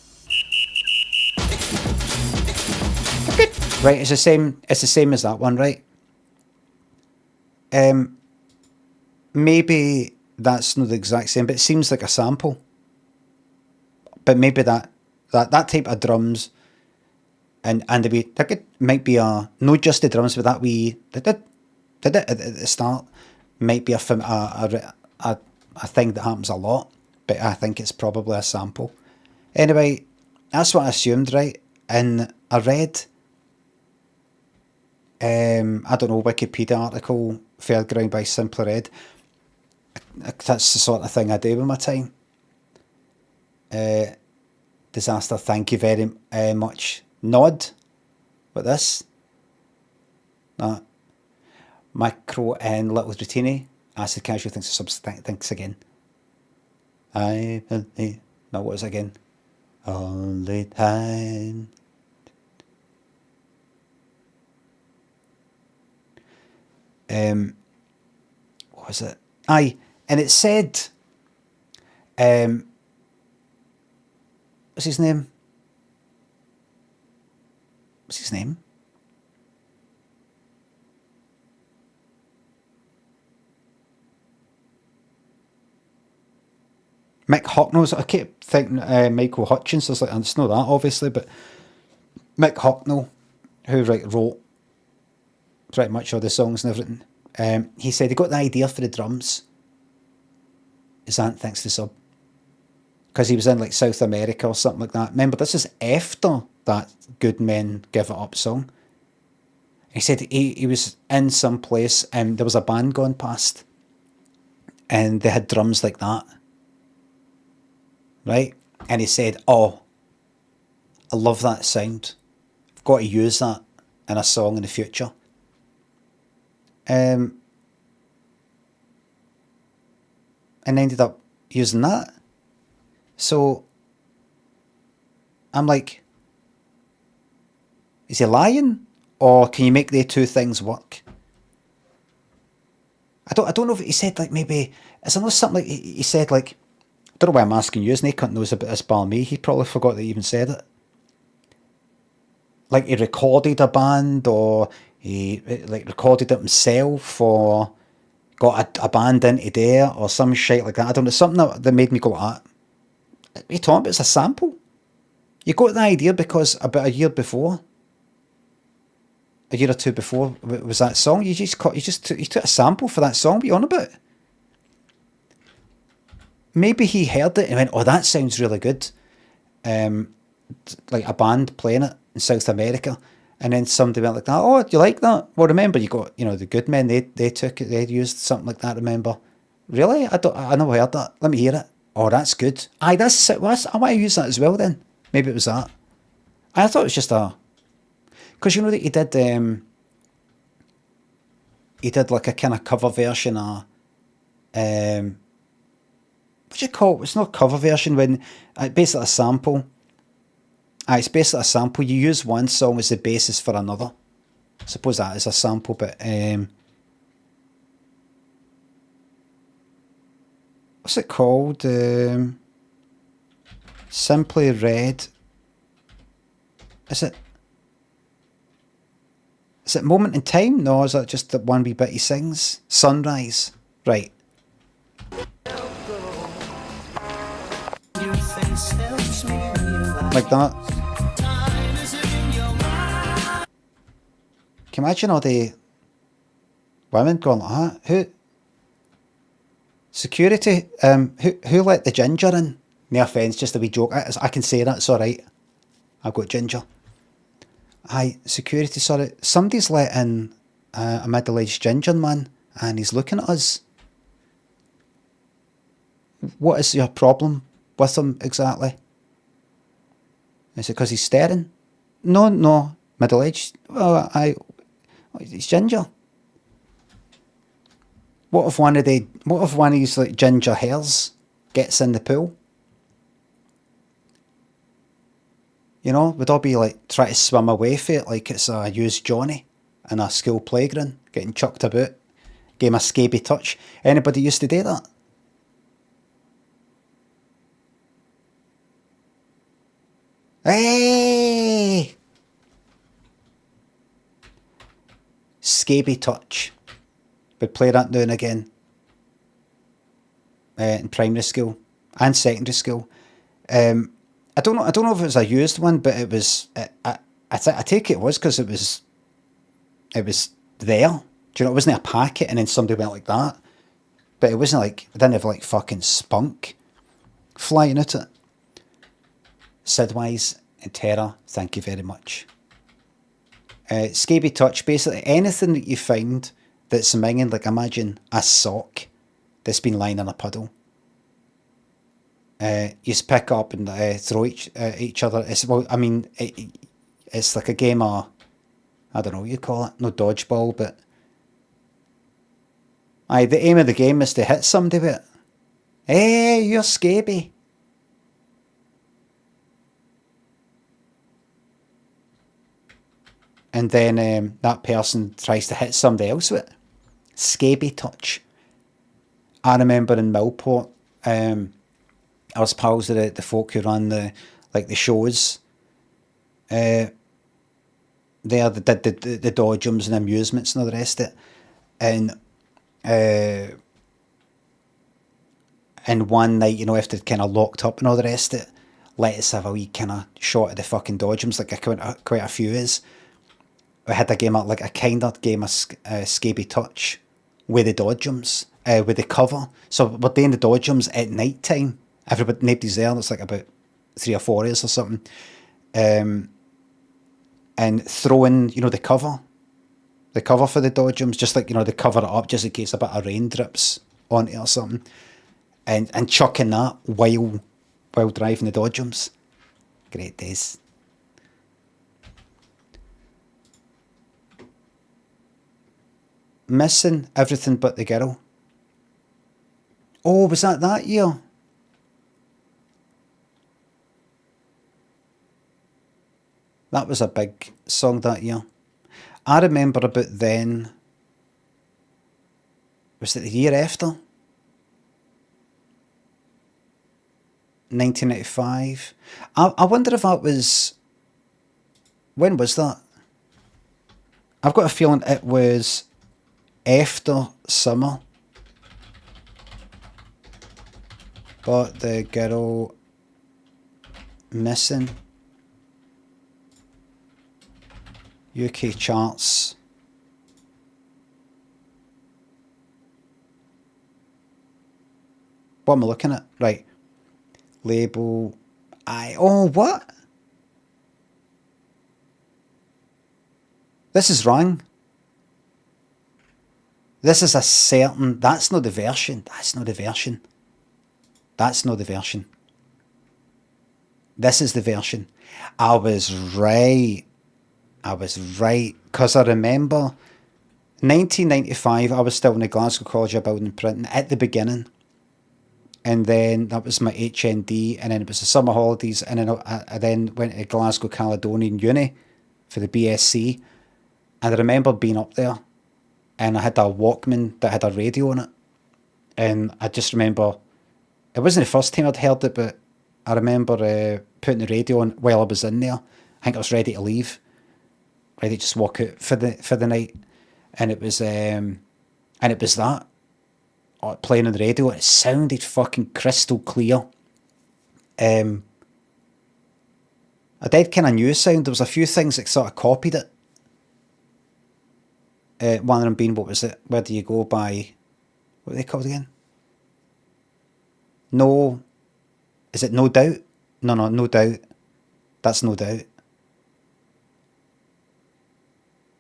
Right, it's the same as that one, right? Maybe that's not the exact same, but it seems like a sample. But maybe that type of drums and the wee it might be not just the drums, but that wee at the start might be a thing that happens a lot, but I think it's probably a sample. Anyway, that's what I assumed, right? And I read I don't know, Wikipedia article, Fairground by Simpler Ed. That's the sort of thing I do with my time. Disaster, thank you very much. Nod with this. Macro and Little Routini. Acid Casual thinks of thanks again. I believe. No, what was it again? Only time. What was it? Aye, and it said, what's his name? What's his name? Mick Hucknall's. I keep thinking Michael Hutchins. I was like, it's not that obviously, but Mick Hucknall, who wrote pretty much all the songs and everything. He said he got the idea for the drums. Is that thanks to sub? Because he was in like South America or something like that. Remember, this is after that Good Men Give It Up song. He said he was in some place and there was a band going past and they had drums like that. Right? And he said, oh, I love that sound. I've got to use that in a song in the future. And ended up using that. So I'm like, is he lying? Or can you make the two things work? I don't know if he said like maybe, is there something like he said like, I don't know why I'm asking you, Snake Hunt knows about this bar me. He probably forgot that he even said it. Like he recorded a band or he like recorded it himself or got a band into there or some shit like that. I don't know, something that made me go like that. What are you talking about? It's a sample. You got the idea because about a year or two before was that song. You took a sample for that song. What are you on about? Maybe he heard it and went, oh, that sounds really good. Like a band playing it in South America. And then somebody went like that, oh, do you like that? Well, remember, you got, the Good Men, they took it, they used something like that, remember? Really? I never heard that. Let me hear it. Oh, that's good. Aye, I want to use that as well then. Maybe it was that. I thought it was just because you know that he did like a kind of cover version of, what do you call it? It's not a cover version when, basically a sample. It's basically a sample. You use one song as the basis for another. I suppose that is a sample, but what's it called? Simply Red. Is it Moment in Time? No, is that just the one wee bit he sings? Sunrise. Right. Like that. Can you imagine all the women going like that? Who? Security? Who let the ginger in? No offence, just a wee joke. I can say that, it's alright. I've got ginger. Aye, security, sorry. Somebody's let in a middle-aged ginger man and he's looking at us. What is your problem with him exactly? Is it because he's staring? No, middle-aged. Well, he's ginger. What if one of these like ginger hairs gets in the pool? We'd all be like trying to swim away from it like it's a used Johnny in a school playground, getting chucked about. Game of Scabie Touch. Anybody used to do that? Hey! Scabie Touch. We'd play that now and again. In primary school and secondary school. I don't know if it was a used one, but it was. I take it was because it was there. Do you know? It wasn't a packet, and then somebody went like that. But it wasn't like it didn't have like fucking spunk flying at it. Sidwise and Terra, thank you very much. Scabie Touch, basically anything that you find that's minging, like imagine a sock that's been lying in a puddle. You just pick up and throw each other. It's like a game of, I don't know what you call it, no dodgeball, but Aye, the aim of the game is to hit somebody with it. Hey, you're Scabie. And then that person tries to hit somebody else with it. Scabie Touch. I remember in Millport, I was pals with the folk who run the shows. There, they did the dodgems and amusements and all the rest of it. And one night, you know, after kind of locked up and all the rest of it, let us have a wee kind of shot at the fucking dodgems, like quite a few is. We had a game of, like a kind of game of Scabie Touch with the dodgems, with the cover. So we're doing the dodgems at night time. Nobody's there. It's like about 3 or 4 hours or something. And throwing, you know, the cover for the dodgems, just like, you know, they cover it up just in case a bit of rain drips on it or something. And chucking that while driving the dodgems. Great days. Missing Everything But the Girl. Oh, was that year? That was a big song that year. I remember about then. Was it the year after? 1995. I wonder if that was. When was that? I've got a feeling it was after summer. But the girl missing. UK charts. What am I looking at? Right. Label. Oh, what? This is wrong. This is a certain... That's not the version. That's not the version. That's not the version. This is the version. I was right. Because I remember 1995, I was still in the Glasgow College of Building and Printing at the beginning. And then that was my HND, and then it was the summer holidays, and then I then went to Glasgow Caledonian Uni for the BSc. And I remember being up there, and I had a Walkman that had a radio on it. And I just remember, it wasn't the first time I'd heard it, but I remember putting the radio on while I was in there. I think I was ready to leave, ready to just walk out for the night. And it was that. Playing on the radio, it sounded fucking crystal clear. I did kind of new sound. There was a few things that sort of copied it. One of them being, what was it? Where do you go by? What are they called again? No. Is it No Doubt? No, No Doubt. That's No Doubt.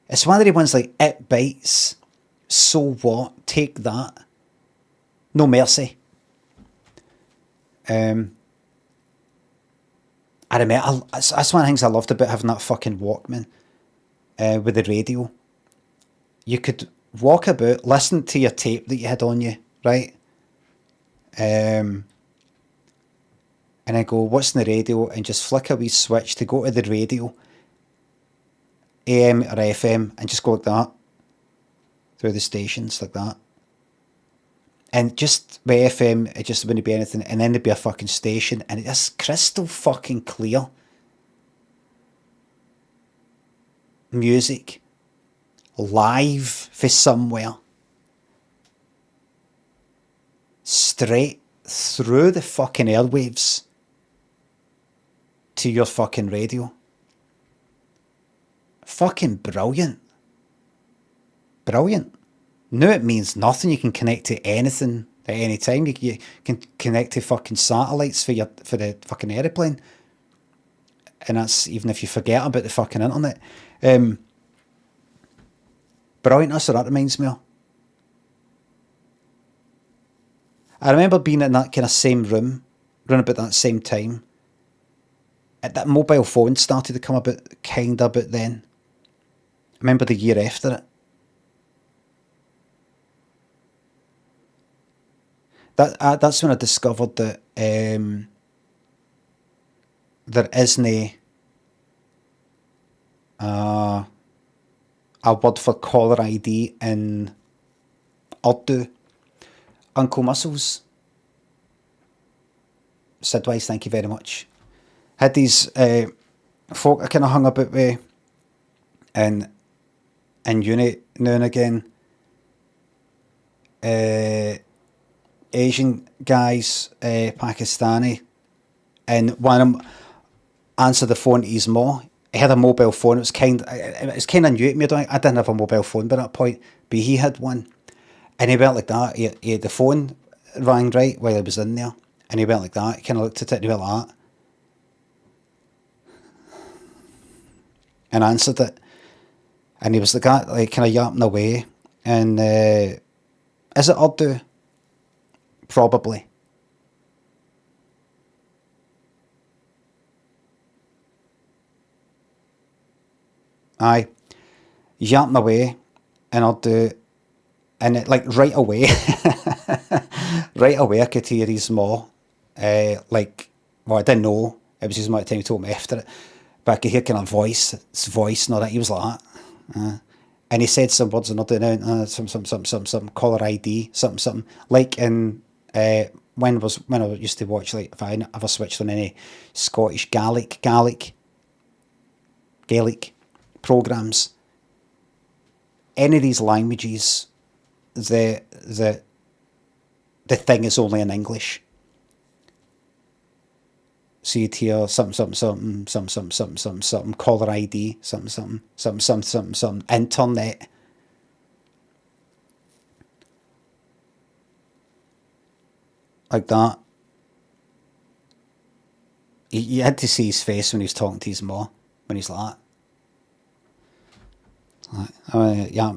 It's one of the ones like It Bites. So What? Take That. No Mercy. I remember, that's one of the things I loved about having that fucking Walkman with the radio. You could walk about, listen to your tape that you had on you, right? And then go, what's in the radio? And just flick a wee switch to go to the radio, AM or FM, and just go like that through the stations like that. And just by FM, it just wouldn't be anything, and then there'd be a fucking station, and it's crystal fucking clear music live for somewhere, straight through the fucking airwaves to your fucking radio. Fucking brilliant. Brilliant. No, it means nothing. You can connect to anything at any time. You can connect to fucking satellites for the fucking aeroplane. And that's even if you forget about the fucking internet. Brilliant, that's what that reminds me of. I remember being in that kind of same room, around about that same time. That mobile phone started to come about kind of about then. I remember the year after it. That's when I discovered that there isn't a word for caller ID in Urdu. Uncle Muscles. Sidwise, thank you very much. Had these folk I kind of hung about with in uni now and again. Asian guys, Pakistani, and one of them answered the phone to his ma. He had a mobile phone. It was kind of new to me. I didn't have a mobile phone by that point, but he had one, and he went like that. He had the phone rang right while he was in there, and he went like that. He kind of looked at it and he went like that, and answered it, and he was the guy like kind of yapping away, and is it Urdu? Probably. Aye. Yapping away and Urdu, and it like right away, right away I could hear his ma, like, well I didn't know, it was his ma at the time, he told me after it, but I could hear kind of his voice and all that, he was like that. And he said some words in Urdu, some caller ID, something, like in, when I used to watch, like, if I ever switched on any Scottish Gaelic programs, any of these languages, the thing is only in English. So you'd hear something, caller ID, something, internet. Like that. You had to see his face when he was talking to his ma, when he's like that. Yeah.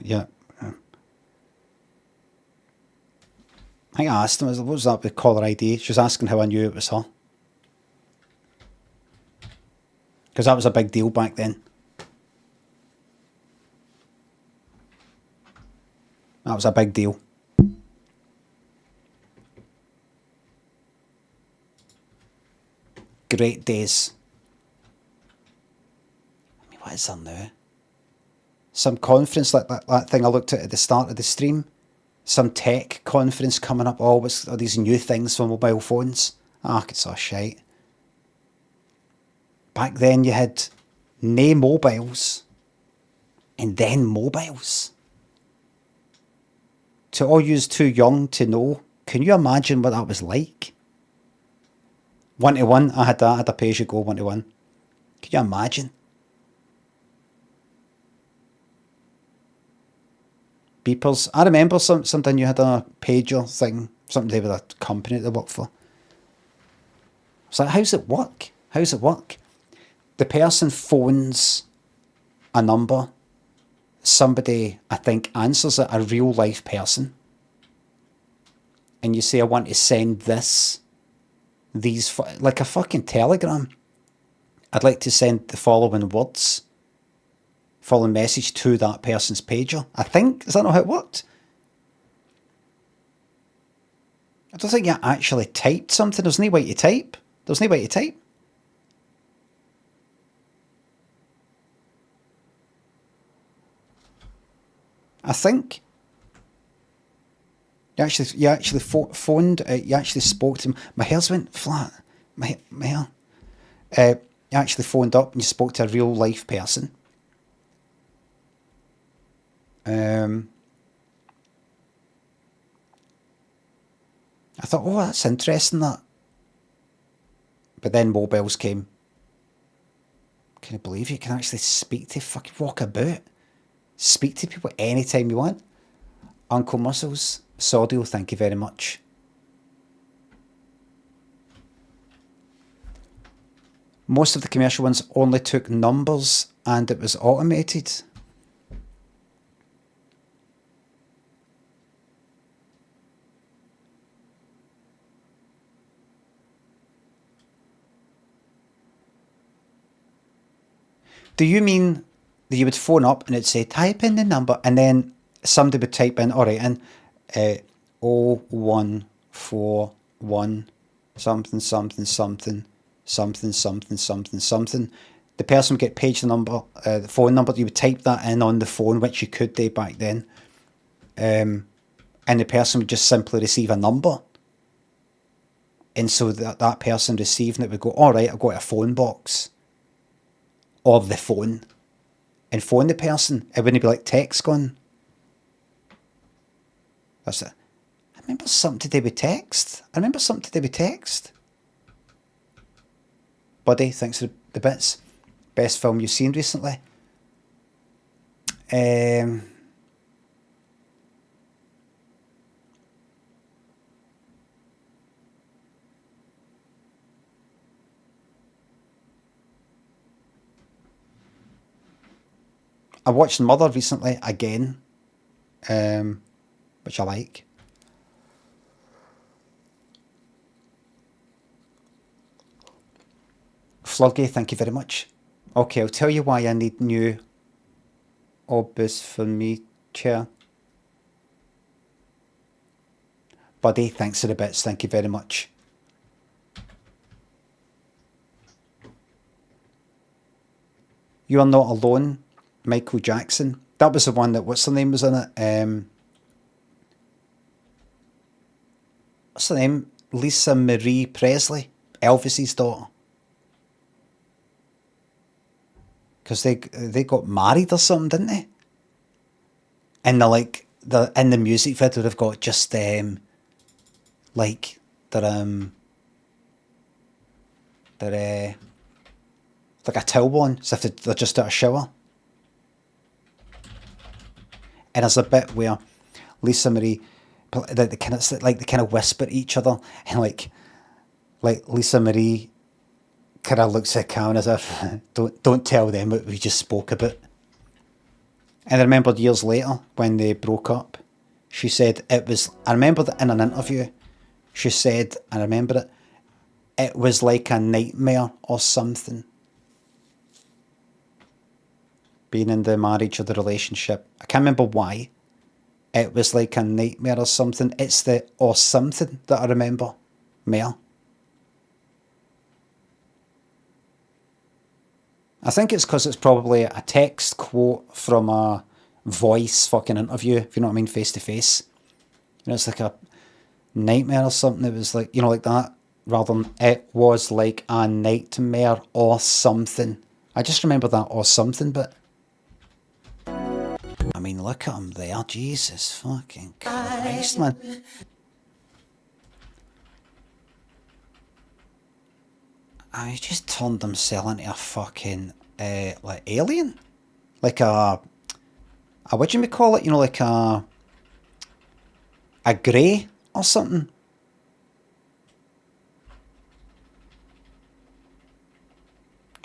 Yeah. I think I asked him, what was that with caller ID? She was asking how I knew it was her. Because that was a big deal back then. That was a big deal. Great days. I mean, what is there now? Some conference like that thing I looked at the start of the stream. Some tech conference coming up, all these new things for mobile phones. It's all shite. Back then you had nae mobiles, and then mobiles. To all yous too young to know, can you imagine what that was like? 1-to-1, I had that, I had a pay-as-you-go 1-to-1. Can you imagine? Beepers. I remember something you had a pager thing, something to do with a company that I worked for. It's like, how's it work? How's it work? The person phones a number. Somebody, I think, answers it, a real life person. And you say, I want to send these, like a fucking telegram. I'd like to send the following words, following message to that person's pager. I think, is that not how it worked? I don't think you actually typed something. There's no way to type. There's no way to type. I think. You actually phoned, you actually spoke to him. My hair's went flat. My hair. You actually phoned up and you spoke to a real life person. I thought, oh, that's interesting, that. But then mobiles came. Can you believe you can actually speak to, fucking walk about? Speak to people anytime you want. Uncle Muscles, Sodio, thank you very much. Most of the commercial ones only took numbers and it was automated. Do you mean you would phone up and it'd say, type in the number, and then somebody would type in, all right, in 0141 something, something, something, something, something, something, something. The person would get page the number, the phone number. You would type that in on the phone, which you could do back then. And the person would just simply receive a number. And so that person receiving it would go, all right, I've got a phone box. Or the phone. And phone the person. It wouldn't be like text going. That's it. I remember something to do with text. Buddy, thanks for the bits. Best film you've seen recently. I watched Mother recently again, which I like. Flurgy, thank you very much. Okay, I'll tell you why I need new obus for me chair. Buddy, thanks for the bits, thank you very much. You Are Not Alone, Michael Jackson. That was the one that, what's the name was in it? What's the name? Lisa Marie Presley, Elvis's daughter. Because they got married or something, didn't they? And in the music video they've got just like they're like a towel on, as if they're just out of shower. And there's a bit where Lisa Marie, they kind of whisper at each other, and like Lisa Marie kind of looks at Karen as if, don't tell them what we just spoke about. And I remembered years later when they broke up, she said it was, I remember that in an interview, she said, I remember it was like a nightmare or something. Being in the marriage or the relationship. I can't remember why. It was like a nightmare or something. It's the or something that I remember more. I think it's because it's probably a text quote from a voice fucking interview, if you know what I mean, face to face. You know, it's like a nightmare or something. It was like, you know, like that, rather than it was like a nightmare or something. I just remember that or something, but I mean, look at him there. Jesus fucking Christ, man. I just turned himself into a fucking like alien, like a what do you call it? You know, like a grey or something.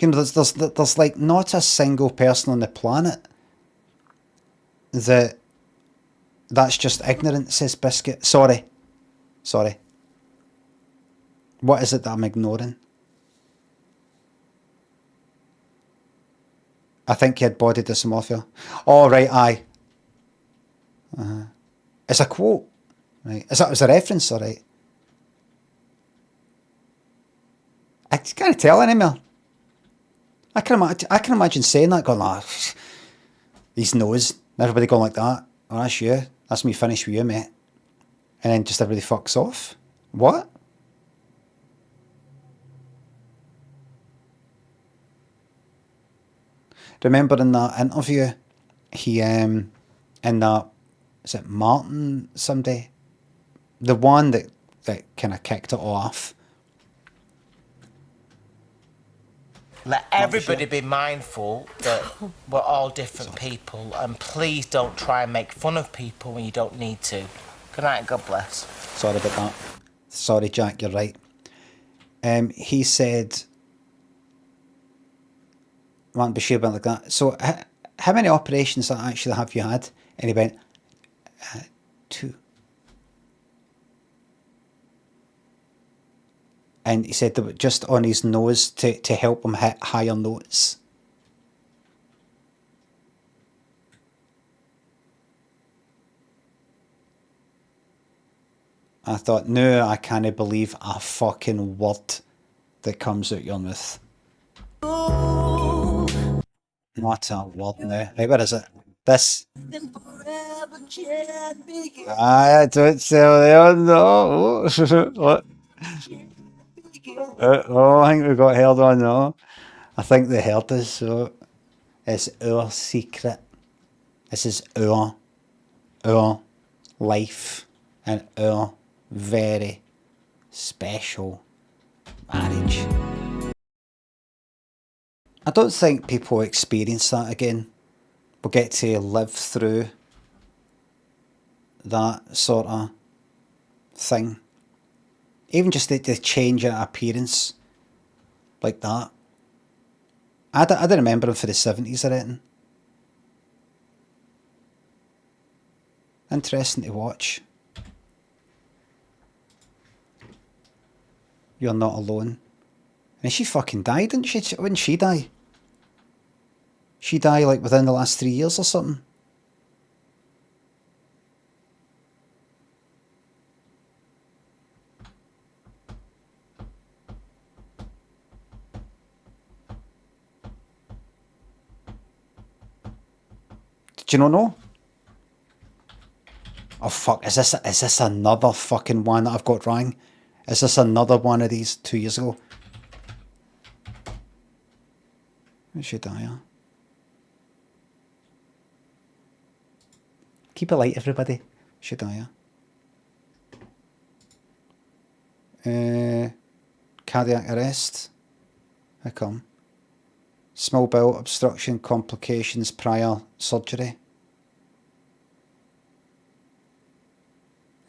You know, there's like not a single person on the planet that's just ignorant, says Biscuit. Sorry. What is it that I'm ignoring? I think he had body dysmorphia. Oh, right, aye. It's a quote. Right. Is that was a reference, all right? I can't tell anymore. I can imagine saying that, going, his nose, and everybody going like that. Oh, that's you. That's me finished with you, mate. And then just everybody fucks off. What? Remember in that interview, he in that, is it Martin somebody? The one that kind of kicked it off. Let everybody be mindful that we're all different people, and please don't try and make fun of people when you don't need to. Good night, God bless. Sorry about that. Sorry, Jack, you're right. He said, Martin Bashir went like that. So, how many operations actually have you had? And he went, 2. And he said they were just on his nose to help him hit higher notes. I thought, no, I can't believe a fucking word that comes out your mouth. Not a word now. Right, where is it? This. I don't tell them, no. What? Oh, I think we got held on, no. I think they heard us, so it's our secret. This is our life and our very special marriage. I don't think people experience that again. Will get to live through that sort of thing. Even just the change in appearance like that. I don't remember him for the 70s or anything. Interesting to watch. You're not alone. And she fucking died, didn't she? When did she die? She died like within the last 3 years or something. Did you not know? Oh fuck, is this another fucking one that I've got wrong? Is this another one of these 2 years ago? When did she die, huh? Keep it light, everybody. Should I, cardiac arrest. How come? Small bowel obstruction complications prior surgery.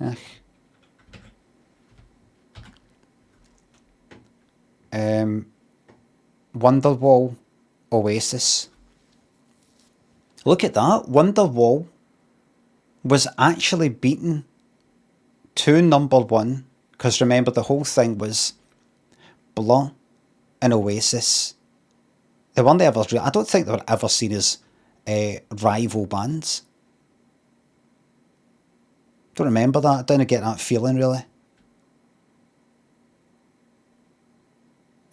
Ugh. Wonderwall Oasis. Look at that. Wonderwall was actually beaten to #1, because remember the whole thing was Blur and Oasis. They weren't ever, I don't think they were ever seen as rival bands. Don't remember that, I don't get that feeling really.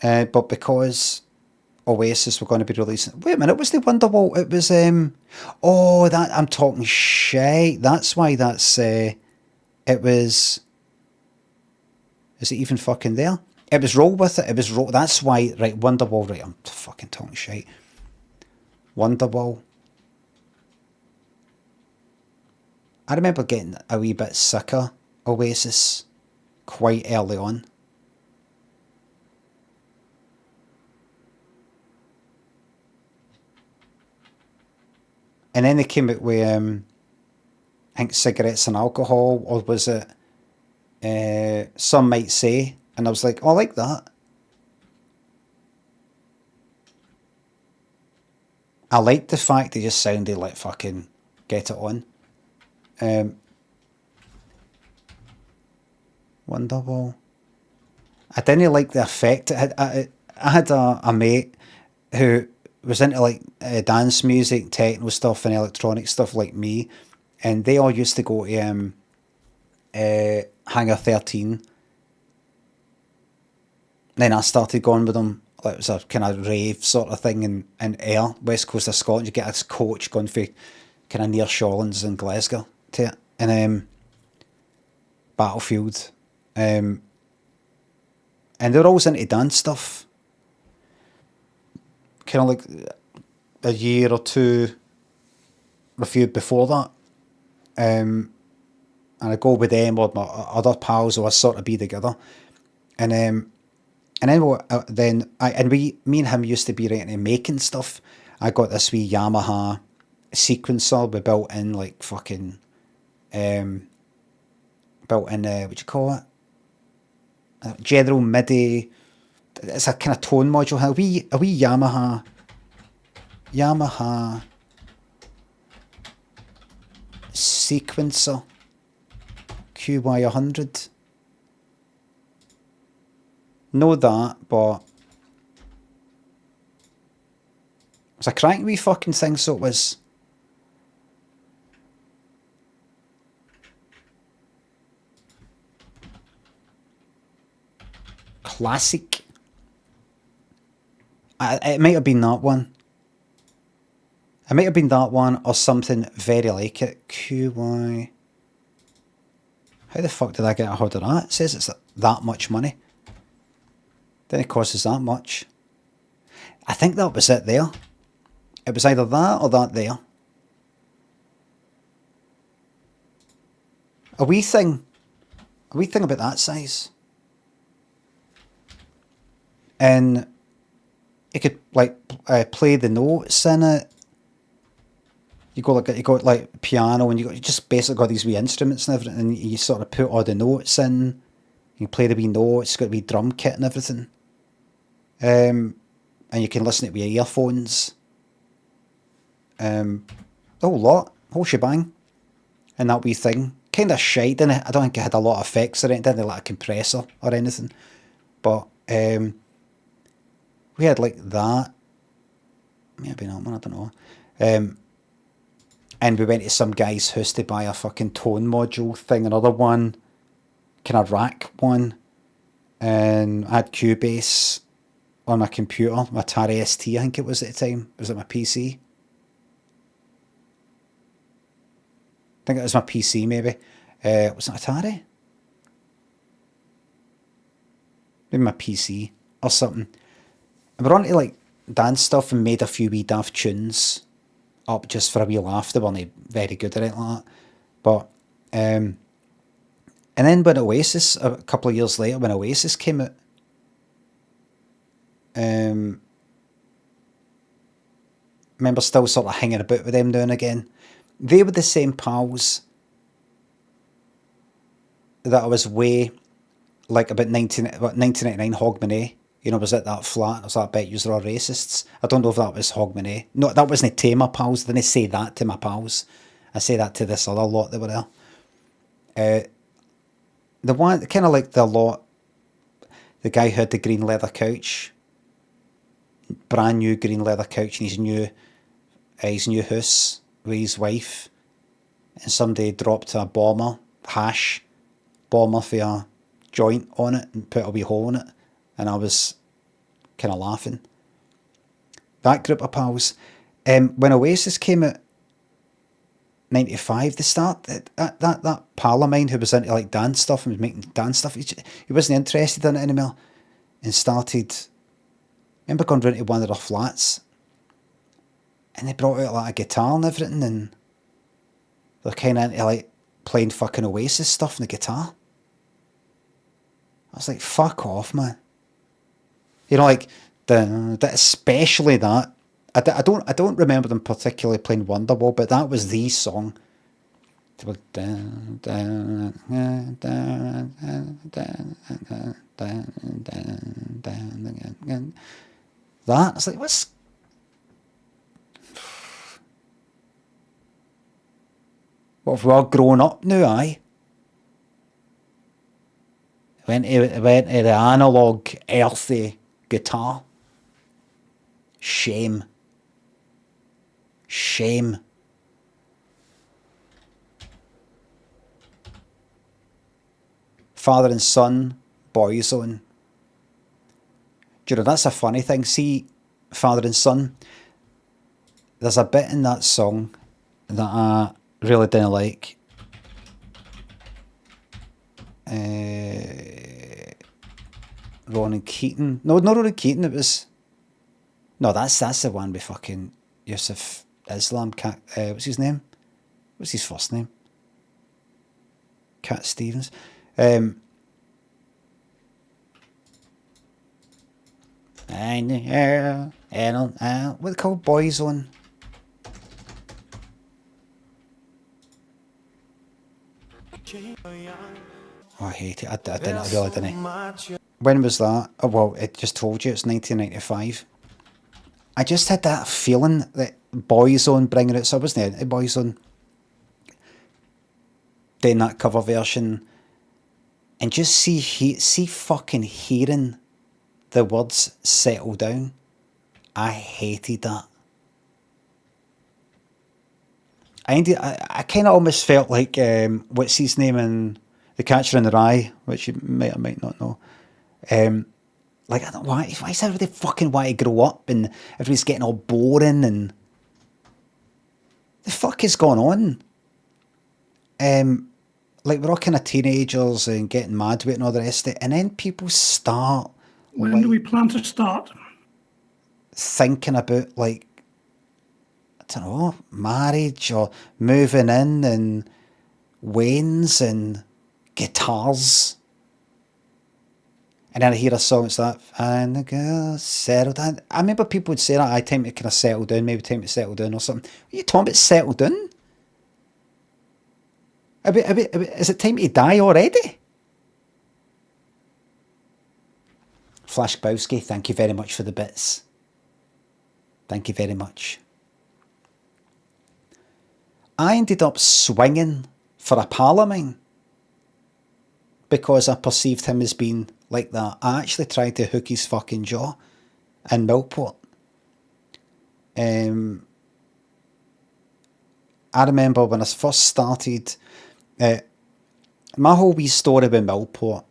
But because Oasis were going to be releasing... Wait a minute, was the Wonderwall? It was... oh, that I'm talking shite. That's why that's... it was... Is it even fucking there? It was Roll With It. It was Roll... That's why... Right, Wonderwall. Right, I'm fucking talking shite. Wonderwall. I remember getting a wee bit sicker Oasis quite early on. And then they came out with, I think, Cigarettes and Alcohol, or was it Some Might Say? And I was like, oh, I like that. I liked the fact they just sounded like fucking Get It On. Wonderwall. I didn't like the effect. I had a mate who was into like dance music, techno stuff and electronic stuff like me, and they all used to go to Hangar 13. Then I started going with them. Like, it was a kind of rave sort of thing in Ayr, west coast of Scotland. You get this coach going for kind of near Shawlands and Glasgow to it, and Battlefield, and they're always into dance stuff. Kind of like a year or two reviewed before that, and I go with them or my other pals who I sort of be together, and then me and him used to be right into making stuff. I got this wee Yamaha sequencer with built-in like fucking built-in what do you call it? General MIDI. It's a kind of tone module. A wee Yamaha sequencer QY100. Know that, but it was a cranky wee fucking thing, so it was. classic. It might have been that one. It might have been that one or something very like it. QY. How the fuck did I get a hold of that? It says it's that much money. Didn't cost us that much. I think that was it there. It was either that or that there. A wee thing about that size. And you could like play the notes in it. You got like piano, and you just basically got these wee instruments and everything, and you sort of put all the notes in. You play the wee notes. It's got a wee drum kit and everything. And you can listen to it with your earphones. The whole lot, whole shebang, and that wee thing. Kind of shite, didn't it? I don't think it had a lot of effects or anything. Didn't have like a compressor or anything. But we had like that. Maybe not, man. I don't know. And we went to some guy's house to buy a fucking tone module thing, another one, kind of rack one, and I had Cubase on my computer, my Atari ST, I think it was at the time. Was it my PC? I think it was my PC, maybe. Was it Atari? Maybe my PC or something. And we're on to like dance stuff and made a few wee daft tunes up just for a wee laugh. They weren't very good at it like that. But, and then when Oasis, a couple of years later, when Oasis came out, remember still sort of hanging about with them now and again. They were the same pals that I was way, like about 1999 Hogmanay. You know, was it that flat? I was like, I bet you're all racists. I don't know if that was Hogmanay. No, that wasn't to my pals. I didn't say that to my pals. I say that to this other lot that were there. The one, kind of like the lot, the guy who had the green leather couch, brand new green leather couch in his new house with his wife, and somebody dropped a bomber for a joint on it and put a wee hole in it, and I was kind of laughing. That group of pals. When Oasis came out, 95, the start, that pal of mine who was into like dance stuff and was making dance stuff, he wasn't interested in it anymore, and started, I remember going round to one of their flats, and they brought out like a guitar and everything, and they're kind of into like playing fucking Oasis stuff on the guitar. I was like, fuck off, man. You know, like especially that. I don't remember them particularly playing Wonderwall, but that was the song. They were that. I was like, what's... What, if we all grown up now, aye? Went to the analogue, earthy guitar. Shame. Shame. Father and son, Boyzone. Do you know, that's a funny thing. See, Father and Son, there's a bit in that song that I really didn't like. Ronan Keating. No, not Ronan Keating, it was... No, that's the one with fucking Yusuf Islam. What's his name? What's his first name? Cat Stevens. What they call Boyzone? Oh, I hate it. I really didn't. When was that? Oh, well, it just told you it's 1995. I just had that feeling that Boyzone bringing it, so I wasn't into Boyzone, doing that cover version, and just see fucking hearing the words settle down. I hated that. I kind of almost felt like what's his name in The Catcher in the Rye, which you might or might not know. Like, I don't know, why does everybody fucking want to grow up and everybody's getting all boring and the fuck is going on? Like, we're all kind of teenagers and getting mad with it and all the rest of it, and then people start... When do we plan to start? Thinking about, like, I don't know, marriage or moving in and wains and guitars. And then I hear a song that's like, and the girl settled down. I remember people would say that, time to kind of settle down, maybe time to settle down or something. What are you talking about, settle down? Is it time to die already? Flashbowski, thank you very much for the bits. Thank you very much. I ended up swinging for a Parliament because I perceived him as being like that. I actually tried to hook his fucking jaw in Millport. I remember when I first started, my whole wee story with Millport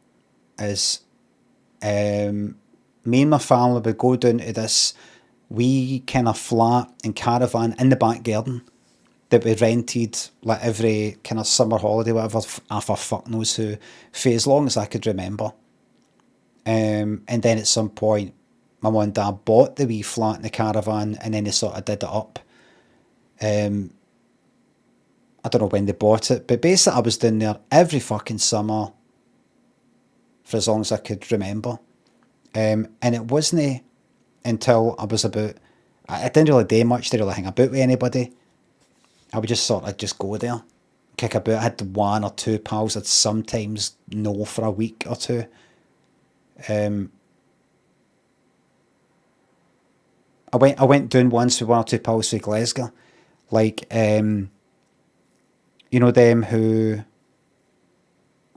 is me and my family would go down to this wee kind of flat and caravan in the back garden that we rented like every kind of summer holiday, whatever, after fuck knows who, for as long as I could remember. And then at some point, my mum and dad bought the wee flat in the caravan, and then they sort of did it up. I don't know when they bought it, but basically I was down there every fucking summer for as long as I could remember. And it wasn't until I was about, I didn't really do much to really hang about with anybody. I would just sort of just go there, kick about. I had one or two pals I'd sometimes know for a week or two. I went down once with one or two pals for Glasgow. Like, you know them who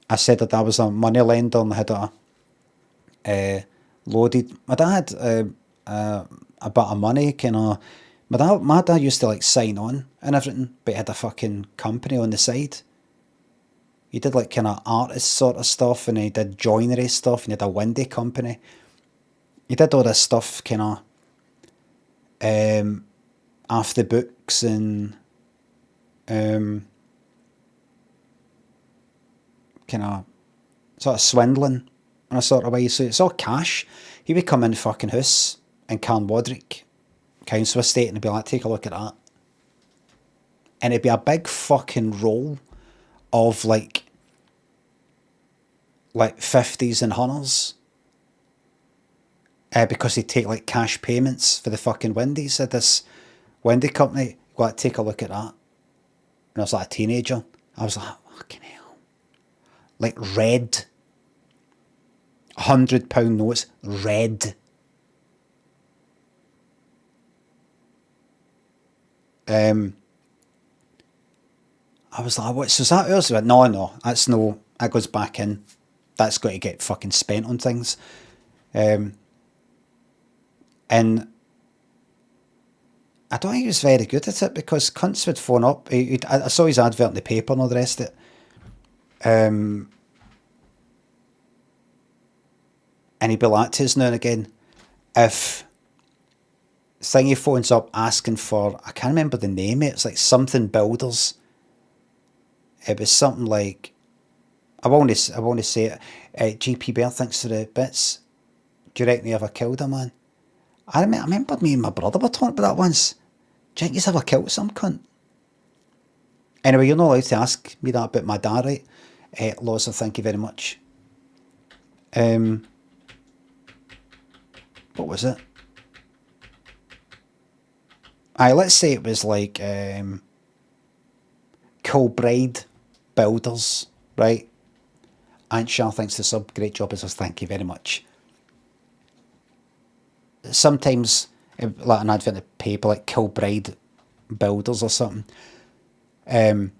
I said that I was a money lender and had a loaded. My dad had a bit of money, kind of. My dad used to like sign on and everything, but he had a fucking company on the side. He did like kind of artist sort of stuff, and he did joinery stuff, and he had a windy company. He did all this stuff kind of off the books and kind of sort of swindling in a sort of way. So it's all cash. He would come in the fucking house in Carnwadrick Council Estate and he'd be like, take a look at that. And it'd be a big fucking roll of like 50s and 100s. Because he'd take like cash payments for the fucking windies at this windy company. Go like, take a look at that. And I was like a teenager. I was like, fucking hell. Like red. £100 notes, red. I was like, what? So is that ours? No, that's no, that goes back in. That's got to get fucking spent on things. And I don't think he was very good at it because cunts would phone up. I saw his advert in the paper and all the rest of it. And he'd be like to us now and again, if thingy phones up asking for, I can't remember the name, it's like something builders. It was something like, I want to say it, GP Bear, thanks for the bits. Do you reckon you ever killed a man? I remember me and my brother were talking about that once. Do you think he's ever killed some cunt? Anyway, you're not allowed to ask me that about my dad, right? Loza, thank you very much. What was it? Let's say it was like Kilbride Builders, right? Aunt Shah, thanks to sub, great job as well, thank you very much. Sometimes, like an advert in the paper, like Kilbride Builders or something. And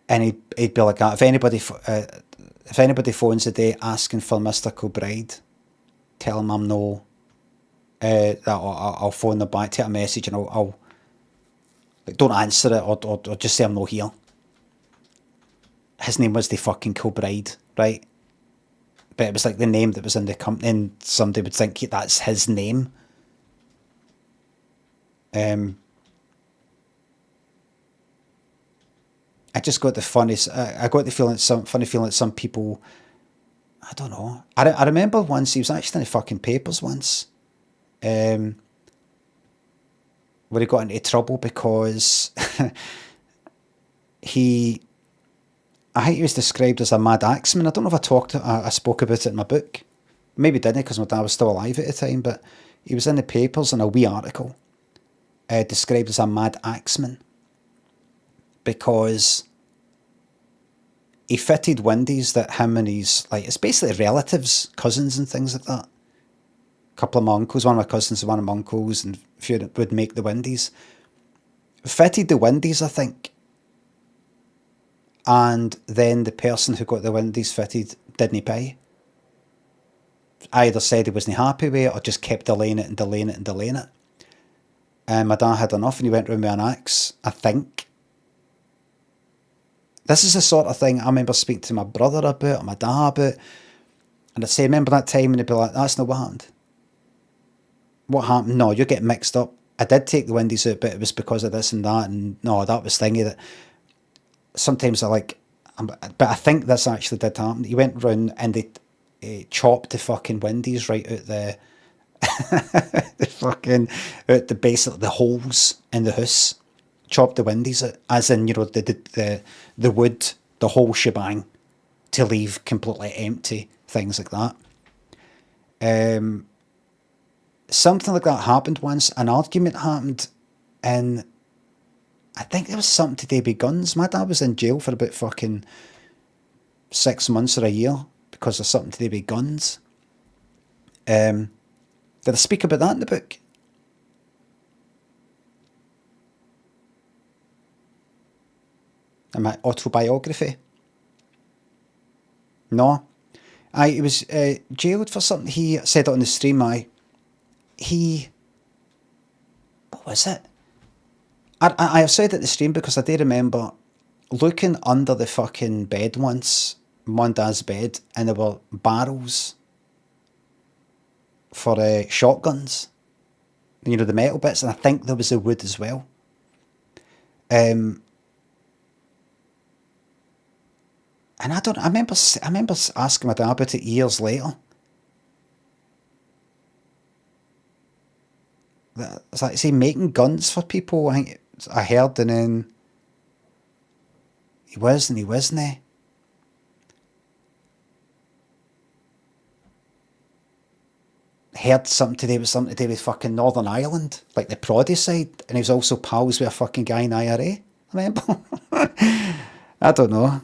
he'd be like that. If anybody phones a day asking for Mr. Kilbride, tell him I'm no. I'll phone them back, take a message, and I'll like, don't answer it or just say I'm not here. His name was the fucking Kilbride, right? but it was like the name that was in the company, and somebody would think that's his name. I just got the funniest. I got the feeling, funny feeling that some people, I don't know. I remember once he was actually in the fucking papers once, where he got into trouble because I think he was described as a mad axeman. I don't know if I spoke about it in my book. Maybe didn't, because my dad was still alive at the time, but he was in the papers in a wee article, described as a mad axeman, because he fitted windies that him and his, like, it's basically relatives, cousins and things like that. A couple of my uncles, one of my cousins and one of my uncles, and a few that would make the windies. Fitted the windies, I think. And then the person who got the windies fitted didn't pay. Either said he wasn't happy with it or just kept delaying it and delaying it and delaying it. And my dad had enough and he went round with an axe, I think. This is the sort of thing I remember speaking to my brother about, or my dad about. And I'd say, remember that time? And he'd be like, that's not what happened. What happened? No, you're getting mixed up. I did take the windies out, but it was because of this and that. And no, that was thingy that... Sometimes I like, but I think this actually did happen. He went round and they chopped the fucking windies right out the, the fucking, out the basically the holes in the house. Chopped the windies out, as in, you know, the wood, the whole shebang, to leave completely empty, things like that. Something like that happened once. An argument happened in, I think there was something to do with guns. My dad was in jail for about fucking 6 months or a year because of something to do with guns. Did I speak about that in the book? In my autobiography? No. He was jailed for something. He said it on the stream. What was it? I have said it in the stream because I do remember looking under the fucking bed once, Mum Dad's bed, and there were barrels for shotguns. You know, the metal bits, and I think there was a wood as well. And I remember asking my dad about it years later. It's like, is he making guns for people? I think I heard, and then he was and he wasn't. Heard something to do with fucking Northern Ireland, like the Proddy side, and he was also pals with a fucking guy in IRA. I remember. I don't know.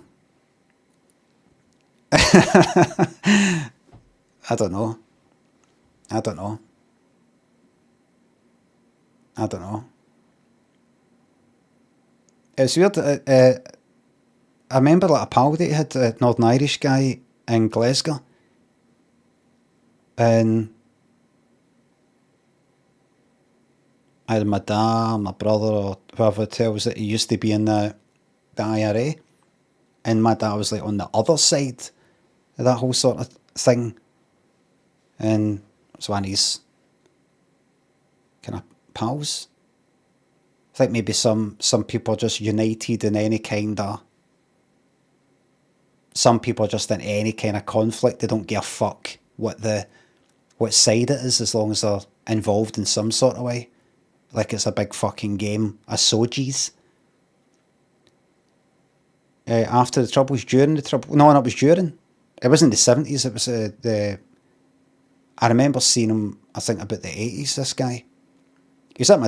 I don't know. It was weird. I remember like a pal that he had, a Northern Irish guy in Glasgow, and either my dad, my brother, or whoever tells that he used to be in the IRA, and my dad was like on the other side of that whole sort of thing, and it was one of his kind of pals. I think maybe some people are just united in any kind of... Some people are just in any kind of conflict. They don't give a fuck what side it is, as long as they're involved in some sort of way. Like it's a big fucking game of Soji's. After the Troubles, during the Troubles... No, it was during. It wasn't the 70s, it was the... I remember seeing him, I think, about the 80s, this guy. He was at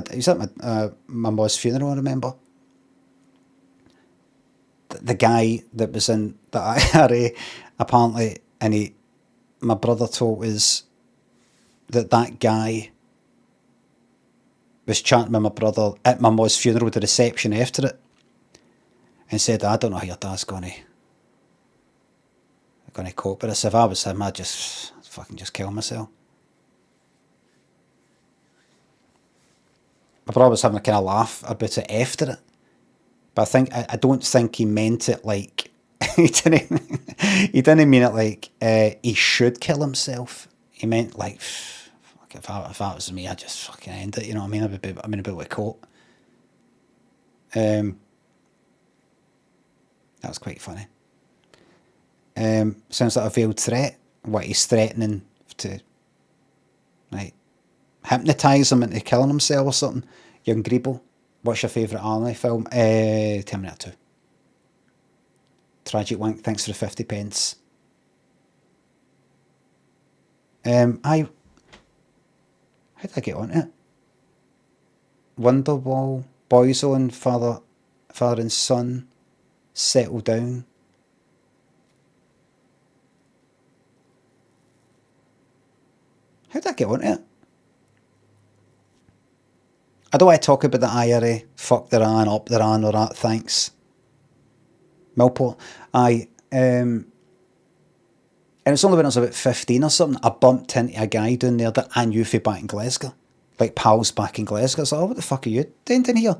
my mum's funeral, I remember. The guy that was in the IRA, apparently, and my brother told us that guy was chatting with my brother at my mum's funeral, the reception after it, and said, I don't know how your dad's going to cope with this. If I was him, I'd just fucking kill myself. My brother was having a kind of laugh about it after it, but I don't think he meant it like he didn't mean it like he should kill himself. He meant like, fuck, if that was me, I'd just fucking end it. You know what I mean? I'm in a bit of a coat. That was quite funny. Sounds like a veiled threat. What he's threatening to, like, hypnotise him into killing himself or something. Young Greeble, what's your favourite anime film? Terminator 2. Tragic Wank, thanks for the 50 pence. How did I get on it? Wonderwall, Boyzone, Father and Son, Settle Down. How did I get on it? I don't want to talk about the IRA, fuck their an, up their an, or that, thanks. Millport. And it's only when I was about 15 or something, I bumped into a guy down there that I knew from back in Glasgow. Like pals back in Glasgow. I was like, oh, what the fuck are you doing down here?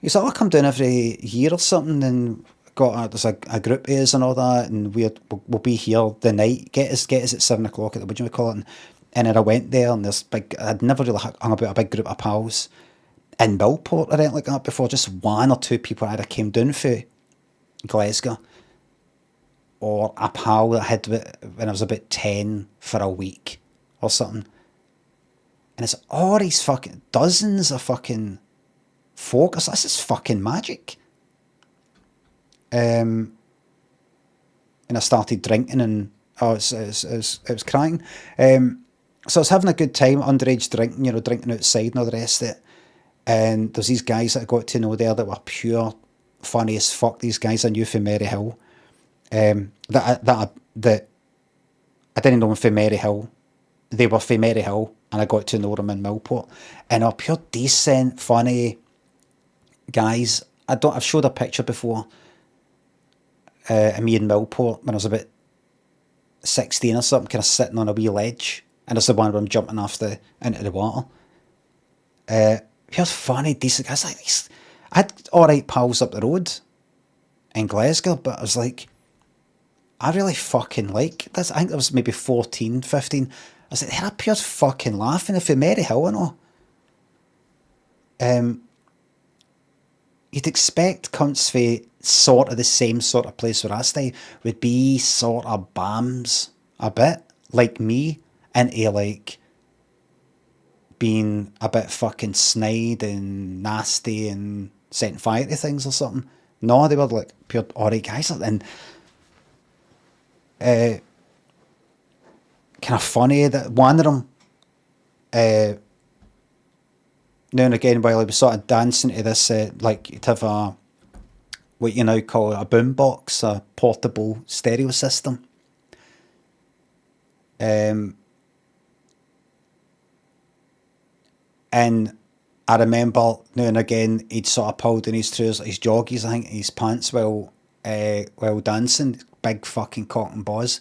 He's like, I'll come down every year or something, and there's a group of us and all that, and we'll be here the night. Get us at 7 o'clock at the, what do you call it? And then I went there, and I'd never really hung about a big group of pals in Millport or anything like that before. Just one or two people either came down for Glasgow, or a pal that I had when I was about 10 for a week or something. And it's all these fucking dozens of fucking folk. This is fucking magic. And I started drinking, and it was crying. So I was having a good time, underage drinking, drinking outside and all the rest of it. And there's these guys that I got to know there that were pure funny as fuck. These guys I knew from Maryhill. That I didn't know them from Maryhill. They were from Maryhill, and I got to know them in Millport. And they're pure decent, funny guys. I've showed a picture before of me in Millport when I was about 16 or something, kind of sitting on a wee ledge. And it's the one where I'm jumping off into the water. Pure funny, decent guys. Like these, I had alright pals up the road in Glasgow, but I was like, I really fucking like this. I think I was maybe 14, 15. I was like, they're pure fucking laughing if you're Maryhill and all. You'd expect cunts for sort of the same sort of place where I stay would be sort of bams a bit, like me, into like being a bit fucking snide and nasty and setting fire to things or something. No, they were like pure alright guys, and kind of funny that one of them now and again while I was sort of dancing to this like you'd have a what you now call a boombox, a portable stereo system. And I remember now and again he'd sort of pulled in his trousers, his joggies, I think, his pants while dancing, big fucking cotton balls,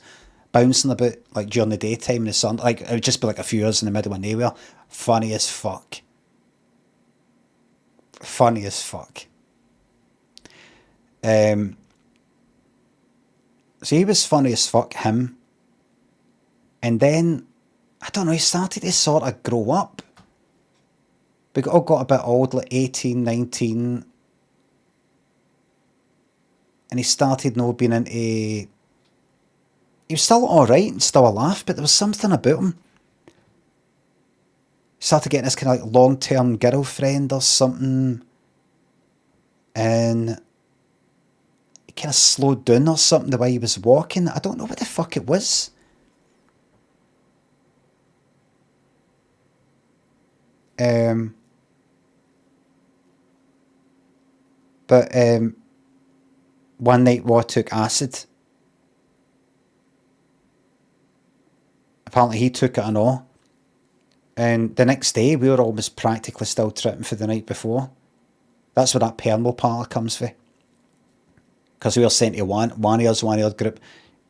bouncing about like during the daytime in the sun. Like it would just be like a few hours in the middle of nowhere. Funny as fuck. Funny as fuck. So he was funny as fuck, him. And then, I don't know, he started to sort of grow up. We all got a bit old, like 18, 19. And he started now being into... He was still alright and still a laugh, but there was something about him. He started getting this kind of like long-term girlfriend or something. And he kind of slowed down or something the way he was walking. I don't know what the fuck it was. But one night Raw took acid. Apparently he took it and all. And the next day we were almost practically still tripping for the night before. That's where that permo parlour comes for. Because we were sent to one of our group.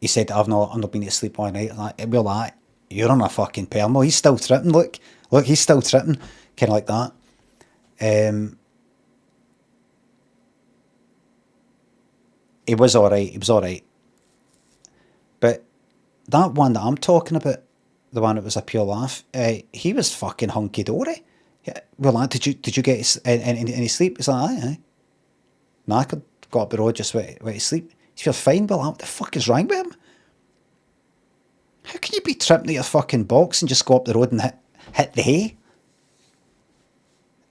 He said, I've not been to sleep all night. And we were like, you're on a fucking permo. He's still tripping. Look, he's still tripping. Kind of like that. he was alright, he was alright. But that one that I'm talking about, the one that was a pure laugh, he was fucking hunky-dory. Yeah, well, lad, did you get any sleep? He's like, aye. Knackered, got up the road, just went to sleep. He feels fine, well, what the fuck is wrong with him? How can you be tripping at your fucking box and just go up the road and hit the hay?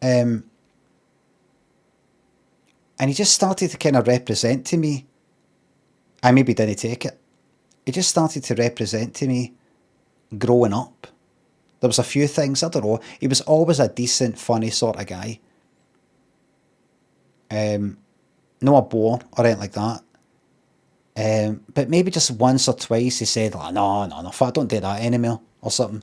And he just started to kind of represent to me, I maybe didn't take it, he just started to represent to me growing up. There was a few things, I don't know, he was always a decent, funny sort of guy. No a bore or anything like that. But maybe just once or twice he said, like, no, I don't do that anymore, or something.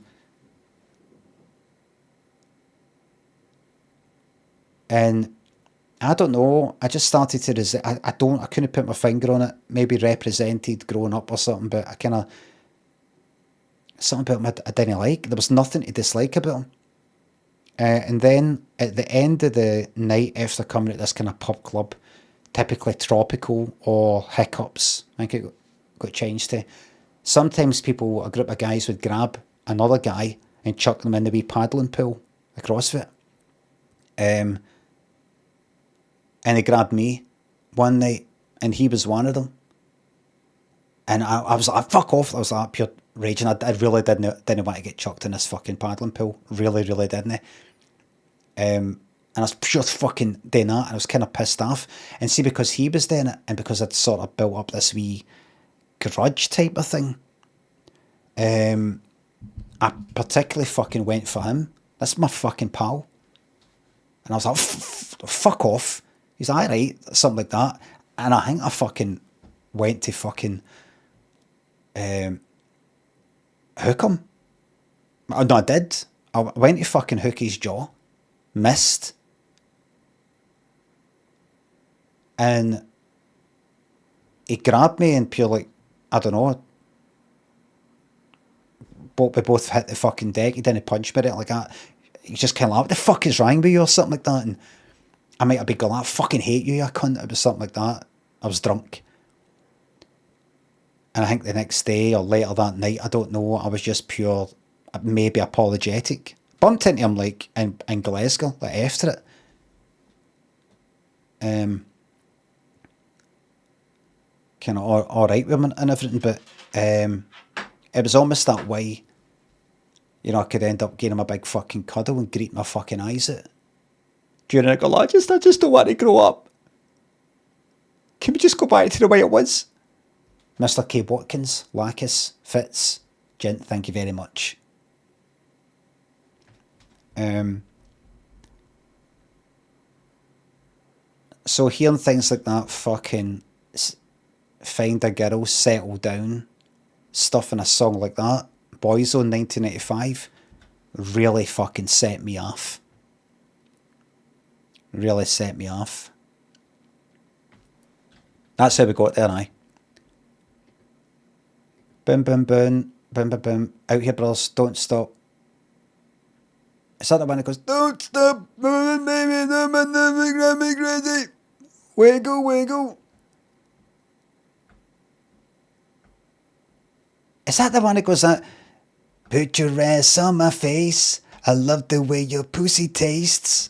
And I don't know, I just started to I couldn't put my finger on it, maybe represented growing up or something, but I kind of, something about him I didn't like. There was nothing to dislike about him. And then at the end of the night, after coming at this kind of pub club, typically tropical or hiccups, I think it got changed to, sometimes a group of guys would grab another guy and chuck them in the wee paddling pool, the CrossFit. And they grabbed me one night, and he was one of them. And I was like, fuck off. I was like pure raging. I really didn't want to get chucked in this fucking paddling pool. Really didn't. And I was pure fucking doing that, and I was kind of pissed off. And see, because he was doing it, and because I'd sort of built up this wee grudge type of thing, I particularly fucking went for him. That's my fucking pal. And I was like, fuck off. He's like, alright, something like that. And I think I fucking went to fucking hook him. Oh, no, I did. I went to fucking hook his jaw. Missed. And he grabbed me and pure like, I don't know. We both hit the fucking deck. He didn't punch me or anything like that. He just kind of like, what the fuck is wrong with you or something like that. And I might have been going, I fucking hate you, you cunt. It was something like that. I was drunk. And I think the next day or later that night, I don't know, I was just pure, maybe apologetic. Bumped into him like in Glasgow, like after it. Kind of alright with him and everything, but it was almost that way, you know, I could end up getting him a big fucking cuddle and greet my fucking eyes out. During it, I go, I just don't want to grow up. Can we just go back to the way it was? Mr. K. Watkins, Lacus, Fitz, Gent, thank you very much. So hearing things like that, fucking find a girl, settle down, stuff in a song like that, Boyzone 1985, really fucking set me off. Really set me off. That's how we got there, aye. Boom, boom, boom, boom, boom, boom. Out here, brothers, don't stop. Is that the one that goes, don't stop, moving, baby, don't grab me crazy. Wiggle, wiggle. Is that the one that goes, put your ass on my face, I love the way your pussy tastes.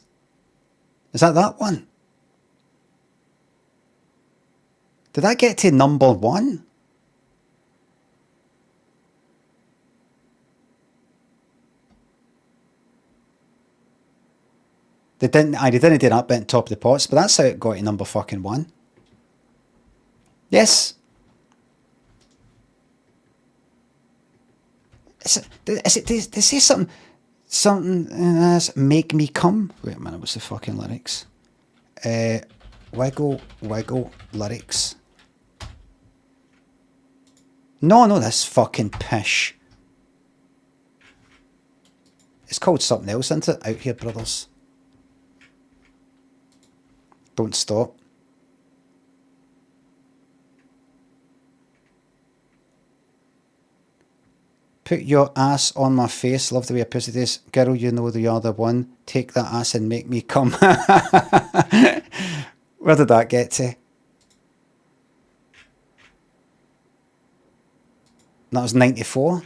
Is that one? Did I get to number one? They didn't do that bit on top of the pots, but that's how it got to number fucking one. Yes. They say something make me come. Wait a minute, what's the fucking lyrics? Wiggle, wiggle, lyrics. No, this fucking pish. It's called something else, isn't it? Out here, brothers. Don't stop. Put your ass on my face. Love the way I pussy this. Girl, you know you're the one. Take that ass and make me come. Where did that get to? That was 94.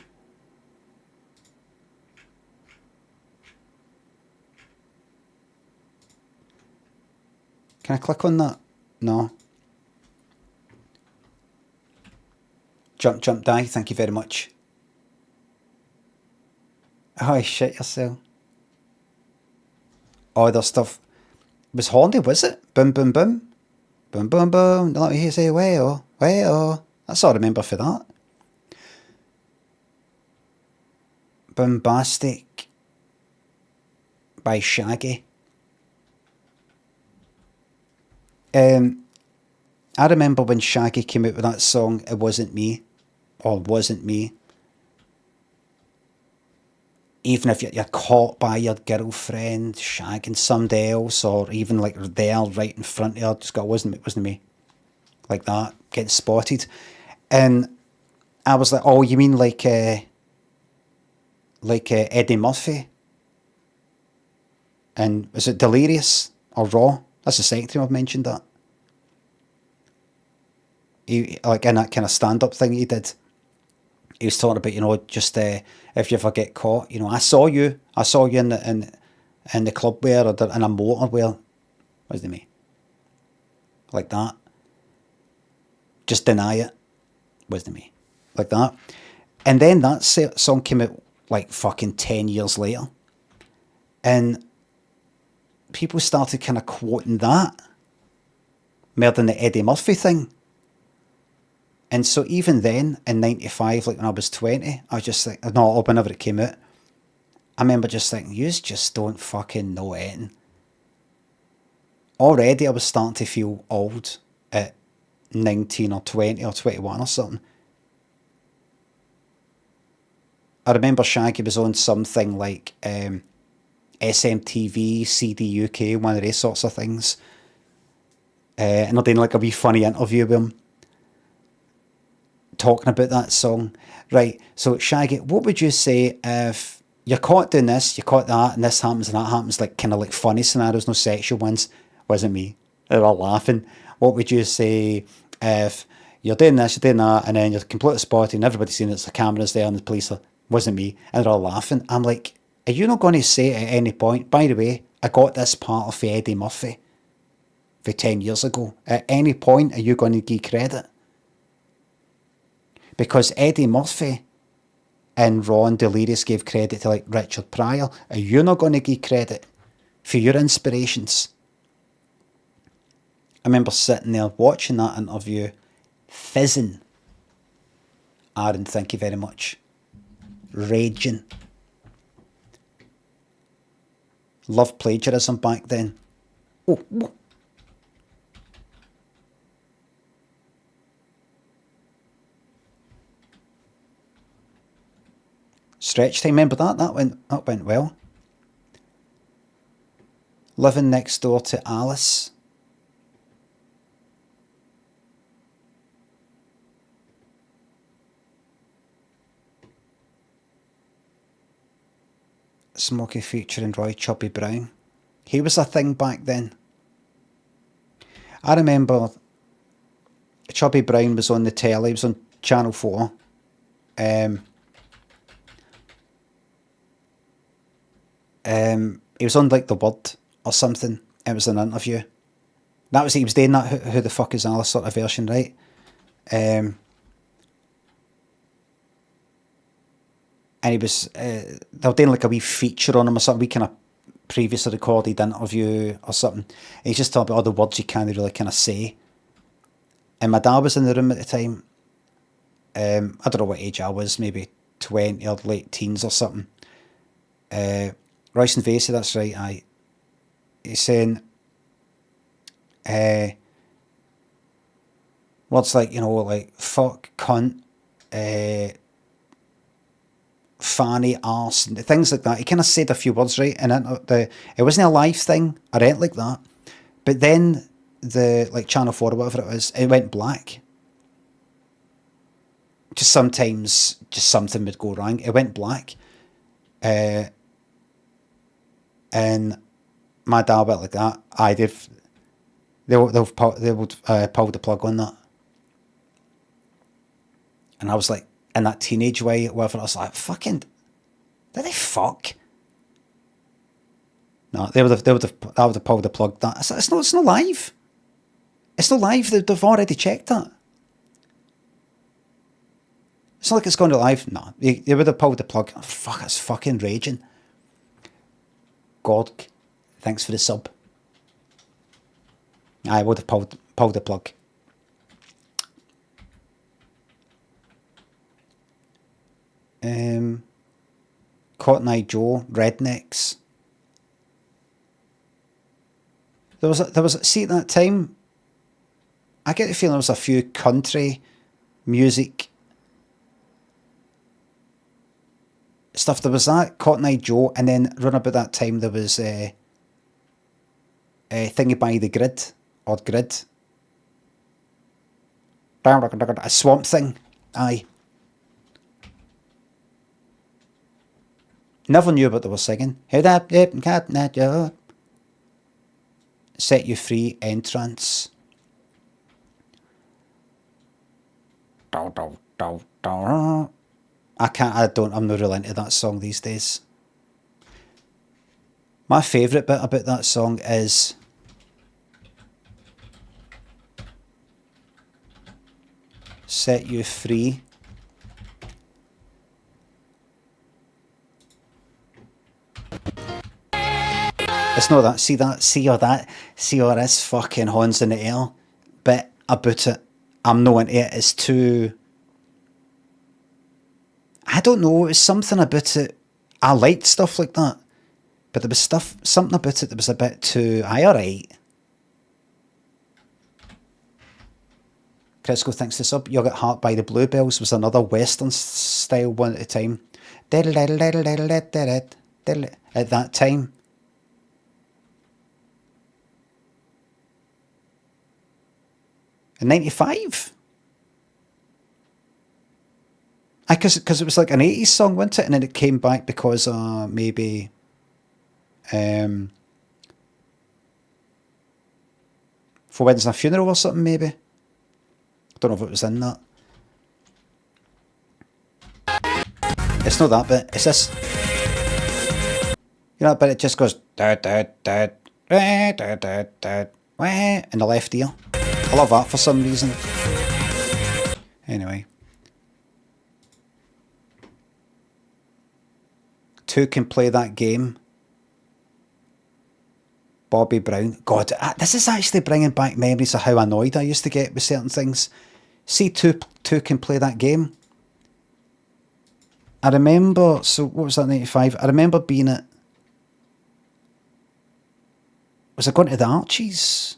Can I click on that? No. Jump, jump, die. Thank you very much. Oh, shit yourself. Other stuff. It was Horny, was it? Boom, boom, boom. Boom, boom, boom. Let me hear you say, way-oh, way-oh. That's all I remember for that. Bombastic by Shaggy. I remember when Shaggy came out with that song, It Wasn't Me, or Wasn't Me. Even if you're caught by your girlfriend shagging somebody else, or even like there right in front of her, just go, it wasn't me. Like that, getting spotted. And I was like, oh, you mean like Eddie Murphy? And was it Delirious or Raw? That's the second time I've mentioned that. He, like in that kind of stand-up thing he did, he was talking about, you know, just if you ever get caught, you know, I saw you in the club wear or in a motor wear, wasn't me, like that. Just deny it, wasn't me, like that. And then that song came out like fucking 10 years later, and people started kind of quoting that more than the Eddie Murphy thing. And so even then, in 95, like when I was 20, I was just like, no, or whenever it came out, I remember just thinking, yous just don't fucking know anything. Already I was starting to feel old at 19 or 20 or 21 or something. I remember Shaggy was on something like SMTV, CD UK, one of these sorts of things. And I did like a wee funny interview with him, talking about that song. Right, so Shaggy, what would you say if you're caught doing this, you're caught that, and this happens and that happens, like kind of like funny scenarios, no sexual ones? Wasn't me. They were all laughing. What would you say if you're doing this, you're doing that, and then you're completely spotted and everybody's seeing it's the cameras there and the police are, wasn't me, and they're all laughing? I'm like, are you not going to say at any point, by the way, I got this part of Eddie Murphy for 10 years ago? At any point are you going to give credit? Because Eddie Murphy and Ron Delirious gave credit to like Richard Pryor. Are you not going to give credit for your inspirations? I remember sitting there watching that interview, fizzing. Aaron, thank you very much. Raging. Loved plagiarism back then. Oh, what? Stretch time, remember that? That went well. Living Next Door to Alice. Smokey featuring Roy Chubby Brown. He was a thing back then. I remember Chubby Brown was on the telly, he was on Channel 4. He was on like The Word or something. It was an interview. That was, he was doing that Who the Fuck Is Alice sort of version, right? And he was, they were doing like a wee feature on him or something, we kind of previously recorded interview or something. And he's just talking about all the words you can't really kind of say. And my dad was in the room at the time. I don't know what age I was, maybe 20 or late teens or something. Royce and Vasey, that's right, he's saying words like, you know, like fuck, cunt, fanny, arse, and things like that. He kind of said a few words, right? And it wasn't a live thing or anything like that. But then the, like Channel 4 or whatever it was, it went black. Just sometimes, just something would go wrong. It went black. And my dad went like that. They would pull the plug on that. And I was like, in that teenage way, whatever. I was like, fucking, did they fuck? No, I would have pulled the plug. It's not live. It's not live. They've already checked that. It's not like it's gone to live. No, they would have pulled the plug. Oh, fuck, it's fucking raging. Gorg, thanks for the sub. I would have pulled the plug. Cotton Eye Joe, Rednecks. There was see at that time, I get the feeling there was a few country music stuff. There was that Cotton Eye Joe, and then run about that time there was a Thingy by the Grid or Grid, a Swamp Thing. Aye. Never knew what they were singing. Set You Free, Entrance. I'm not really into that song these days. My favourite bit about that song is Set You Free. It's not that. See all this fucking horns in the air bit about it. I'm not into it. It's too. I don't know. It was something about it. I liked stuff like that, but there was something about it that was a bit too. Alright. Crisco thinks this up. You Got Heart by the Bluebells was another Western style one at the time. At that time. In 95? Because it was like an 80s song, wasn't it? And then it came back because maybe For Weddings and a Funeral or something, maybe. I don't know if it was in that. It's not that bit, it's this. You know, but it just goes in the left ear. I love that for some reason. Anyway. Two Can Play That Game. Bobby Brown. God, this is actually bringing back memories of how annoyed I used to get with certain things. See, two Can Play That Game. I remember, so what was that, 95? I remember being at, was I going to the Archies?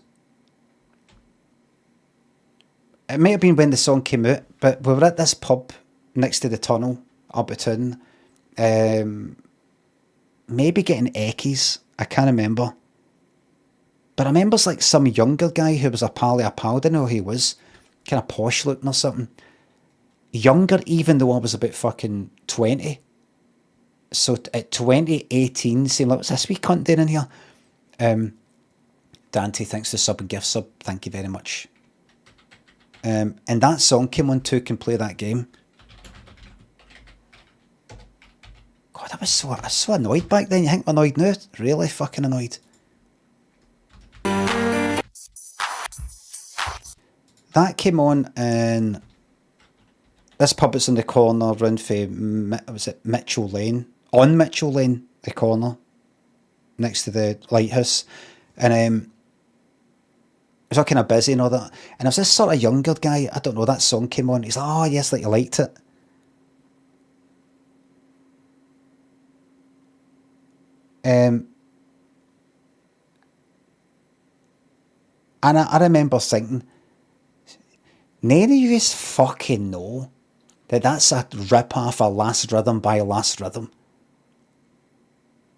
It might have been when the song came out, but we were at this pub next to the tunnel up at town. Maybe getting eckies, I can't remember. But I remember like some younger guy who was a pal, I didn't know who he was, kind of posh looking or something. Younger even though I was about fucking 20. So at 2018, saying, like, what's this wee cunt doing in here? Dante, thanks for the sub and gift sub, thank you very much. And that song came on Two Can Play That Game. God, I was so annoyed back then. You think I'm annoyed now? Really fucking annoyed. That came on in this pub that's in the corner round for, was it Mitchell Lane? On Mitchell Lane, the corner, next to the lighthouse. And it was all kind of busy and all that. And there was this sort of younger guy, I don't know, that song came on. He's like, oh yes, like you liked it. And I remember thinking, none of you fucking know that that's a rip-off of Last Rhythm by Last Rhythm.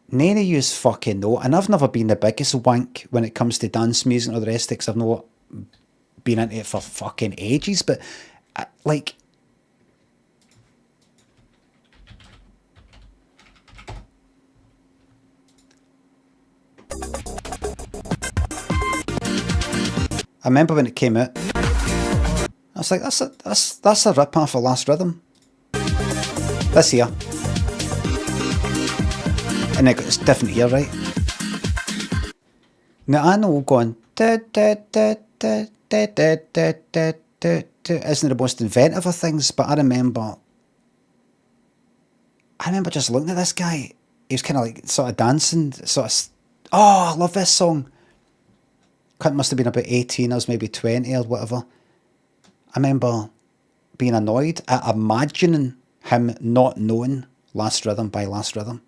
None of you fucking know, and I've never been the biggest wank when it comes to dance music or the rest of it, because I've not been into it for fucking ages, but like, I remember when it came out, I was like, that's a rip-off of Last Rhythm. This here. And it's different here, right? Now I know going isn't the most inventive of things, but I remember just looking at this guy. He was kind of like sort of dancing, sort of. Oh, I love this song. Cunt must have been about 18, I was maybe 20 or whatever. I remember being annoyed at imagining him not knowing Last Rhythm by Last Rhythm.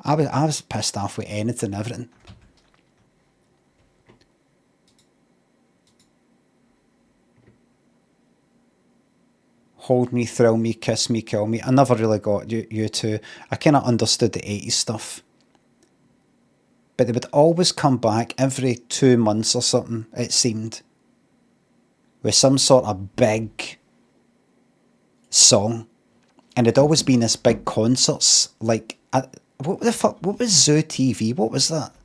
I was pissed off with anything, everything. Hold me, thrill me, kiss me, kill me. I never really got U2. I kind of understood the 80s stuff. But they would always come back every 2 months or something, it seemed, with some sort of big song. And it'd always been this big concerts. Like, what the fuck? What was Zoo TV? What was that?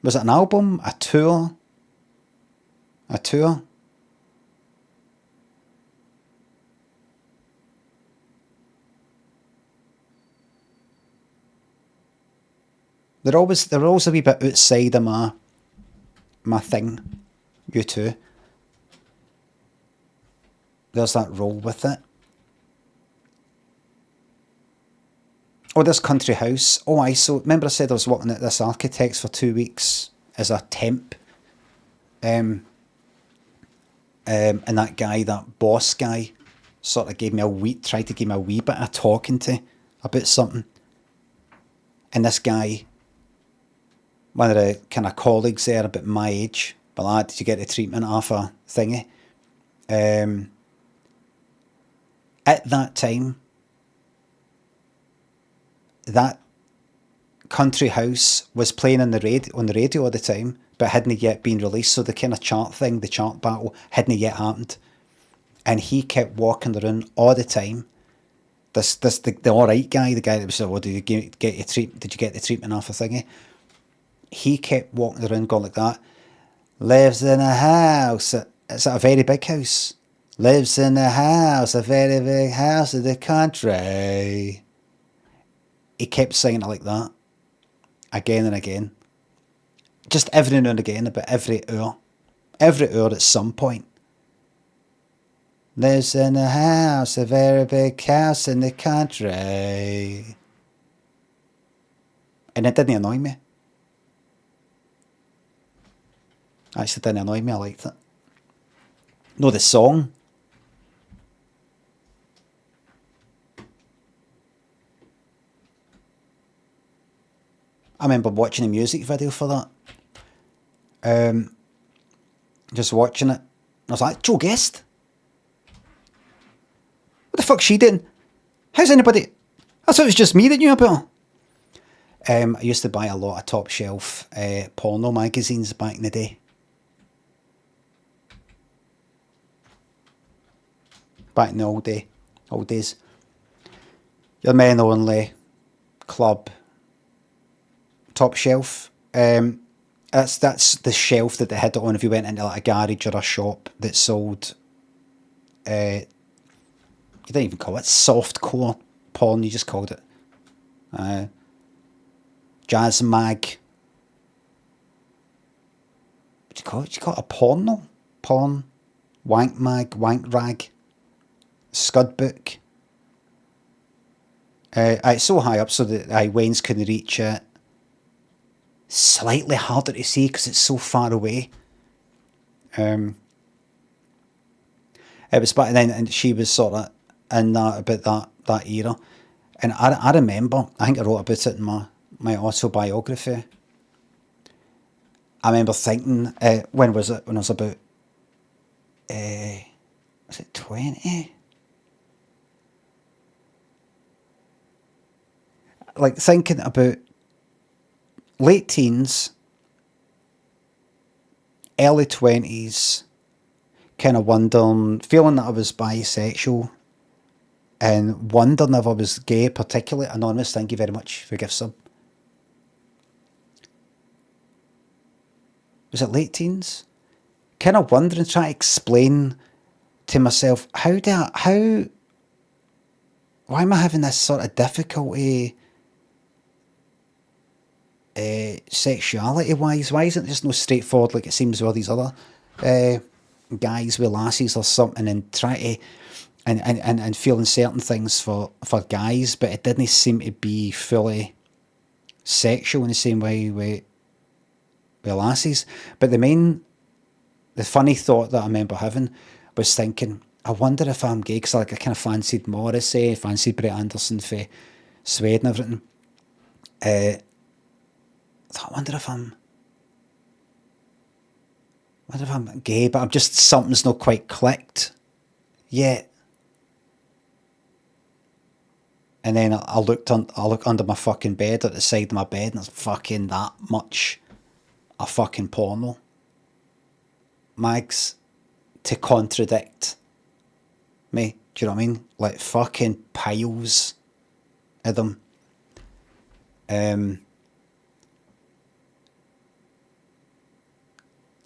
Was it an album? A tour? A tour? They're always a wee bit outside of my thing. U2. There's that roll with it. Oh, this country house. Oh, so remember I said I was working at this architect's for 2 weeks as a temp. And that guy, that boss guy, sort of tried to give me a wee bit of talking to about something. And this guy, one of the kind of colleagues there about my age, but lad, did you get the treatment off a thingy? At that time, that country house was playing on the radio all the time, but hadn't yet been released. So the kind of chart thing, the chart battle, hadn't yet happened. And he kept walking around all the time. The alright guy, the guy that was like, well, did you get the treatment off a thingy? He kept walking around going like that. Lives in a house. It's a very big house. Lives in a house, a very big house in the country. He kept singing it like that. Again and again. Just every now and again, about every hour. Every hour at some point. Lives in a house, a very big house in the country. And it didn't annoy me. Actually, it didn't annoy me, I liked it. No, the song. I remember watching a music video for that. Just watching it. I was like, Joe Guest? What the fuck's she doing? How's anybody... I thought it was just me that knew about her. I used to buy a lot of top shelf porno magazines back in the day. Back in the old days. Your men only club top shelf. That's the shelf that they had it on if you went into like a garage or a shop that sold you didn't even call it softcore porn, you just called it jazz mag. What do you call it? You call it a porno? Porn? Wank mag, wank rag, scud book. It's so high up so that Wayne's couldn't reach it. Slightly harder to see because it's so far away. It was back then, and she was sort of in about that era. And I remember, I think I wrote about it in my autobiography. I remember thinking, when was it? When I was about, was it 20? Like thinking about late teens, early 20s, kind of wondering, feeling that I was bisexual, and wondering if I was gay, particularly. Anonymous, thank you very much for gift sub. Was it late teens? Kind of wondering, trying to explain to myself, why am I having this sort of difficulty sexuality wise? Why isn't it just no straightforward like it seems with all these other guys with lassies or something, and try to and feeling certain things for guys, but it didn't seem to be fully sexual in the same way with lassies. But the funny thought that I remember having was thinking, I wonder if I'm gay, because I kind of fancied Morrissey, fancied Brett Anderson for Swede and everything. I wonder if I'm gay, but I'm just, something's not quite clicked yet. And then I look under my fucking bed, at the side of my bed, and there's fucking that much a fucking porno mags to contradict me. Do you know what I mean? Like fucking piles of them. You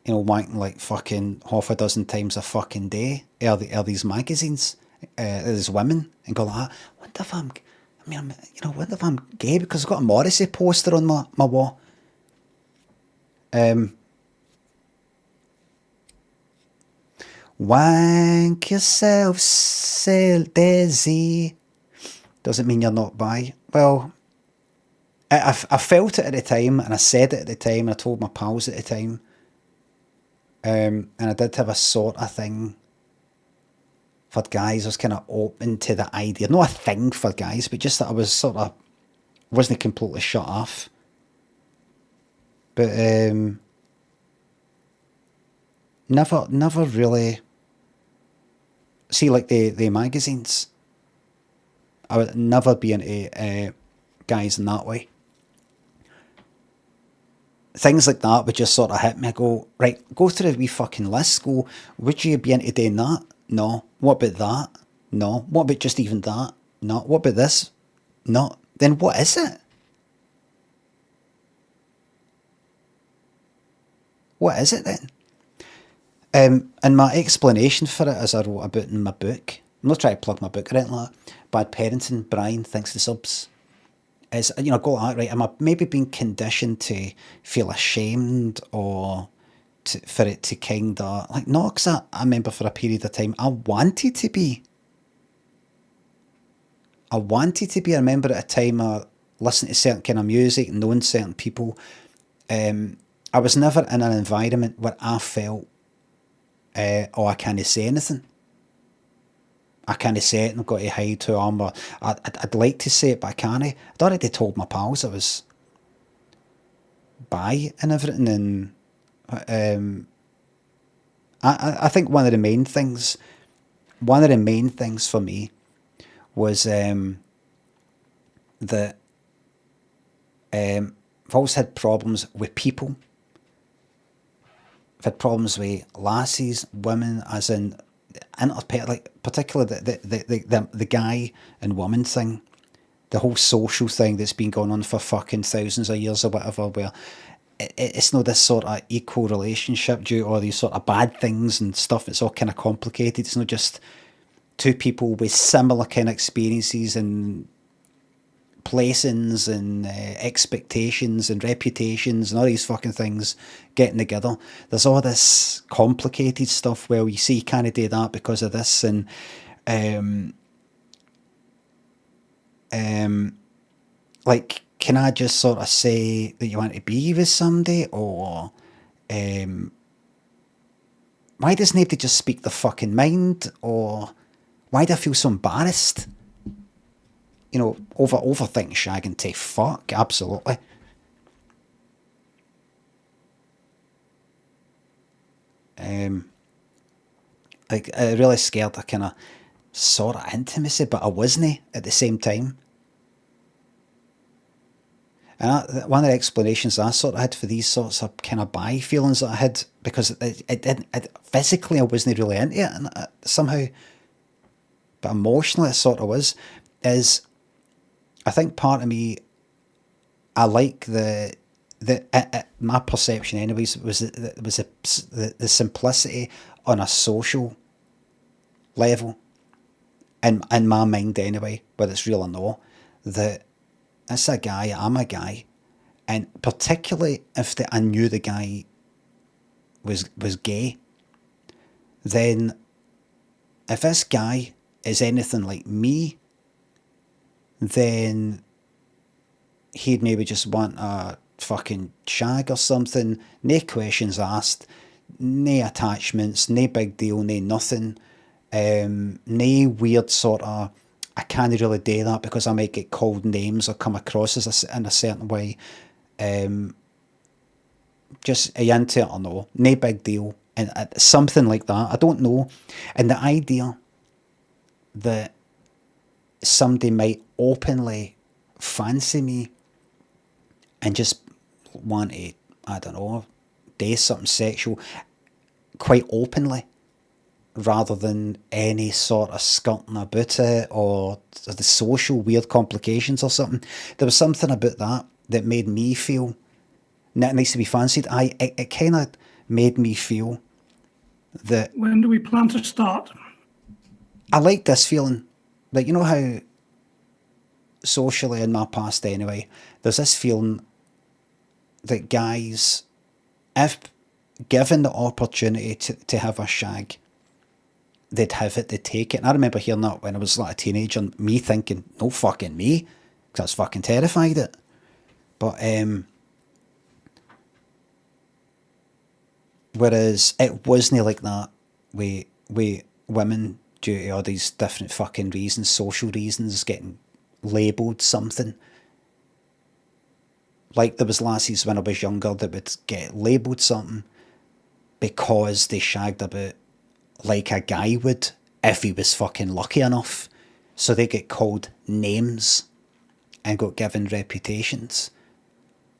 know, wanking like fucking half a dozen times a fucking day. Are these magazines? There's women and go like, wonder if I'm gay, because I've got a Morrissey poster on my wall. Wank yourself, sail Daisy. Doesn't mean you're not bi. Well, I felt it at the time, and I said it at the time, and I told my pals at the time. And I did have a sort of thing for guys. I was kind of open to the idea. Not a thing for guys, but just that I was sort of, wasn't completely shut off. But never really. See, like the magazines, I would never be into guys in that way. Things like that would just sort of hit me. I go, right, go through the wee fucking list. Go, would you be into doing that? No. What about that? No. What about just even that? No. What about this? No. Then what is it? What is it then? And my explanation for it, as I wrote about in my book, I'm not trying to plug my book or anything like that, Bad Parenting, Brian, thanks for the subs, is, you know, go like, right, am I maybe being conditioned to feel ashamed, or for it to kind of, like, no, because I remember for a period of time, I wanted to be. I remember at a time I listened to certain kind of music, knowing certain people. I was never in an environment where I felt, oh, I can't say anything. I can't say it, and I've got to hide who I am. Or I'd like to say it, but I can't. I'd already told my pals I was bi and everything, and I think one of the main things for me was that I've always had problems with people. I've had problems with lassies, women, as in like particularly the guy and woman thing, the whole social thing that's been going on for fucking thousands of years or whatever, where it's not this sort of equal relationship due to all these sort of bad things and stuff. It's all kind of complicated. It's not just two people with similar kind of experiences and placings and expectations and reputations and all these fucking things getting together. There's all this complicated stuff where you see you can't do that because of this, and like, can I just sort of say that you want to be with somebody, or why doesn't anybody just speak the fucking mind, or why do I feel so embarrassed? You know, overthink shagging to fuck, absolutely. Like, really scared of kind of sort of intimacy, but I wasn't at the same time. And one of the explanations I sort of had for these sorts of kind of bi feelings that I had, because it physically I wasn't really into it, and somehow, but emotionally it sort of was, is I think part of me, I like my perception anyways, was the simplicity on a social level, in my mind anyway, whether it's real or not, that it's a guy, I'm a guy, and particularly if I knew the guy was gay, then if this guy is anything like me, then he'd maybe just want a fucking shag or something, no questions asked, no attachments, no big deal, no nothing, no weird sort of, I can't really do that because I might get called names or come across as in a certain way. Just, are you into it or no? No big deal. And something like that. I don't know. And the idea that somebody might openly fancy me and just want to, I don't know, do something sexual quite openly, rather than any sort of skirting about it or the social weird complications or something. There was something about that made me feel nice to be fancied. It kind of made me feel that... When do we plan to start? I like this feeling. Like, you know how socially in my past anyway, there's this feeling that guys, if given the opportunity to have a shag, they'd have it, they'd take it. And I remember hearing that when I was like a teenager, and me thinking, no fucking me, because I was fucking terrified of it. But whereas it wasn't like that with women, due to all these different fucking reasons, social reasons, getting labelled something. Like there was lassies when I was younger that would get labelled something because they shagged about like a guy would if he was fucking lucky enough. So they get called names and got given reputations.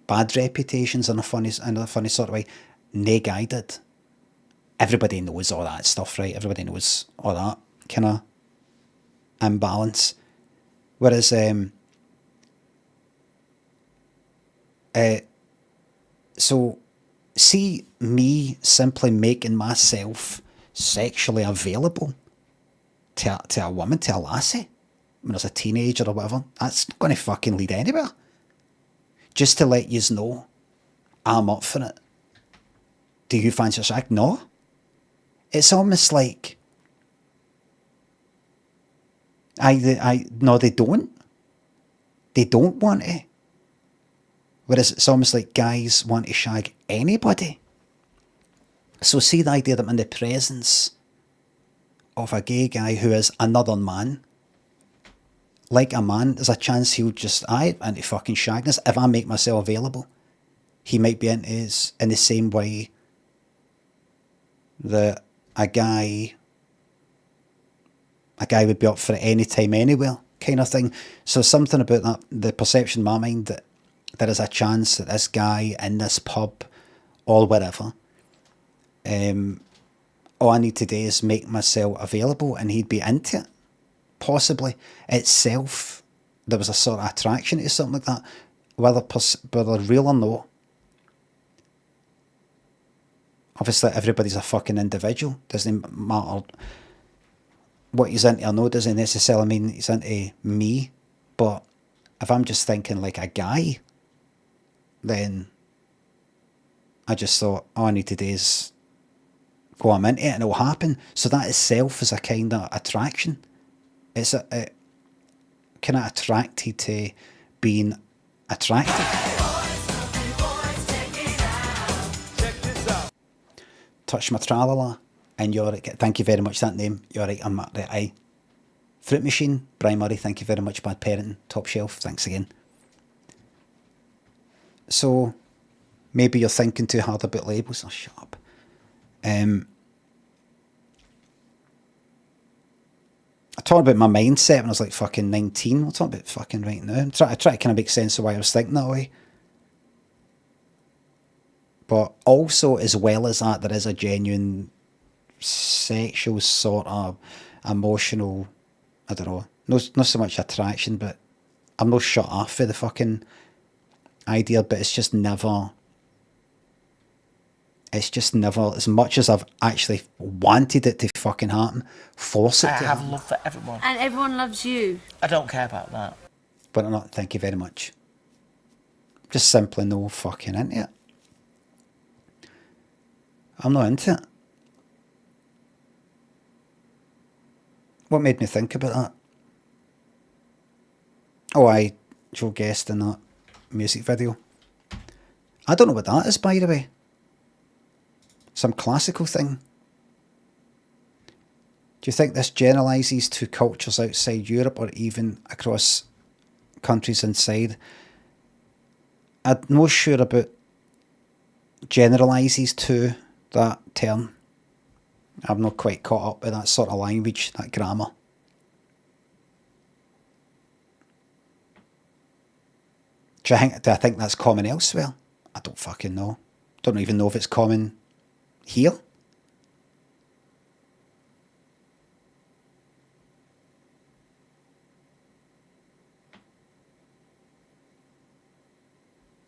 Bad reputations in a funny sort of way. No guy did. Everybody knows all that stuff, right? Everybody knows all that kind of imbalance. Whereas so see me simply making myself sexually available to a woman, to a lassie, when I was a teenager or whatever, that's not going to fucking lead anywhere. Just to let yous know, I'm up for it. Do you fancy a shag? No. It's almost like no, they don't. They don't want to. Whereas it's almost like guys want to shag anybody. So see the idea that I'm in the presence of a gay guy who is another man. Like a man, there's a chance he'll just, into fucking shagness. If I make myself available, he might be into his, in the same way that a guy would be up for it anytime, anywhere, kind of thing. So something about that, the perception in my mind that there is a chance that this guy in this pub or wherever, all I need to do is make myself available and he'd be into it. Possibly itself, there was a sort of attraction to something like that, whether real or no. Obviously, everybody's a fucking individual. Doesn't matter what he's into or no, doesn't necessarily mean he's into me. But if I'm just thinking like a guy, then I just thought, all I need to do is go, I'm into it and it'll happen. So that itself is a kind of attraction. It's a kind of attracted to being attractive. Touch my tralala, and you're right. Thank you very much, that name. You're right, I'm right, aye. Fruit Machine, Brian Murray, thank you very much. Bad Parenting, Top Shelf, thanks again. So, maybe you're thinking too hard about labels. Oh, shut up. I talked about my mindset when I was like fucking 19. I'll talk about fucking right now. I try to kind of make sense of why I was thinking that way. But also, as well as that, there is a genuine sexual sort of emotional, I don't know, not so much attraction, but I'm not shut off for the fucking idea, but it's just never It's just never, as much as I've actually wanted it to fucking happen, force it I to have happen. love for everyone. And everyone loves you. I don't care about that. But not, thank you very much. Just simply no fucking into it. I'm not into it. What made me think about that? Oh, Joe Guest in that music video. I don't know what that is, by the way. Some classical thing. Do you think this generalises to cultures outside Europe or even across countries inside? I'm not sure about generalises to that term. I'm not quite caught up with that sort of language, that grammar. Do I think that's common elsewhere? I don't fucking know. Don't even know if it's common here.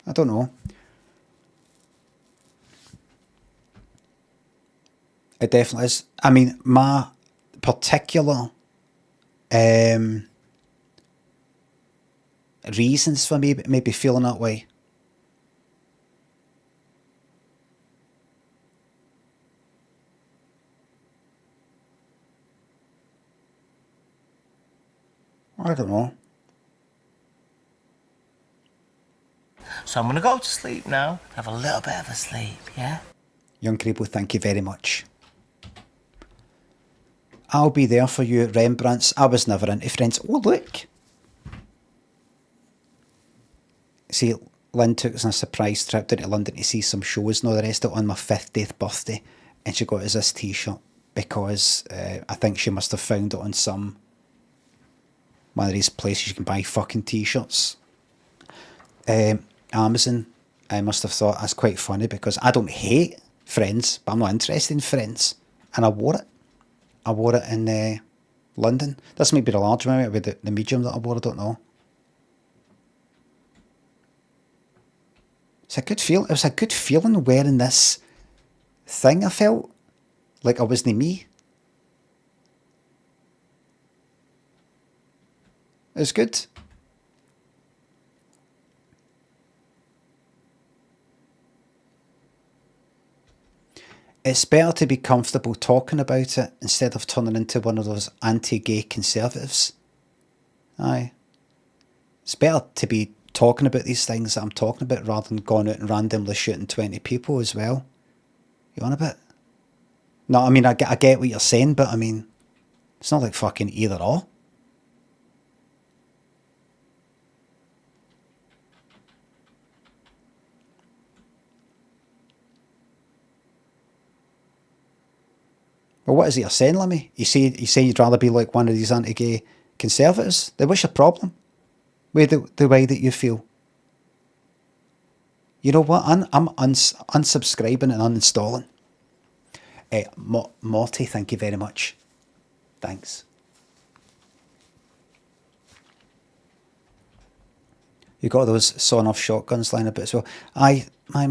I don't know. It definitely is. I mean, my particular reasons for me maybe feeling that way. I don't know. So I'm going to go to sleep now. Have a little bit of a sleep, yeah? Young Grebo, thank you very much. I'll be there for you at Rembrandt's. I was never into Friends. Oh, look. See, Lynn took us on a surprise trip down to London to see some shows and all the rest of it on my 50th birthday. And she got us this t-shirt because I think she must have found it on one of these places you can buy fucking t-shirts. Amazon. I must have thought that's quite funny because I don't hate Friends, but I'm not interested in Friends. And I wore it. I wore it in London. This might be the large one, maybe the medium that I wore, I don't know. It's a good feel. It was a good feeling wearing this thing. I felt like I wasn't me. It was good. It's better to be comfortable talking about it instead of turning into one of those anti-gay conservatives. Aye. It's better to be talking about these things that I'm talking about rather than going out and randomly shooting 20 people as well. You on a bit? No, I mean, I get what you're saying, but I mean, it's not like fucking either or. Well, what is it you're saying, Lemmy? You say you'd rather be like one of these anti-gay conservatives? Then what's your problem with the way that you feel? You know what? I'm unsubscribing and uninstalling. Morty, thank you very much. Thanks. You got those sawn-off shotguns lying about as well. My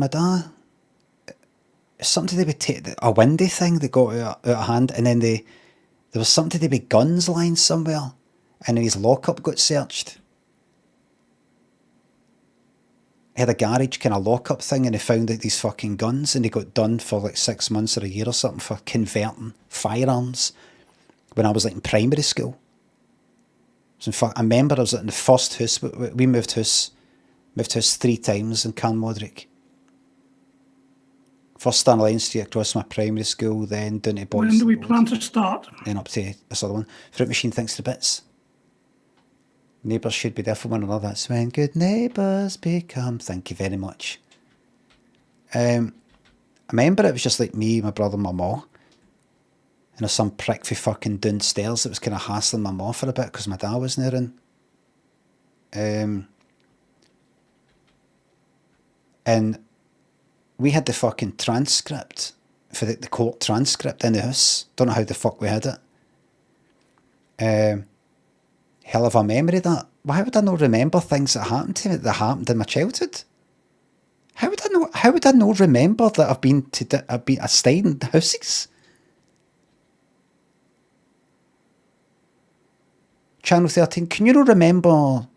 dad. Something to do with a windy thing that got out of hand, and then there was something to do with guns lying somewhere, and then his lockup got searched. He had a garage kind of lockup thing, and he found out these fucking guns, and he got done for like 6 months or a year or something for converting firearms when I was like in primary school. So I remember I was in the first house. We moved house 3 times in Carnmodrick. First down Line Street across my primary school, then down to Boys. When do we plan to start? Then up to this other one. Fruit Machine thinks the bits. Neighbours should be there for one another. That's when good neighbours become. Thank you very much. I remember it was just like me, my brother, my ma. And there's some prick for fucking downstairs that was kind of hassling my ma for a bit because my dad wasn't there in. And we had the fucking transcript for the court transcript in the house. Don't know how the fuck we had it. Hell of a memory that. Why would I not remember things that happened to me that happened in my childhood? How would I know? How would I not remember that I stayed in houses? Channel 13. Can you not remember,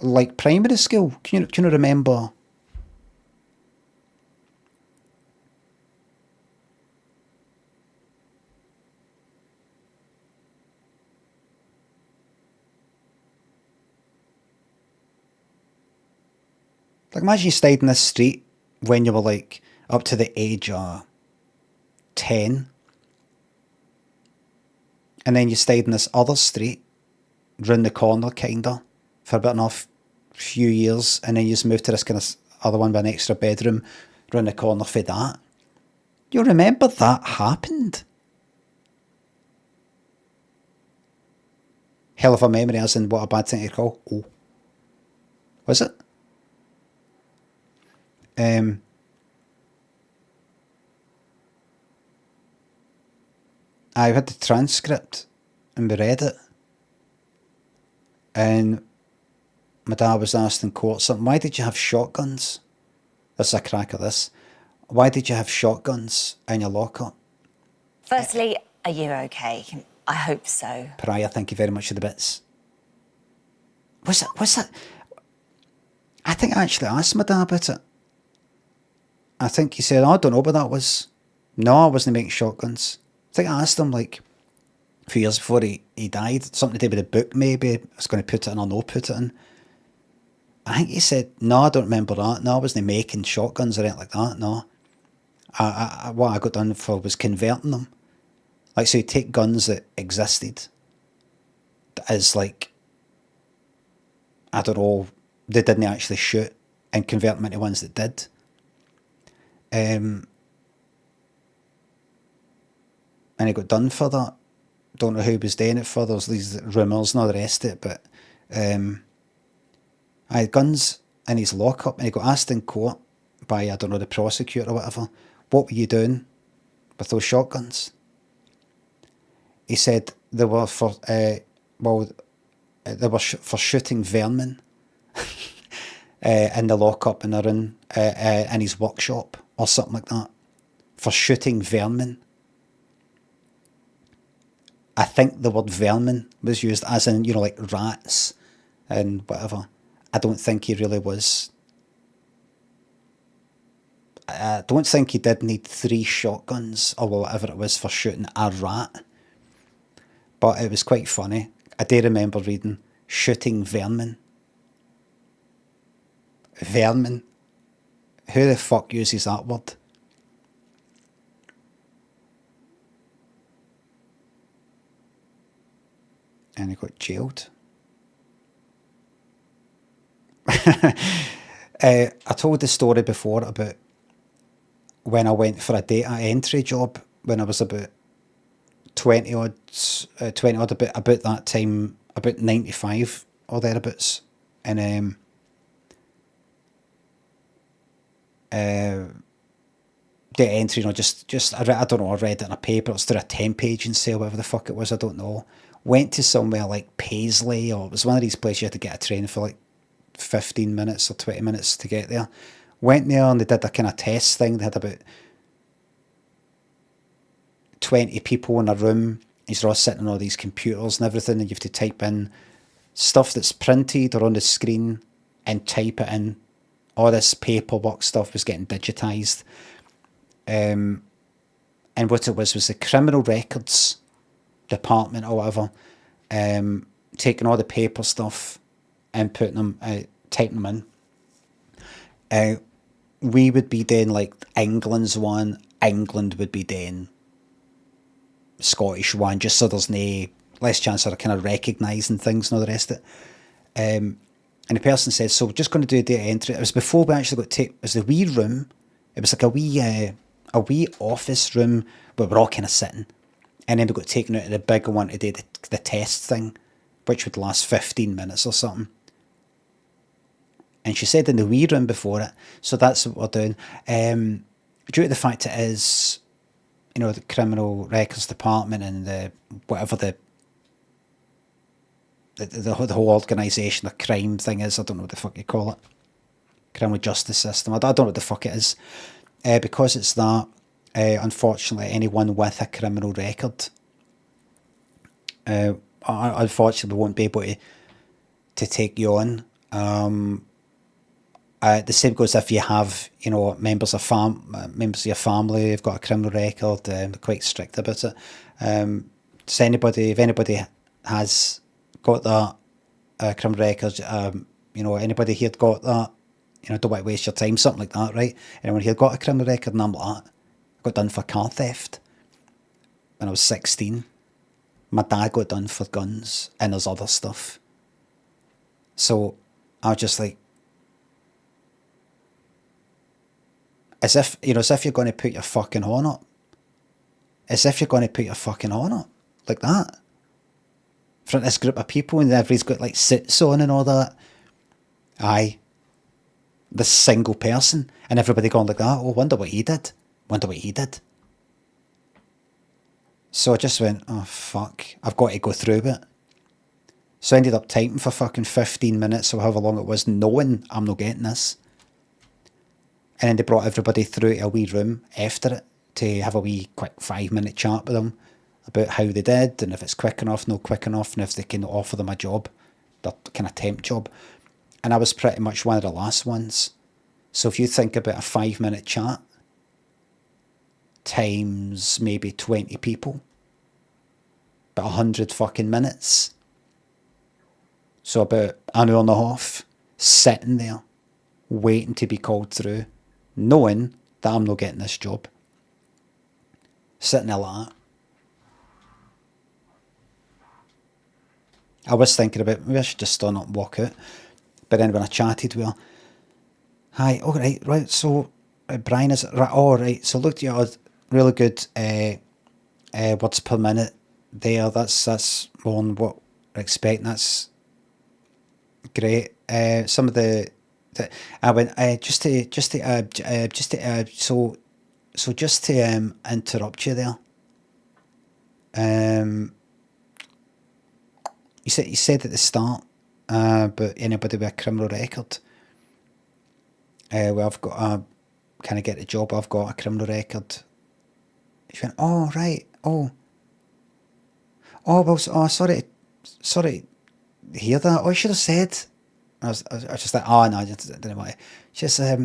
like, primary school? Can you not remember? Like, imagine you stayed in this street when you were, like, up to the age of 10. And then you stayed in this other street, round the corner, kinda, for about enough few years. And then you just moved to this kind of other one with an extra bedroom, round the corner for that. You remember that happened? Hell of a memory, as in what a bad thing to recall. Oh. Was it? I had the transcript and we read it, and my dad was asked in court something. Why did you have shotguns? This is a crack of this. Why did you have shotguns in your lockup? Firstly, are you okay? I hope so. Pariah, thank you very much for the bits. Was that? I think I actually asked my dad about it. I think he said, I don't know what that was. No, I wasn't making shotguns. I think I asked him, like, a few years before he died, something to do with the book maybe. I was going to put it in or no put it in. I think he said, no, I don't remember that. No, I wasn't making shotguns or anything like that, no. What I got done for was converting them. Like, so you take guns that existed as, like, I don't know, they didn't actually shoot, and convert them into ones that did. And he got done for that. Don't know who he was doing it for. There's these rumours and all the rest of it, but I had guns in his lockup, and he got asked in court by, I don't know, the prosecutor or whatever, what were you doing with those shotguns? He said they were for for shooting vermin in the lockup, and they're in his workshop or something like that, for shooting vermin. I think the word vermin was used as in, you know, like rats and whatever. I don't think he really was. I don't think he did need 3 shotguns or whatever it was for shooting a rat. But it was quite funny. I do remember reading shooting vermin. Vermin. Who the fuck uses that word? And he got jailed. I told the story before about when I went for a data entry job when I was about 20 odd, about that time, about 95 or thereabouts. And data entry, you know, just I don't know, I read it in a paper, it was through a temp agency or whatever the fuck it was, I don't know. Went to somewhere like Paisley, or it was one of these places you had to get a train for like 15 minutes or 20 minutes to get there. Went there and they did a kind of test thing. They had about 20 people in a room. You're all sitting on all these computers and everything, and you have to type in stuff that's printed or on the screen and type it in. All this paperwork stuff was getting digitised. And what it was the criminal records department or whatever, taking all the paper stuff and putting them, typing them in. We would be doing like England's one, England would be doing Scottish one, just so there's no less chance of kind of recognising things and all the rest of it. And the person said, so we're just going to do data entry. It was before we actually got it was the wee room. It was like a wee office room where we're all kind of sitting. And then we got taken out of the bigger one to do the test thing, which would last 15 minutes or something. And she said in the wee room before it, so that's what we're doing. Due to the fact it is, you know, the criminal records department and the whatever the whole organisation, the crime thing is, I don't know what the fuck you call it. criminal justice system. I don't know what the fuck it is. Because it's that, unfortunately, anyone with a criminal record, unfortunately, won't be able to take you on. The same goes if you have, you know, members of your family who've got a criminal record. They're quite strict about it. If anybody has got that criminal record, you know, anybody here got that, you know, don't want to waste your time, something like that, right? Anyone here got a criminal record, and I'm like that. I got done for car theft when I was 16. My dad got done for guns, and there's other stuff. So I was just like, as if you're going to put your fucking horn up. As if you're going to put your fucking horn up like that. In front of this group of people, and everybody's got like suits on and all that. Aye. This single person, and everybody going like that. Oh, wonder what he did. Wonder what he did. So I just went, oh fuck, I've got to go through it. So I ended up typing for fucking 15 minutes or however long it was, knowing I'm not getting this. And then they brought everybody through to a wee room after it to have a wee quick 5-minute chat with them about how they did, and if it's quick enough, not quick enough, and if they can offer them a job, their kind of temp job. And I was pretty much one of the last ones. So if you think about a 5-minute chat times maybe 20 people, about 100 fucking minutes. So about an hour and a half sitting there waiting to be called through, knowing that I'm not getting this job. Sitting there like that. I was thinking about, maybe I should just stand up and walk out. But then when I chatted with her, hi, all right, so Brian, is it right? All right, so looked at your really good words per minute there. That's more than what I expect. That's great. Some of the I went just to interrupt you there. You said at the start, but anybody with a criminal record. Well, I've got can I get a job? I've got a criminal record. She went, oh right, oh well, sorry to hear that. Oh, I should have said. I was just like, oh no, I didn't want to. Just I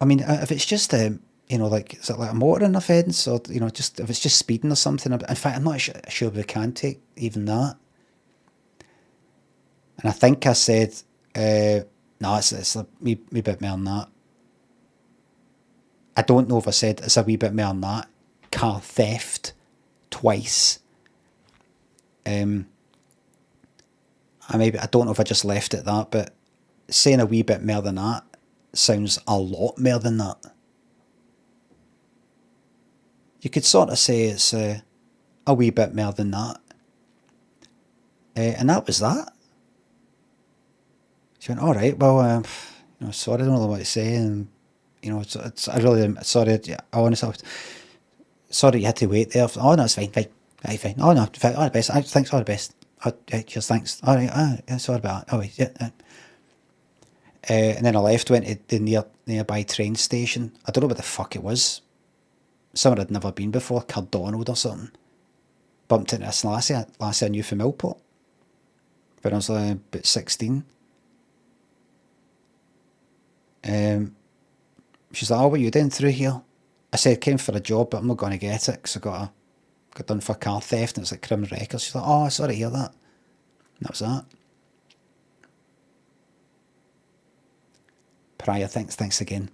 mean, if it's just you know, like, is it like a motoring offence, or you know, just if it's just speeding or something. In fact, I'm not sure we can take even that. And I think I said, no, it's a wee bit more than that. I don't know if I said it's a wee bit more than that. Car theft twice. I don't know if I just left it that, but saying a wee bit more than that sounds a lot more than that. You could sort of say it's a wee bit more than that. And that was that. She went, all right, well, you know, sorry, I don't know what to say, and you know, I really am sorry. I honestly, sorry you had to wait there. Oh no, it's fine. Fine. Oh no, all the best. Thanks, all the best. Cheers, thanks. All right, sorry about that. Oh wait, yeah. And then I left, went to the nearby train station. I don't know what the fuck it was. Somewhere I'd never been before, Cardonald or something. Bumped into this lassie I knew from Millport when I was about 16. She's like, oh, what are you doing through here? I said, came for a job, but I'm not going to get it because I got done for car theft and it's like criminal records. She's like, oh, sorry to hear that. And that was that. Prior, thanks again.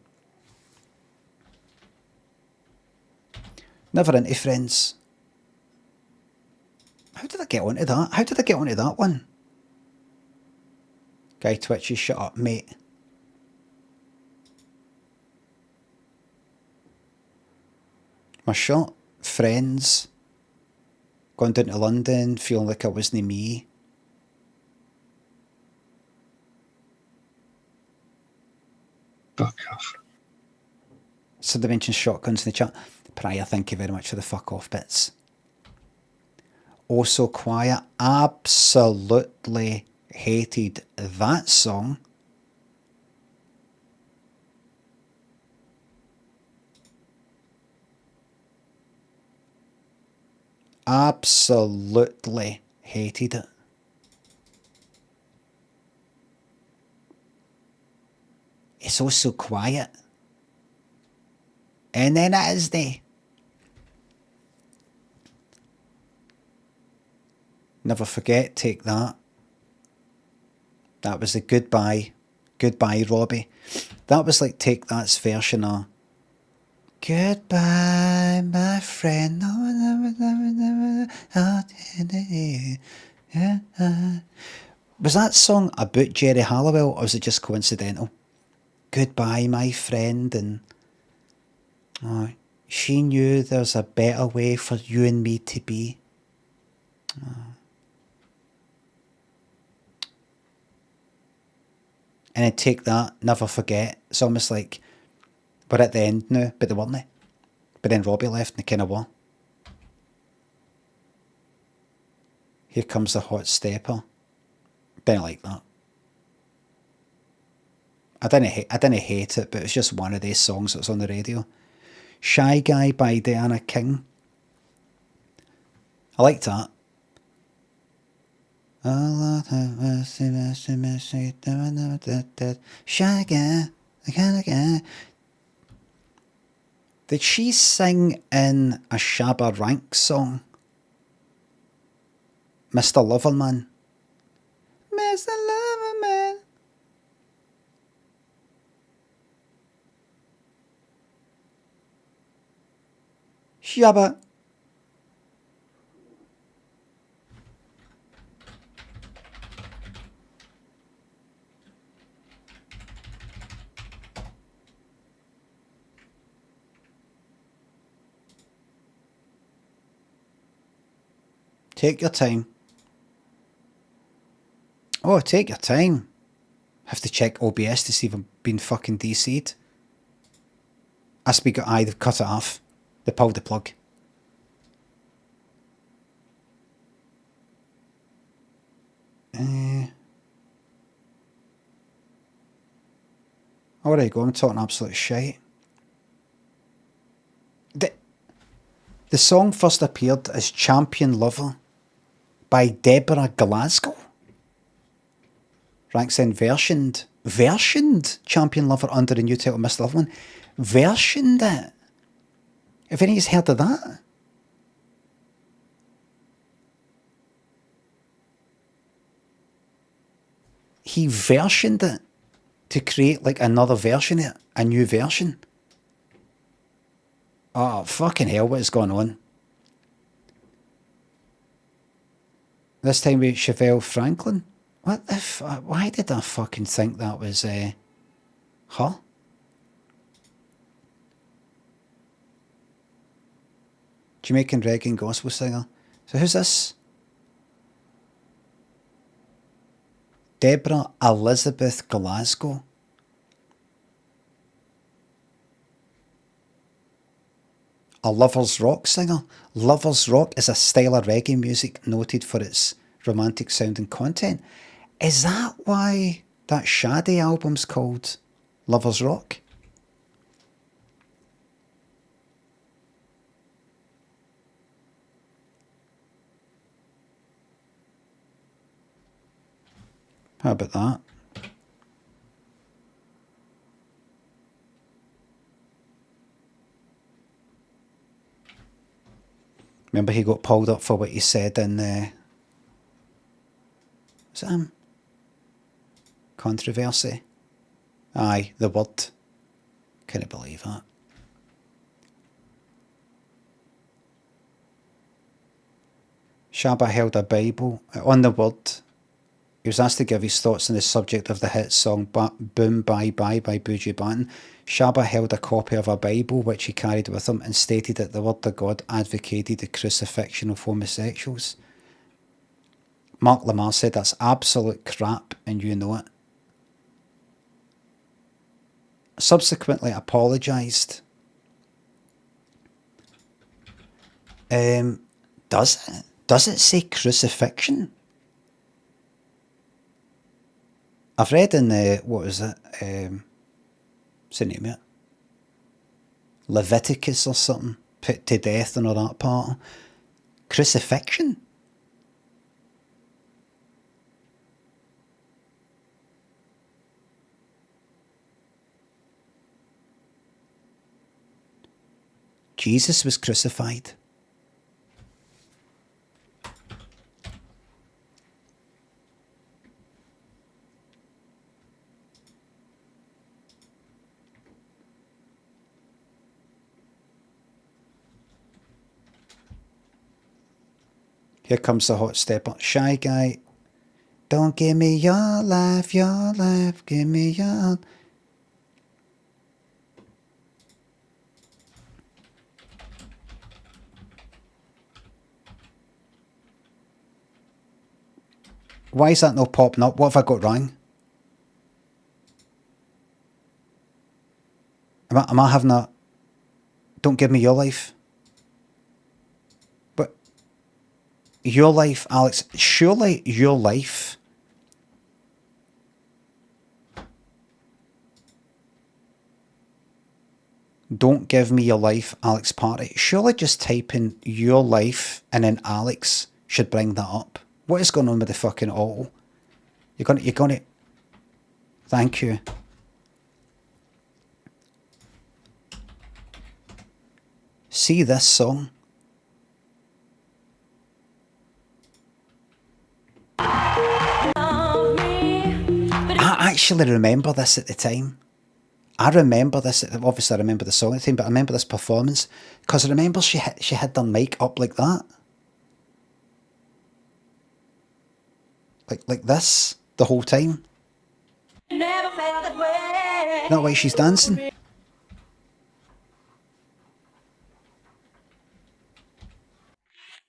Never into friends. How did I get onto that? One? Guy twitches, shut up, mate. My shot, friends, gone down to London, feeling like I wasn't me. Fuck off. So they mentioned shotguns in the chat. Prior, thank you very much for the fuck off bits. Also Quiet, absolutely hated that song. Absolutely hated it. It's also quiet. And then it is the Never Forget, Take That. That was the Goodbye Robbie. That was like Take That's version of Goodbye, my friend. Was that song about Jerry Halliwell, or was it just coincidental? Goodbye, my friend, and oh, she knew there's a better way for you and me to be. Oh. And then Take That, Never Forget. It's almost like we're at the end now, but they weren't they? But then Robbie left and they kind of were. Here Comes the Hot Stepper. Didn't like that. I didn't hate it, but it's just one of these songs that's on the radio. Shy Guy by Diana King. I liked that. Shy Guy, I kinda guy. Did she sing in a Shabba Ranks song? Mr. Loverman. Mr. Loverman. Shabba. Take your time. Oh, take your time. Have to check OBS to see if I'm being fucking DC'd. Aye, they've cut it off. They pulled the plug. Oh, there you go, I'm talking absolute shite. The song first appeared as Champion Lover by Deborah Glasgow. Ranks then versioned Champion Lover under the new title Mr. Loverman. Versioned it. Have any of you heard of that? He versioned it to create like another version of it, a new version. Oh, fucking hell, what is going on? This time with Chevelle Franklin. What the fuck? Why did I fucking think that was her? Jamaican reggae and gospel singer. So who's this? Deborah Elizabeth Glasgow. A lovers rock singer. Lovers rock is a style of reggae music noted for its romantic sounding content. Is that why that Shadi album's called Lovers Rock? How about that? Remember he got pulled up for what he said in was it him? Controversy. Aye, the word. Couldn't believe that. Shabba held a Bible on the word. He was asked to give his thoughts on the subject of the hit song Boom Bye Bye by Buju Banton. Shabba held a copy of a Bible which he carried with him and stated that the Word of God advocated the crucifixion of homosexuals. Mark Lamar said that's absolute crap and you know it. Subsequently apologised. Does it say crucifixion? I've read in what was it? What's the name of it? Leviticus or something. Put to death and all that part. Crucifixion? Jesus was crucified. Here comes the hot stepper. Shy guy. Don't give me your life, give me your... Why is that not popping up? What have I got wrong? Am I having a... Don't give me your life? But... Your life, Alex. Surely your life... Don't give me your life, Alex Party. Surely just type in your life and then Alex should bring that up. What is going on with the fucking auto? You're gonna... Thank you. See this song? I actually remember this at the time. I remember this, obviously I remember the song at the time, but I remember this performance because I remember she had her mic up like that. Like this, the whole time. Never felt that way. Not why she's dancing.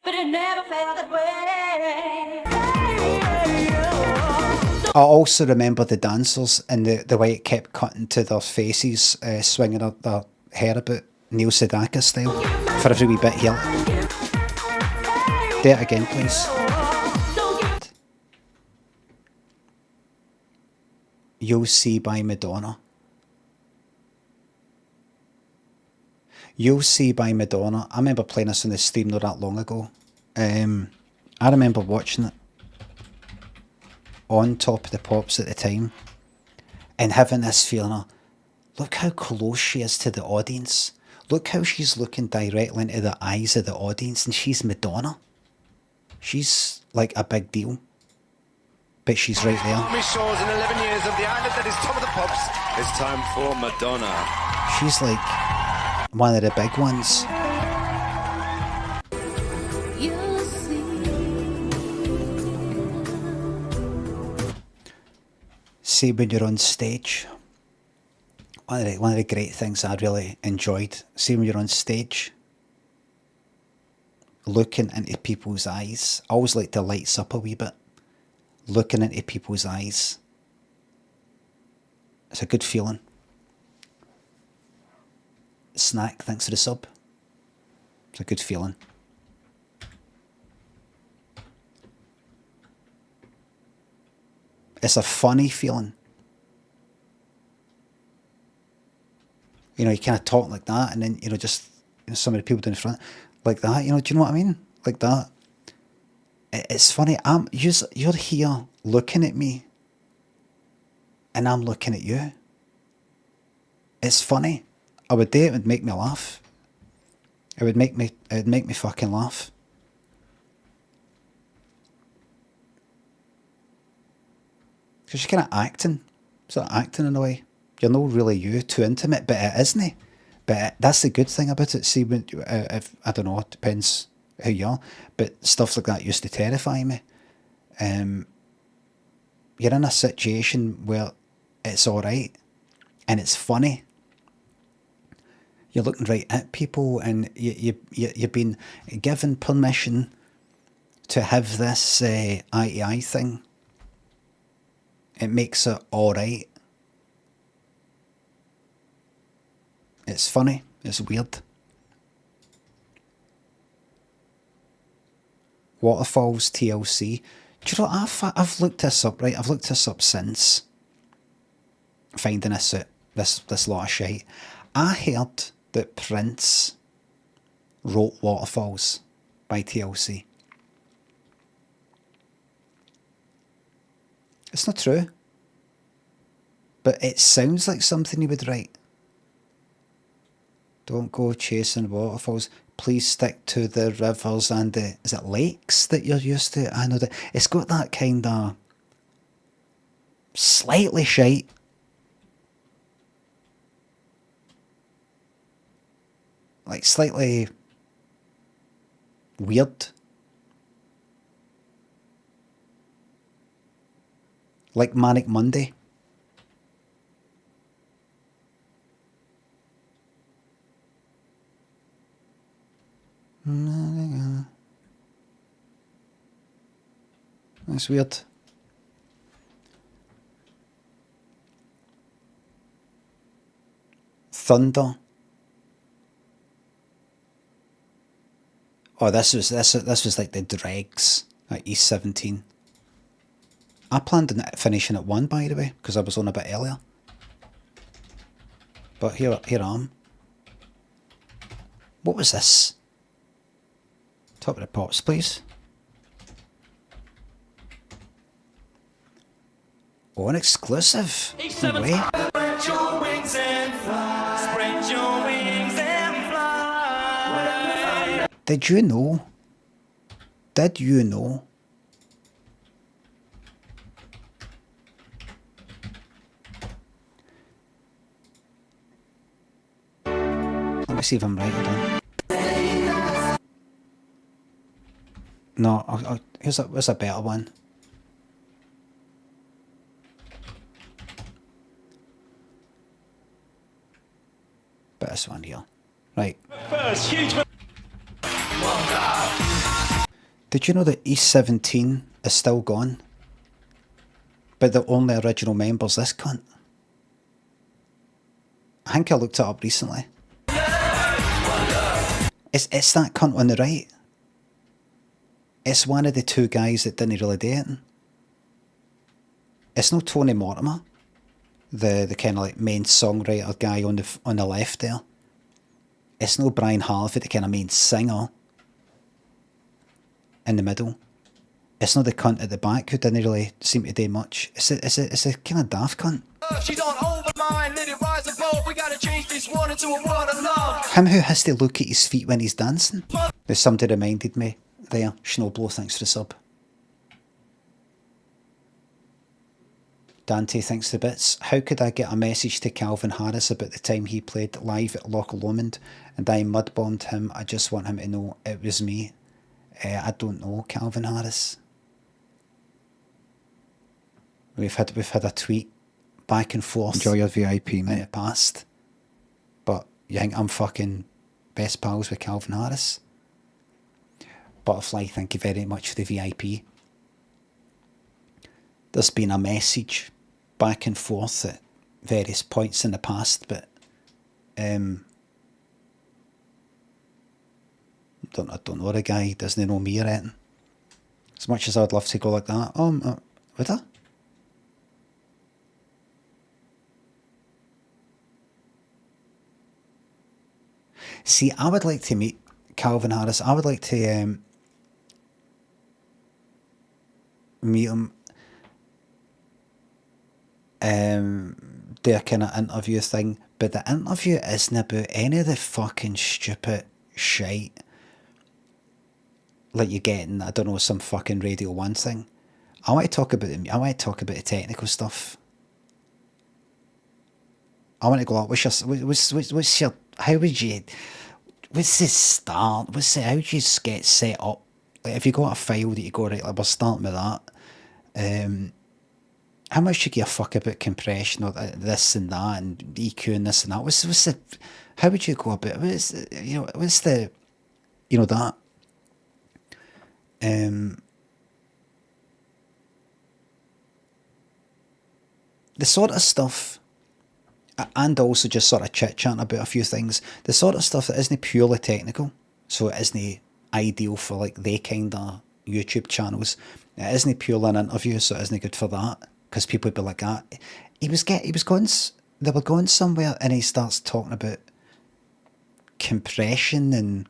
But it never felt that way. I also remember the dancers and the way it kept cutting to their faces, swinging their hair about Neil Sedaka style for every wee bit here. Do it again, please. You'll See by Madonna. You'll See by Madonna. I remember playing this on the stream not that long ago. I remember watching it on Top of the Pops at the time and having this feeling of, look how close she is to the audience. Look how she's looking directly into the eyes of the audience, and she's Madonna. She's like a big deal. But she's right there. Shores in 11 years of the island that is Top of the Pops. It's time for Madonna. She's like one of the big ones. See when you're on stage. One of the great things I really enjoyed. See when you're on stage, looking into people's eyes. I always like to lights up a wee bit. Looking into people's eyes. It's a good feeling. Snack, thanks for the sub. It's a good feeling. It's a funny feeling. You know, you kind of talk like that, and then, you know, just, you know, some of the people down the front, like that, you know, do you know what I mean? Like that. It's funny, you're here looking at me, and I'm looking at you. It's funny. I would do it, it would make me laugh. It would make me fucking laugh. Because you're kind of acting. Sort of acting in a way. You're not really you, too intimate, but it isn't. But that's the good thing about it. See, when, if, I don't know, it depends who you are, but stuff like that used to terrify me. You're in a situation where it's alright, and it's funny. You're looking right at people, and you've been given permission to have this eye-to-eye thing. It makes it alright. It's funny. It's weird. Waterfalls TLC. Do you know what? I've looked this up, right? I've looked this up since finding this lot of shite. I heard that Prince wrote Waterfalls. by TLC. It's not true. But it sounds like something he would write. Don't go chasing waterfalls. Please stick to the rivers and the... Is it lakes that you're used to? I know that. It's got that kind of... slightly shite. Like slightly... weird. Like Manic Monday. That's weird. Thunder. Oh, this was like the dregs at East 17. I planned on finishing at 1, by the way, because I was on a bit earlier. But here I am. What was this? Top of the pops, please. Oh, an exclusive. No way. Spread your wings and fly. Spread your wings and fly. Did you know? Did you know? Let me see if I'm right. Hold on. No, here's a better one. But this one here. Right. First, huge. Did you know that East 17 is still gone? But the only original member's this cunt? I think I looked it up recently. It's that cunt on the right. It's one of the two guys that didn't really do it. It's no Tony Mortimer, the kind of like main songwriter guy on the left there. It's no Brian Harvey, the kind of main singer in the middle. It's not the cunt at the back who didn't really seem to do much. It's a kind of daft cunt. She's on over mine, let it rise above. We gotta change this one into a world of love. Him who has to look at his feet when he's dancing. There's somebody reminded me there. Snowblow, thanks for the sub. Dante, thanks for the bits. How could I get a message to Calvin Harris about the time he played live at Loch Lomond and I mud-bombed him? I just want him to know it was me. I don't know Calvin Harris. We've had a tweet back and forth. Enjoy your VIP, mate. In the past. But you think I'm fucking best pals with Calvin Harris? Butterfly, thank you very much for the VIP. There's been a message back and forth at various points in the past, but I don't know the guy, doesn't know me or anything. As much as I'd love to go like that. Would I? See, I would like to meet Calvin Harris. I would like to meet him, do a kind of interview thing, but the interview isn't about any of the fucking stupid shite like you get in, I don't know, some fucking Radio 1 thing. I want to talk about the technical stuff. I want to go like, what's your, how would you, what's the start, how do you get set up? Like, if you got a file that you go, right, like, we're starting with that, how much do you give a fuck about compression or this and that and EQ and this and that? What's the, how would you go about it? What's the, that? The sort of stuff, and also just sort of chit-chatting about a few things, the sort of stuff that isn't purely technical, so it isn't ideal for like they kind of YouTube channels. It isn't purely an interview, so it isn't good for that, because people would be like, they were going somewhere and he starts talking about compression and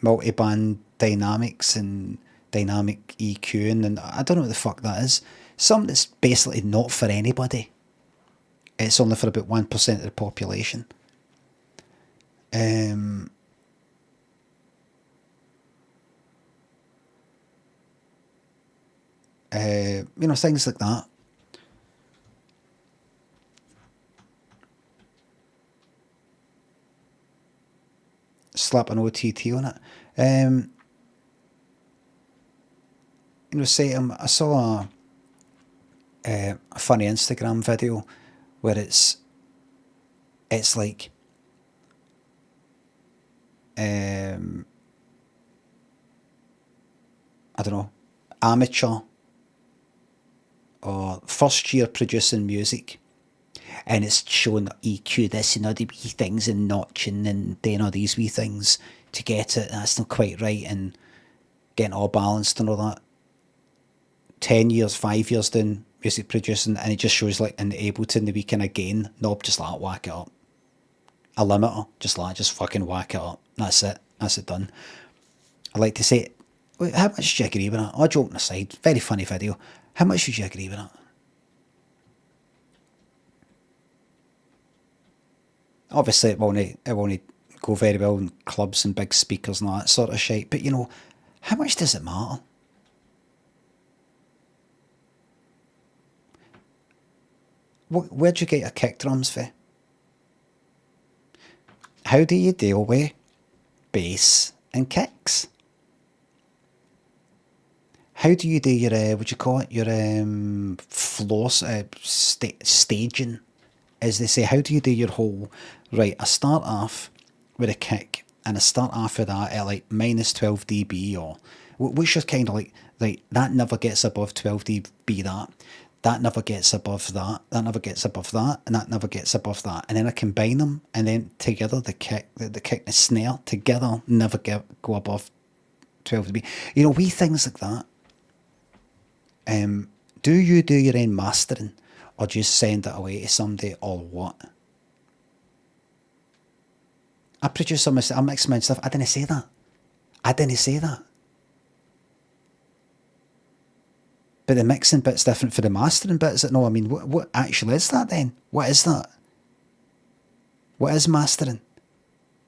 multi-band dynamics and dynamic EQing, and I don't know what the fuck that is. Something that's basically not for anybody. It's only for about 1% of the population. You know, things like that. Slap an OTT on it. You know, say I saw a funny Instagram video where it's like I don't know, amateur or first year producing music, and it's showing EQ this and all the wee things and notching and doing all these wee things to get it. That's not quite right, and getting all balanced and all that. 10 years, 5 years doing music producing, and it just shows like an Ableton, the wee kind of gain knob, just like whack it up. A limiter, just fucking whack it up. That's it. That's it done. I like to say, wait, how much do you agree with that? All joking aside, very funny video. How much would you agree with that? Obviously, it won't go very well in clubs and big speakers and all that sort of shit, but you know, how much does it matter? Where'd you get your kick drums for? How do you deal with bass and kicks? How do you do your, what do you call it, your floor staging, as they say? How do you do your whole, right, I start off with a kick, and I start off with that at like minus 12 dB, or which is kind of like that never gets above 12 dB, that never gets above that, that never gets above that, and that never gets above that. And then I combine them, and then together the kick and the snare together never go above 12 dB. You know, wee things like that. Do you do your own mastering, or do you send it away to somebody, or what? I produce some, I mix my own stuff. I didn't say that. But the mixing bit's different for the mastering bit, is it? No, I mean, what actually is that then? What is that? What is mastering?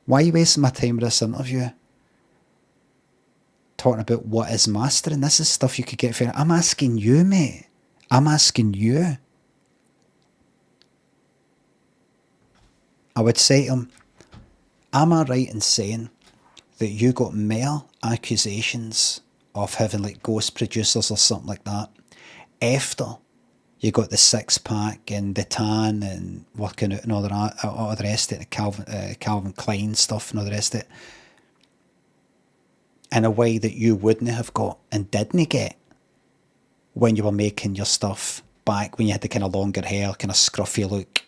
Why are you wasting my time with this interview? Talking about what is mastering. This is stuff you could get for. I'm asking you, mate. I'm asking you. I would say to him, am I right in saying that you got more accusations of having like ghost producers or something like that after you got the 6-pack and the tan and working out and all the rest of it, the Calvin Klein stuff and all the rest of it, in a way that you wouldn't have got and didn't get when you were making your stuff back when you had the kind of longer hair, kind of scruffy look,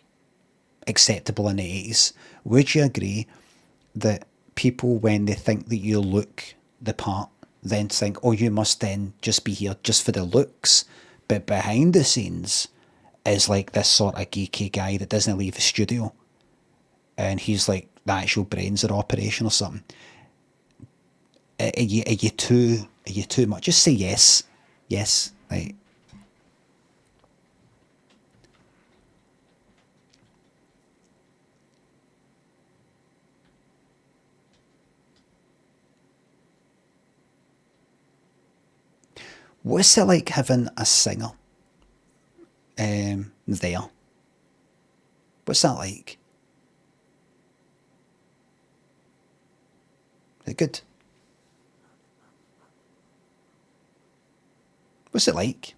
acceptable in the 80s? Would you agree that people, when they think that you look the part, then think, oh, you must then just be here just for the looks, but behind the scenes is like this sort of geeky guy that doesn't leave the studio, and he's like the actual brains of the operation or something? Are you too much? Just say yes. Yes, right. What's it like having a singer there? What's that like? Is it good? What's it like?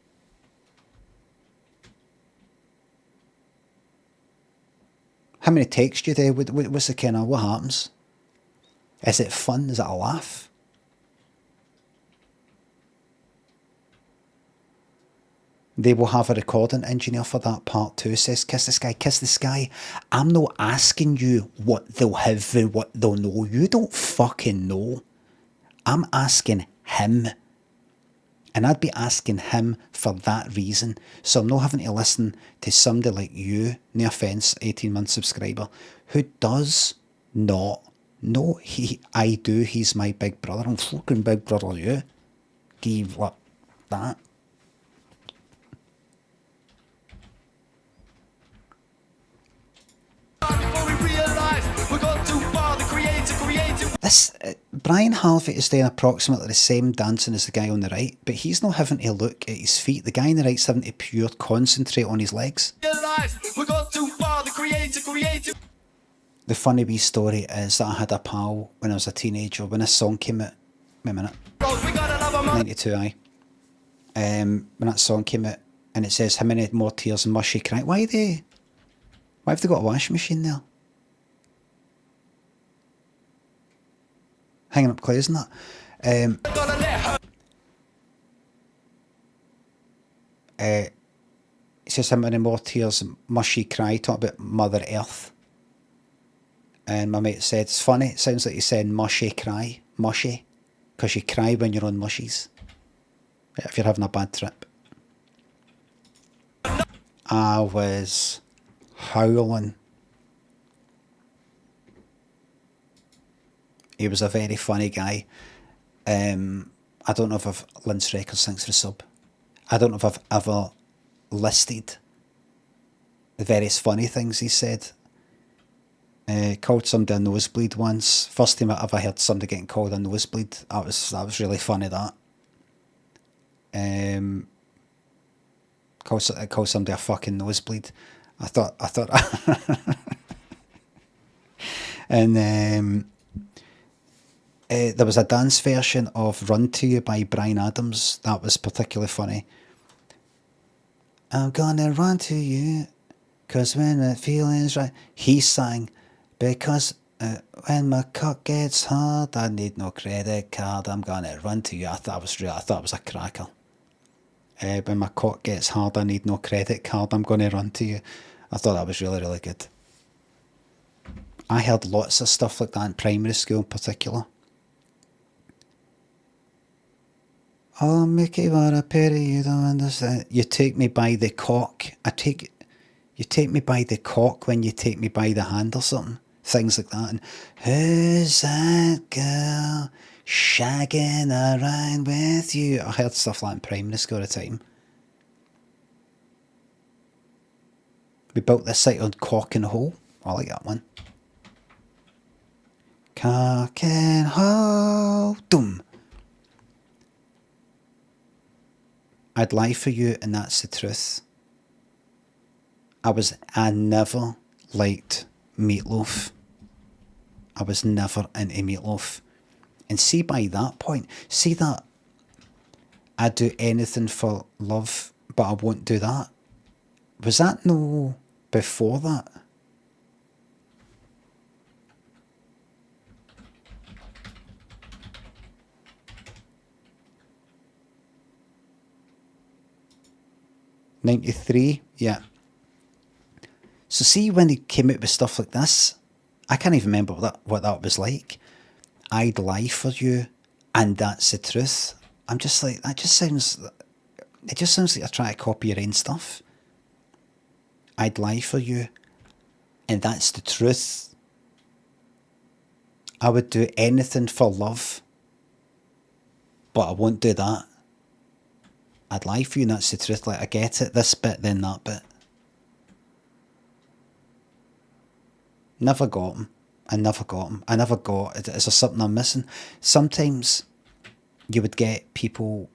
How many takes do you do? What's the kind of, what happens? Is it fun? Is it a laugh? They will have a recording engineer for that part too, says Kiss the Sky. Kiss the Sky, I'm not asking you what they'll have and what they'll know. You don't fucking know. I'm asking him. And I'd be asking him for that reason. So I'm not having to listen to somebody like you, no offence, 18-month subscriber, who does not No, I do. He's my big brother. I'm fucking big brother, you. Give like that. This Brian Harvey is doing approximately the same dancing as the guy on the right, but he's not having to look at his feet. The guy on the right's having to pure concentrate on his legs. The funny wee story is that I had a pal when I was a teenager when this song came out. Wait a minute. 92, aye. When that song came out, and it says, how many more tears and Mushy cry? Why have they got a washing machine there? Hanging up clays and that. It says, how many more tears and Mushy cry? Talking about Mother Earth. And my mate said, it's funny, it sounds like he's saying mushy cry. Mushy. Because you cry when you're on mushies. If you're having a bad trip. I was howling. He was a very funny guy. I don't know if I've... Lynch Records, thanks for the sub. I don't know if I've ever listed the various funny things he said. Called somebody a nosebleed once. First time I ever heard somebody getting called a nosebleed. That was really funny, that. Called somebody a fucking nosebleed. I thought and there was a dance version of Run To You by Bryan Adams. That was particularly funny. I'm gonna run to you, 'cause when the feeling's right. He sang, because when my cock gets hard, I need no credit card. I'm gonna run to you. I thought it was a cracker. When my cock gets hard, I need no credit card. I'm gonna run to you. I thought that was really, really good. I heard lots of stuff like that in primary school in particular. Oh, Mickey, what a pity you don't understand. You take me by the cock. You take me by the cock when you take me by the hand or something. Things like that. And who's that girl shagging around with you? I heard stuff like in primary school at the time. We built this site on Cock and Hole. I like that one. Cock and Hole. Doom. I'd lie for you and that's the truth. I never liked Meat Loaf. I was never into Meat Loaf. And see, by that point, see that I'd do anything for love, but I won't do that. Was that no before that? '93, yeah. So see, when he came out with stuff like this, I can't even remember what that was like. I'd lie for you, and that's the truth. I'm just like, it just sounds like you're trying to copy your own stuff. I'd lie for you, and that's the truth. I would do anything for love, but I won't do that. I'd lie for you, and that's the truth. Like, I get it, this bit, then that bit. Never got him. I never got, is there something I'm missing? Sometimes you would get people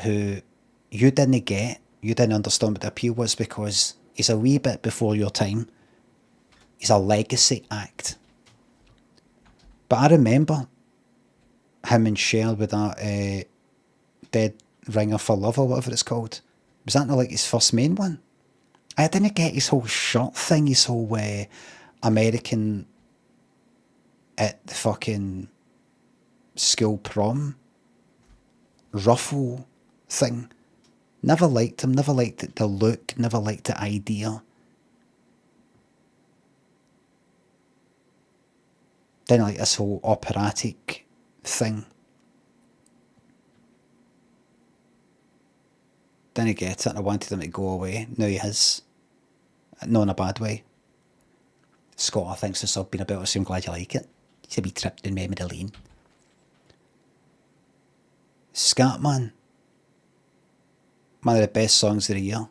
who you didn't understand what the appeal was because he's a wee bit before your time. He's a legacy act. But I remember him and Cher with that Dead Ringer for Love or whatever it's called. Was that not like his first main one? I didn't get his whole shirt thing, his whole American at the fucking school prom ruffle thing. Never liked him, never liked the look, never liked the idea. Didn't like this whole operatic thing. Didn't get it, and I wanted him to go away. Now he has. Not in a bad way. Scott, thanks for sub being a bit, so I'm glad you like it. It's a wee trip down memory lane. Scatman. One of the best songs of the year.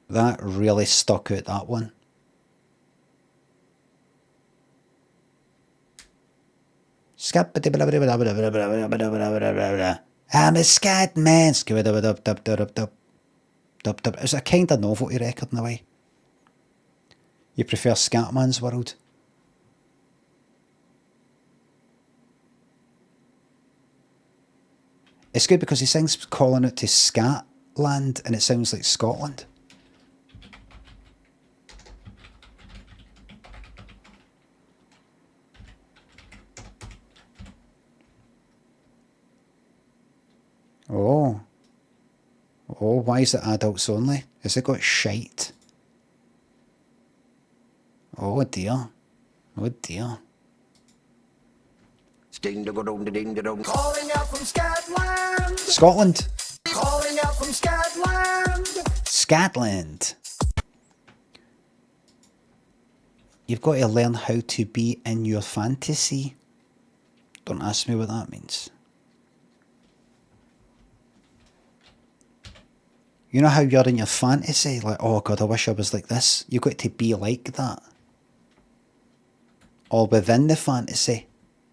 That really stuck out, that one. I'm a Scatman. It was a kind of novelty record in a way. You prefer Scatman's World? It's good because he sings calling it to Scatland and it sounds like Scotland. Oh. Oh, why is it adults only? Has it got shite? Oh dear. Oh dear. Calling out from Scotland. Scotland. Calling out from Scotland. Scotland. You've got to learn how to be in your fantasy. Don't ask me what that means. You know how you're in your fantasy? Like, oh God, I wish I was like this. You've got to be like that. Or within the fantasy.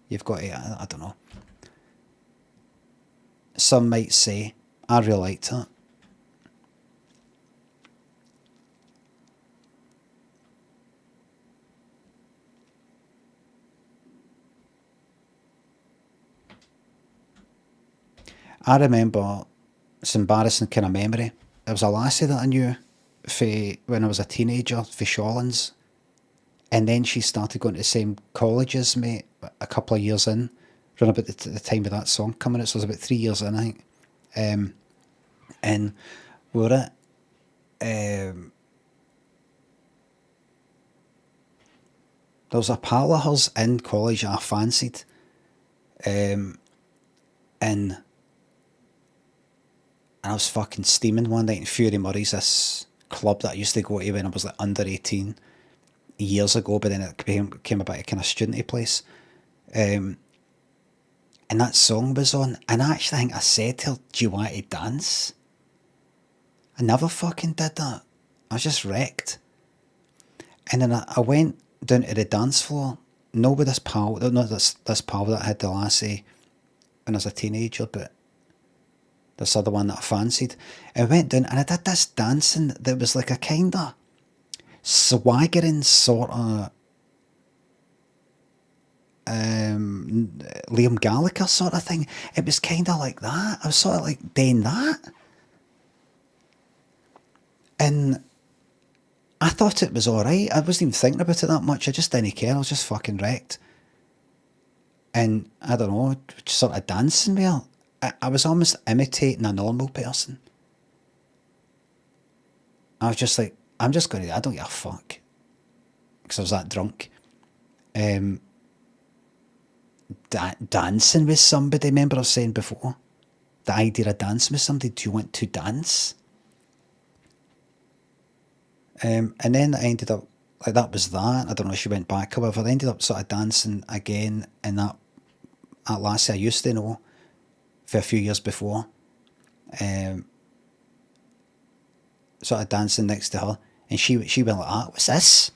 You've got to, I don't know. Some might say, I really liked it. I remember, it's embarrassing kind of memory. There was a lassie that I knew when I was a teenager, for Shawlands. And then she started going to the same college as me a couple of years in, around about the time of that song coming out. So it was about 3 years in, I think. And we were at there was a pal of hers in college I fancied. And I was fucking steaming one night in Fury Murray's, this club that I used to go to when I was like under 18 years ago, but then it became about a kind of studenty place. And that song was on, and I actually think I said to her, do you want to dance? I never fucking did that. I was just wrecked. And then I went down to the dance floor, not with this pal, not this pal that I had the lassie when I was a teenager, but this other one that I fancied. I went down and I did this dancing that was like a kind of swaggering sort of Liam Gallagher sort of thing. It was kind of like that. I was sort of like doing that. And I thought it was alright. I wasn't even thinking about it that much. I just didn't care. I was just fucking wrecked. And I don't know, just sort of dancing with her. I was almost imitating a normal person. I was just like, I'm just going to, I don't give a fuck. Because I was that drunk. Dancing with somebody, remember I was saying before? The idea of dancing with somebody, do you want to dance? And then I ended up, like that was that. I don't know if she went back, however, I ended up sort of dancing again in that lassie I used to know for a few years before. Sort of dancing next to her. And she went like that, what's this?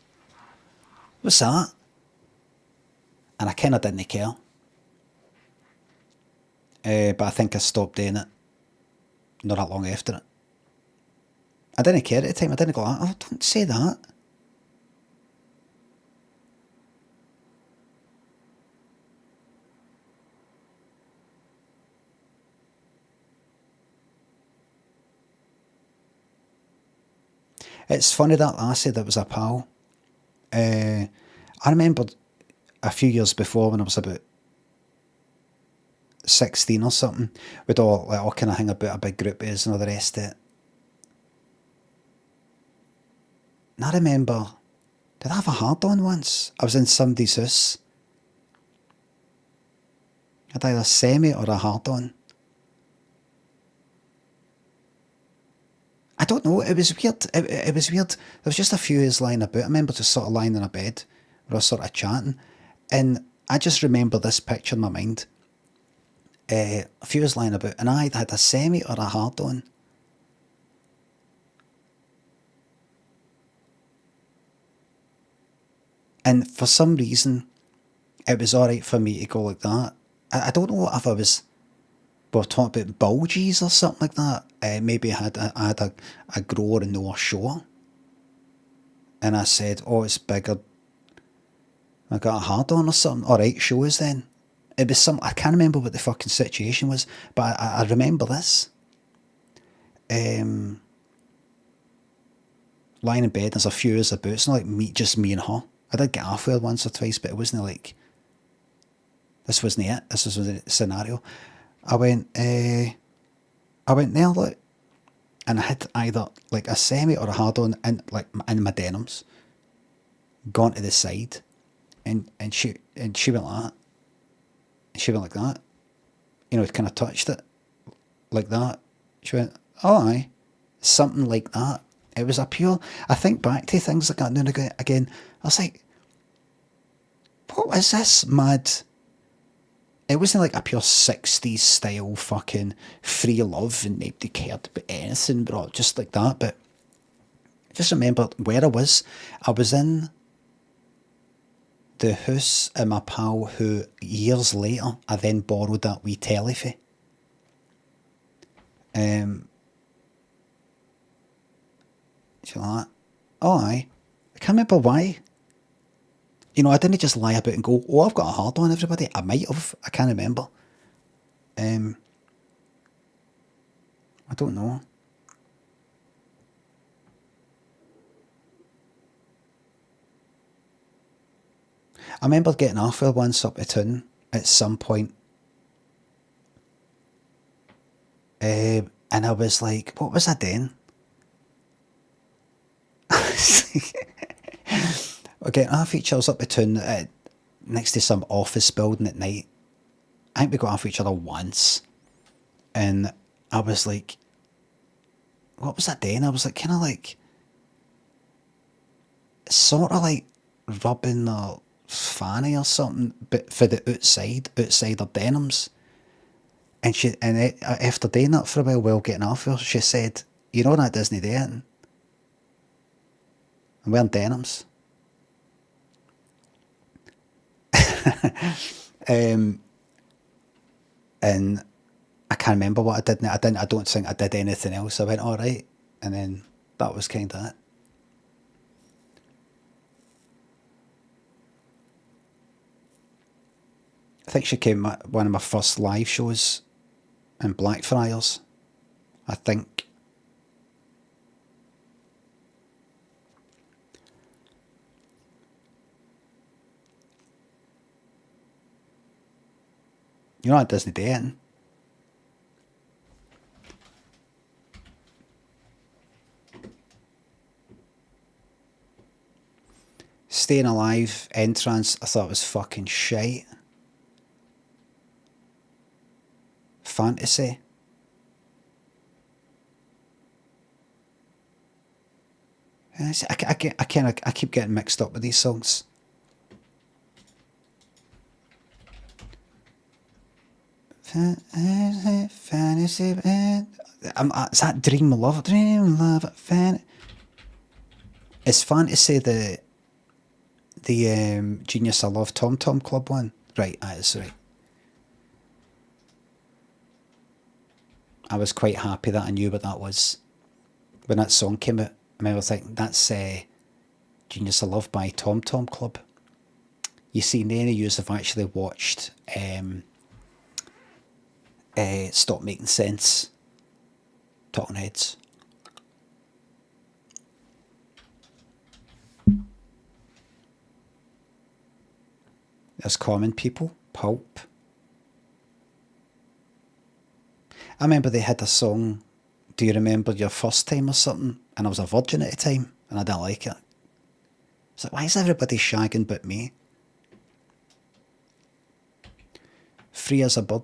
What's that? And I kind of didn't care. But I think I stopped doing it not that long after it. I didn't care at the time. I didn't go, oh, don't say that. It's funny that lassie that was a pal. I remember a few years before when I was about 16 or something, we'd all kind of hang about a big group is and all the rest of it. And I remember, did I have a hard-on once? I was in somebody's house. I had either a semi or a hard-on. I don't know, it was weird. It was weird. There was just a few of us lying about. I remember just sort of lying in a bed. we were sort of chatting, and I just remember this picture in my mind. A few was lying about, and I had a semi or a hard on. And for some reason, it was alright for me to go like that. I don't know if we were talking about bulges or something like that. Maybe I had a grower in North Shore. And I said, oh, it's bigger. I got a hard on or something. Alright, show us then. It was some, I can't remember what the fucking situation was, but I remember this. Lying in bed, there's a few hours about. It's not like just me and her. I did get off with her once or twice, but it wasn't like, this wasn't it. This was the scenario. I went there, look, and I had either like a semi or a hard on in my denims, gone to the side, and she went like that. And she went like that. You know, it kind of touched it like that. She went, oh aye, something like that. It was a pure, I think back to things like that now and again. I was like, what was this mad? It wasn't like a pure 60s style fucking free love and nobody cared about anything, bro, just like that. But I just remember where I was. I was in the house of my pal who years later I then borrowed that wee telly for. She's like, oh aye. I can't remember why. You know, I didn't just lie about and go, oh, I've got a hard on everybody. I might have. I can't remember. I don't know. I remember getting off her once up to town at some point. And I was like, what was I doing? We're getting off each other's up to town next to some office building at night. I think we got off each other once. And I was like, what was I doing? I was like, kind of like, sort of like rubbing the fanny or something, but for the outside her denims. And after doing that for a while getting off her, she said, you know that Disney dating? I'm wearing denims. And I can't remember what I did. I don't think I did anything else. I went, all right, and then that was kind of it. I think she came at one of my first live shows in Blackfriars, I think. You know that Disney dating? Staying Alive entrance, I thought it was fucking shite. Fantasy. I keep getting mixed up with these songs. Fantasy. Is that Dream Love? Dream Love. Is Fantasy the Genius I Love Tom Tom Club one? Right, that is right. I was quite happy that I knew what that was when that song came out. I remember thinking, that's Genius of Love by Tom Tom Club. You see, none of you have actually watched Stop Making Sense, Talking Heads. There's Common People, Pulp. I remember they had a song, Do You Remember Your First Time or something? And I was a virgin at the time, and I didn't like it. It's like, why is everybody shagging but me? Free as a Bird.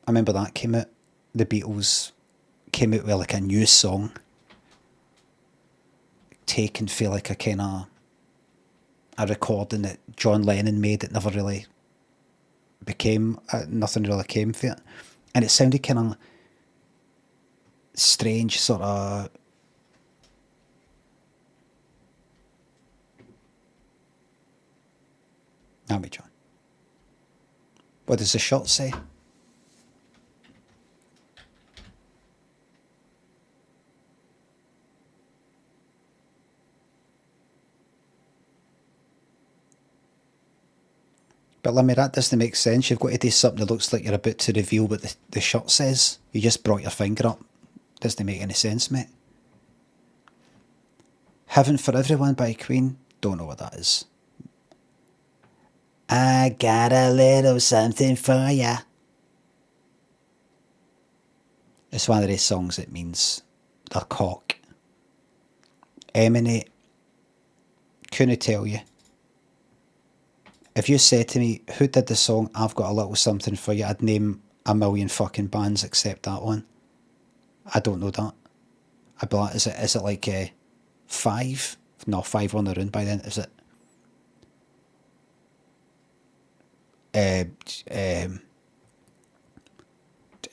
I remember that came out. The Beatles came out with like a new song. Taken for like a kind of a recording that John Lennon made that never really became, nothing really came of it. And it sounded kind of strange, sort of... Now me, John. What does the shot say? But Limmy, that doesn't make sense. You've got to do something that looks like you're about to reveal what the shirt says. You just brought your finger up. Doesn't make any sense, mate. Heaven for Everyone by Queen. Don't know what that is. I got a little something for ya. It's one of these songs that means they're cock. Emanate. Couldn't tell you. If you said to me, who did the song I've Got a Little Something For You, I'd name a million fucking bands except that one. I don't know that. I'd be like, is it like 5? No, 5 on the run by then. Is it?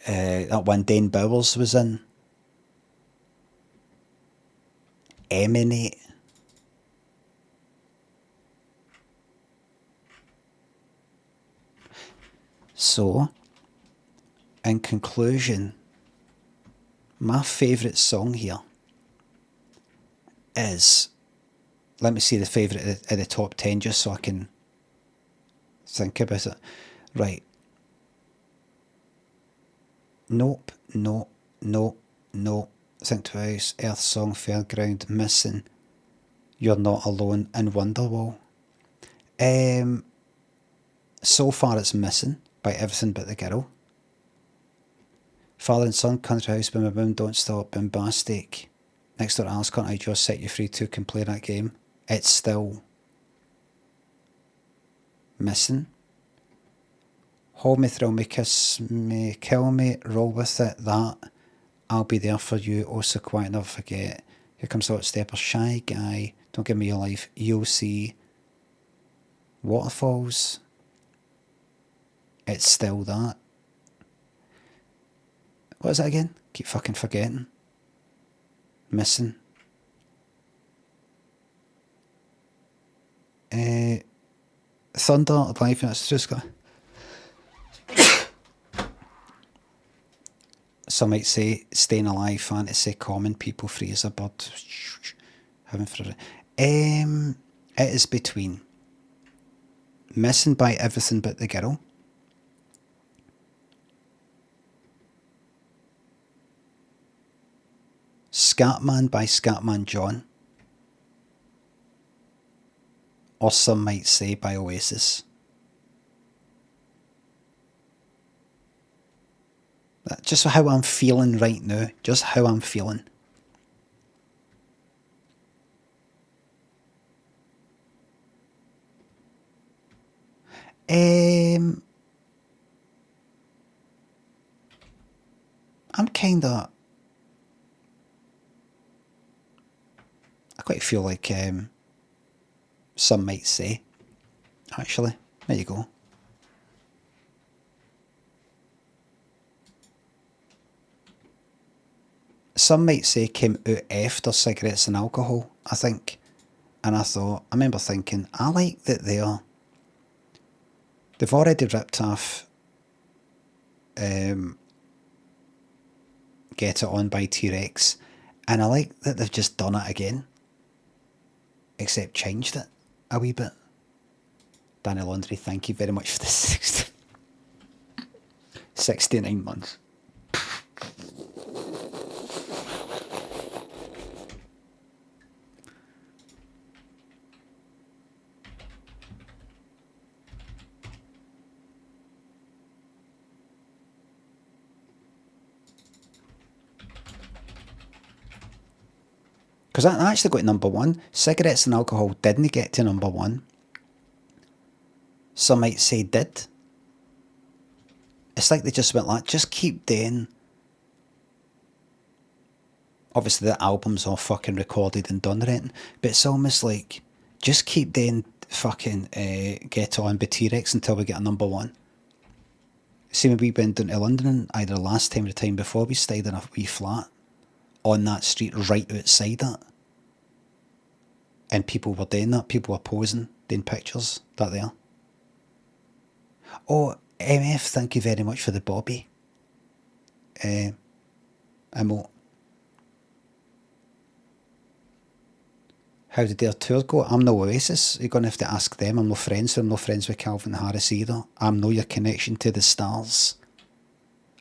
That one Dane Bowers was in. Emanate. So, in conclusion, my favourite song here is, let me see the favourite at the top 10 just so I can think about it. Right. Nope, no, no, no. Think Twice, Earth Song, Fairground, Missing, You're Not Alone, and Wonderwall. So far it's Missing by Everything But the Girl. Father and Son, Country House, Boom Boom, Don't Stop, Bombastic. Next Door Alice, Can't I Just Set You Free, Two Can Play That Game. It's still Missing. Hold Me, Thrill Me, Kiss Me, Kill Me, Roll With It, That, I'll Be There For You, Oh So Quiet, Never Forget, Here Comes the Hot Stepper, Shy Guy, Don't Give Me Your Life, You'll See, Waterfalls. It's still that. What is that again? Keep fucking forgetting. Missing. Thunder, Life, that's just got... Some might say Staying Alive, Fantasy, Common, People, Free as a Bird. Having for it. It is between Missing by Everything But the Girl, Scatman by Scatman John, or Some Might Say by Oasis. That's just how I'm feeling right now. Just how I'm feeling. I'm kinda... I quite feel like Some Might Say, actually. There you go. Some Might Say came out after Cigarettes and Alcohol, I think. And I remember thinking, I like that they've already ripped off Get It On by T-Rex, and I like that they've just done it again, except changed it a wee bit. Danny Laundry, thank you very much for the 69 months. Because I actually got number 1. Cigarettes and Alcohol didn't get to number 1. Some Might Say did. It's like they just went like, just keep doing. Obviously the album's all fucking recorded and done right, but it's almost like Just keep doing fucking Get On by T-Rex until we get a number one. See, when we went down to London, either last time or the time before, we stayed in a wee flat on that street right outside it. And people were doing that. People were posing, doing pictures. That there. Oh, MF, thank you very much for the Bobby emote. How did their tour go? I'm no Oasis. You're going to have to ask them. I'm no friends. I'm no friends with Calvin Harris either. I'm no your connection to the stars.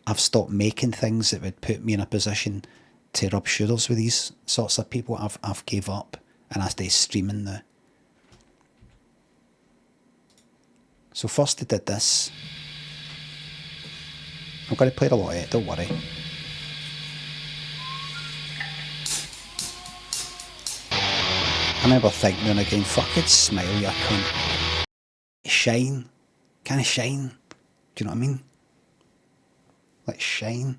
I've stopped making things that would put me in a position to rub shoulders with these sorts of people. I've gave up and I stay streaming now. So first they did this. I'm going to play a lot of it, don't worry. I remember thinking and again, fucking smile, you cunt. Shine. Kind of shine. Do you know what I mean? Like shine.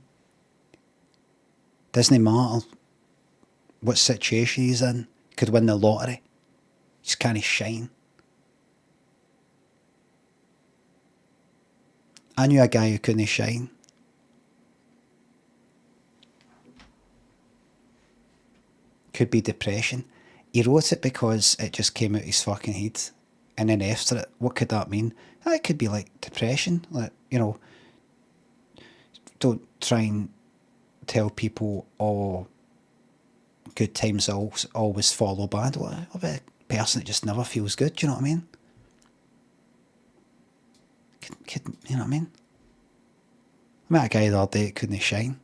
Doesn't matter what situation he's in. Could win the lottery. Just kind of shine. I knew a guy who couldn't shine. Could be depression. He wrote it because it just came out his fucking head. And then after it, what could that mean? It could be like depression. Like, you know, don't try and tell people, oh, good times always follow bad. Well, I'll be a person that just never feels good, do you know what I mean? You know what I mean? I met a guy the other day that couldn't shine.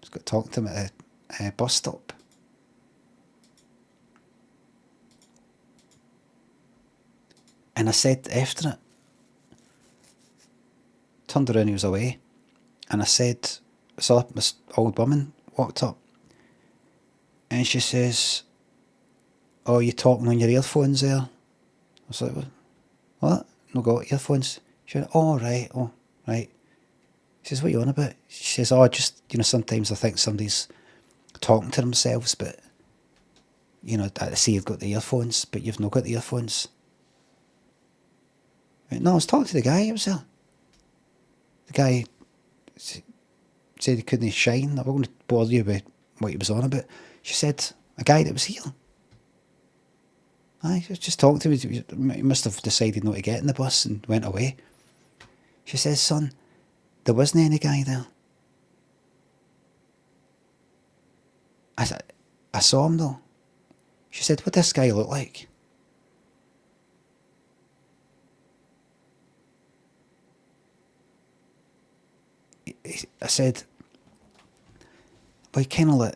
Just got talking to him at a bus stop. And I said after it, turned around, he was away. And I said, saw this old woman walked up. And she says, oh, you talking on your earphones there? I was like, what? No got earphones. She went, oh, right, oh, right. She says, what are you on about? She says, oh, just, you know, sometimes I think somebody's talking to themselves, but, you know, I see you've got the earphones, but you've not got the earphones. I went, no, I was talking to the guy, it was there. The guy said he couldn't shine. I wasn't going to bother you about what he was on about. She said, a guy that was here. Aye, he was just talking to me. He must have decided not to get in the bus and went away. She says, son, there wasn't any guy there. I saw him though. She said, what does this guy look like? I said, well, he kind of like,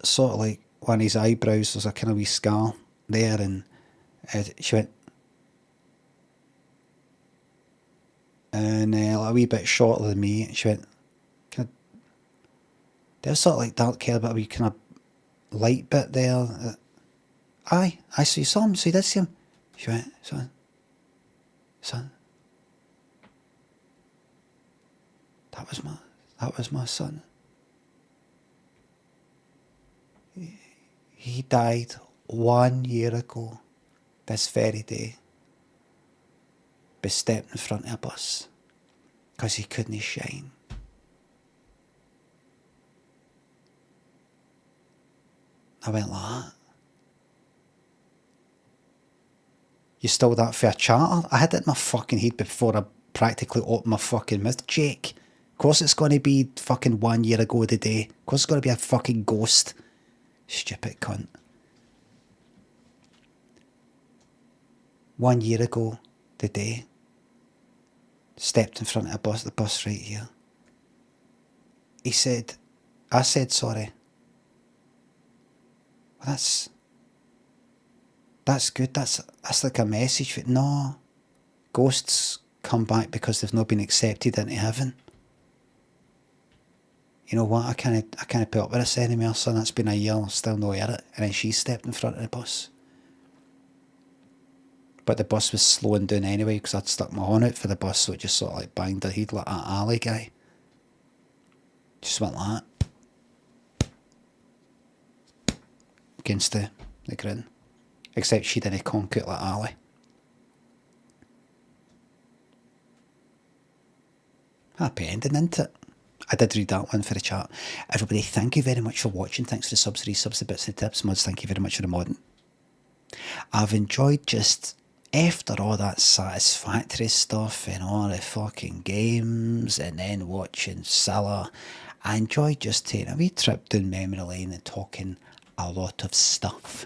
sort of like one of his eyebrows, there's a kind of wee scar there, and she went, and a wee bit shorter than me, and she went, kind of, there's sort of like dark hair, but a wee kind of light bit there. Aye, so you saw him, so you did see him. She went, son. That was my son. He died 1 year ago, this very day, by stepping in front of a bus, because he couldn't shine. I went like that. You stole that for a charter? I had it in my fucking head before I practically opened my fucking mouth. Jake, of course it's going to be fucking 1 year ago today. Of course it's going to be a fucking ghost. Stupid cunt. 1 year ago today, stepped in front of the bus right here. He said, I said sorry. Well, that's good. That's like a message. No, ghosts come back because they've not been accepted into heaven. You know what? I can't put up with this anymore, son. It's been a year, I'll still not hear it. And then she stepped in front of the bus. But the bus was slowing down anyway because I'd stuck my horn out for the bus, so it just sort of like banged her head like that alley guy. Just went like that. Against the grin. Except she didn't conk it like Ali. Happy ending, isn't it? I did read that one for the chat. Everybody, thank you very much for watching. Thanks for the subs, the resubs, the bits, the tips. Mods, thank you very much for the modding. I've enjoyed just, after all that Satisfactory stuff and all the fucking games and then watching Silla, I enjoyed just taking a wee trip down memory lane and talking a lot of stuff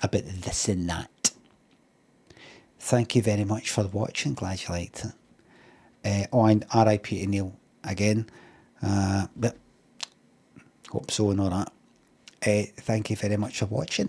about this and that. Thank you very much for watching. Glad you liked it. And RIP to Neil again. But hope so and all that. Thank you very much for watching,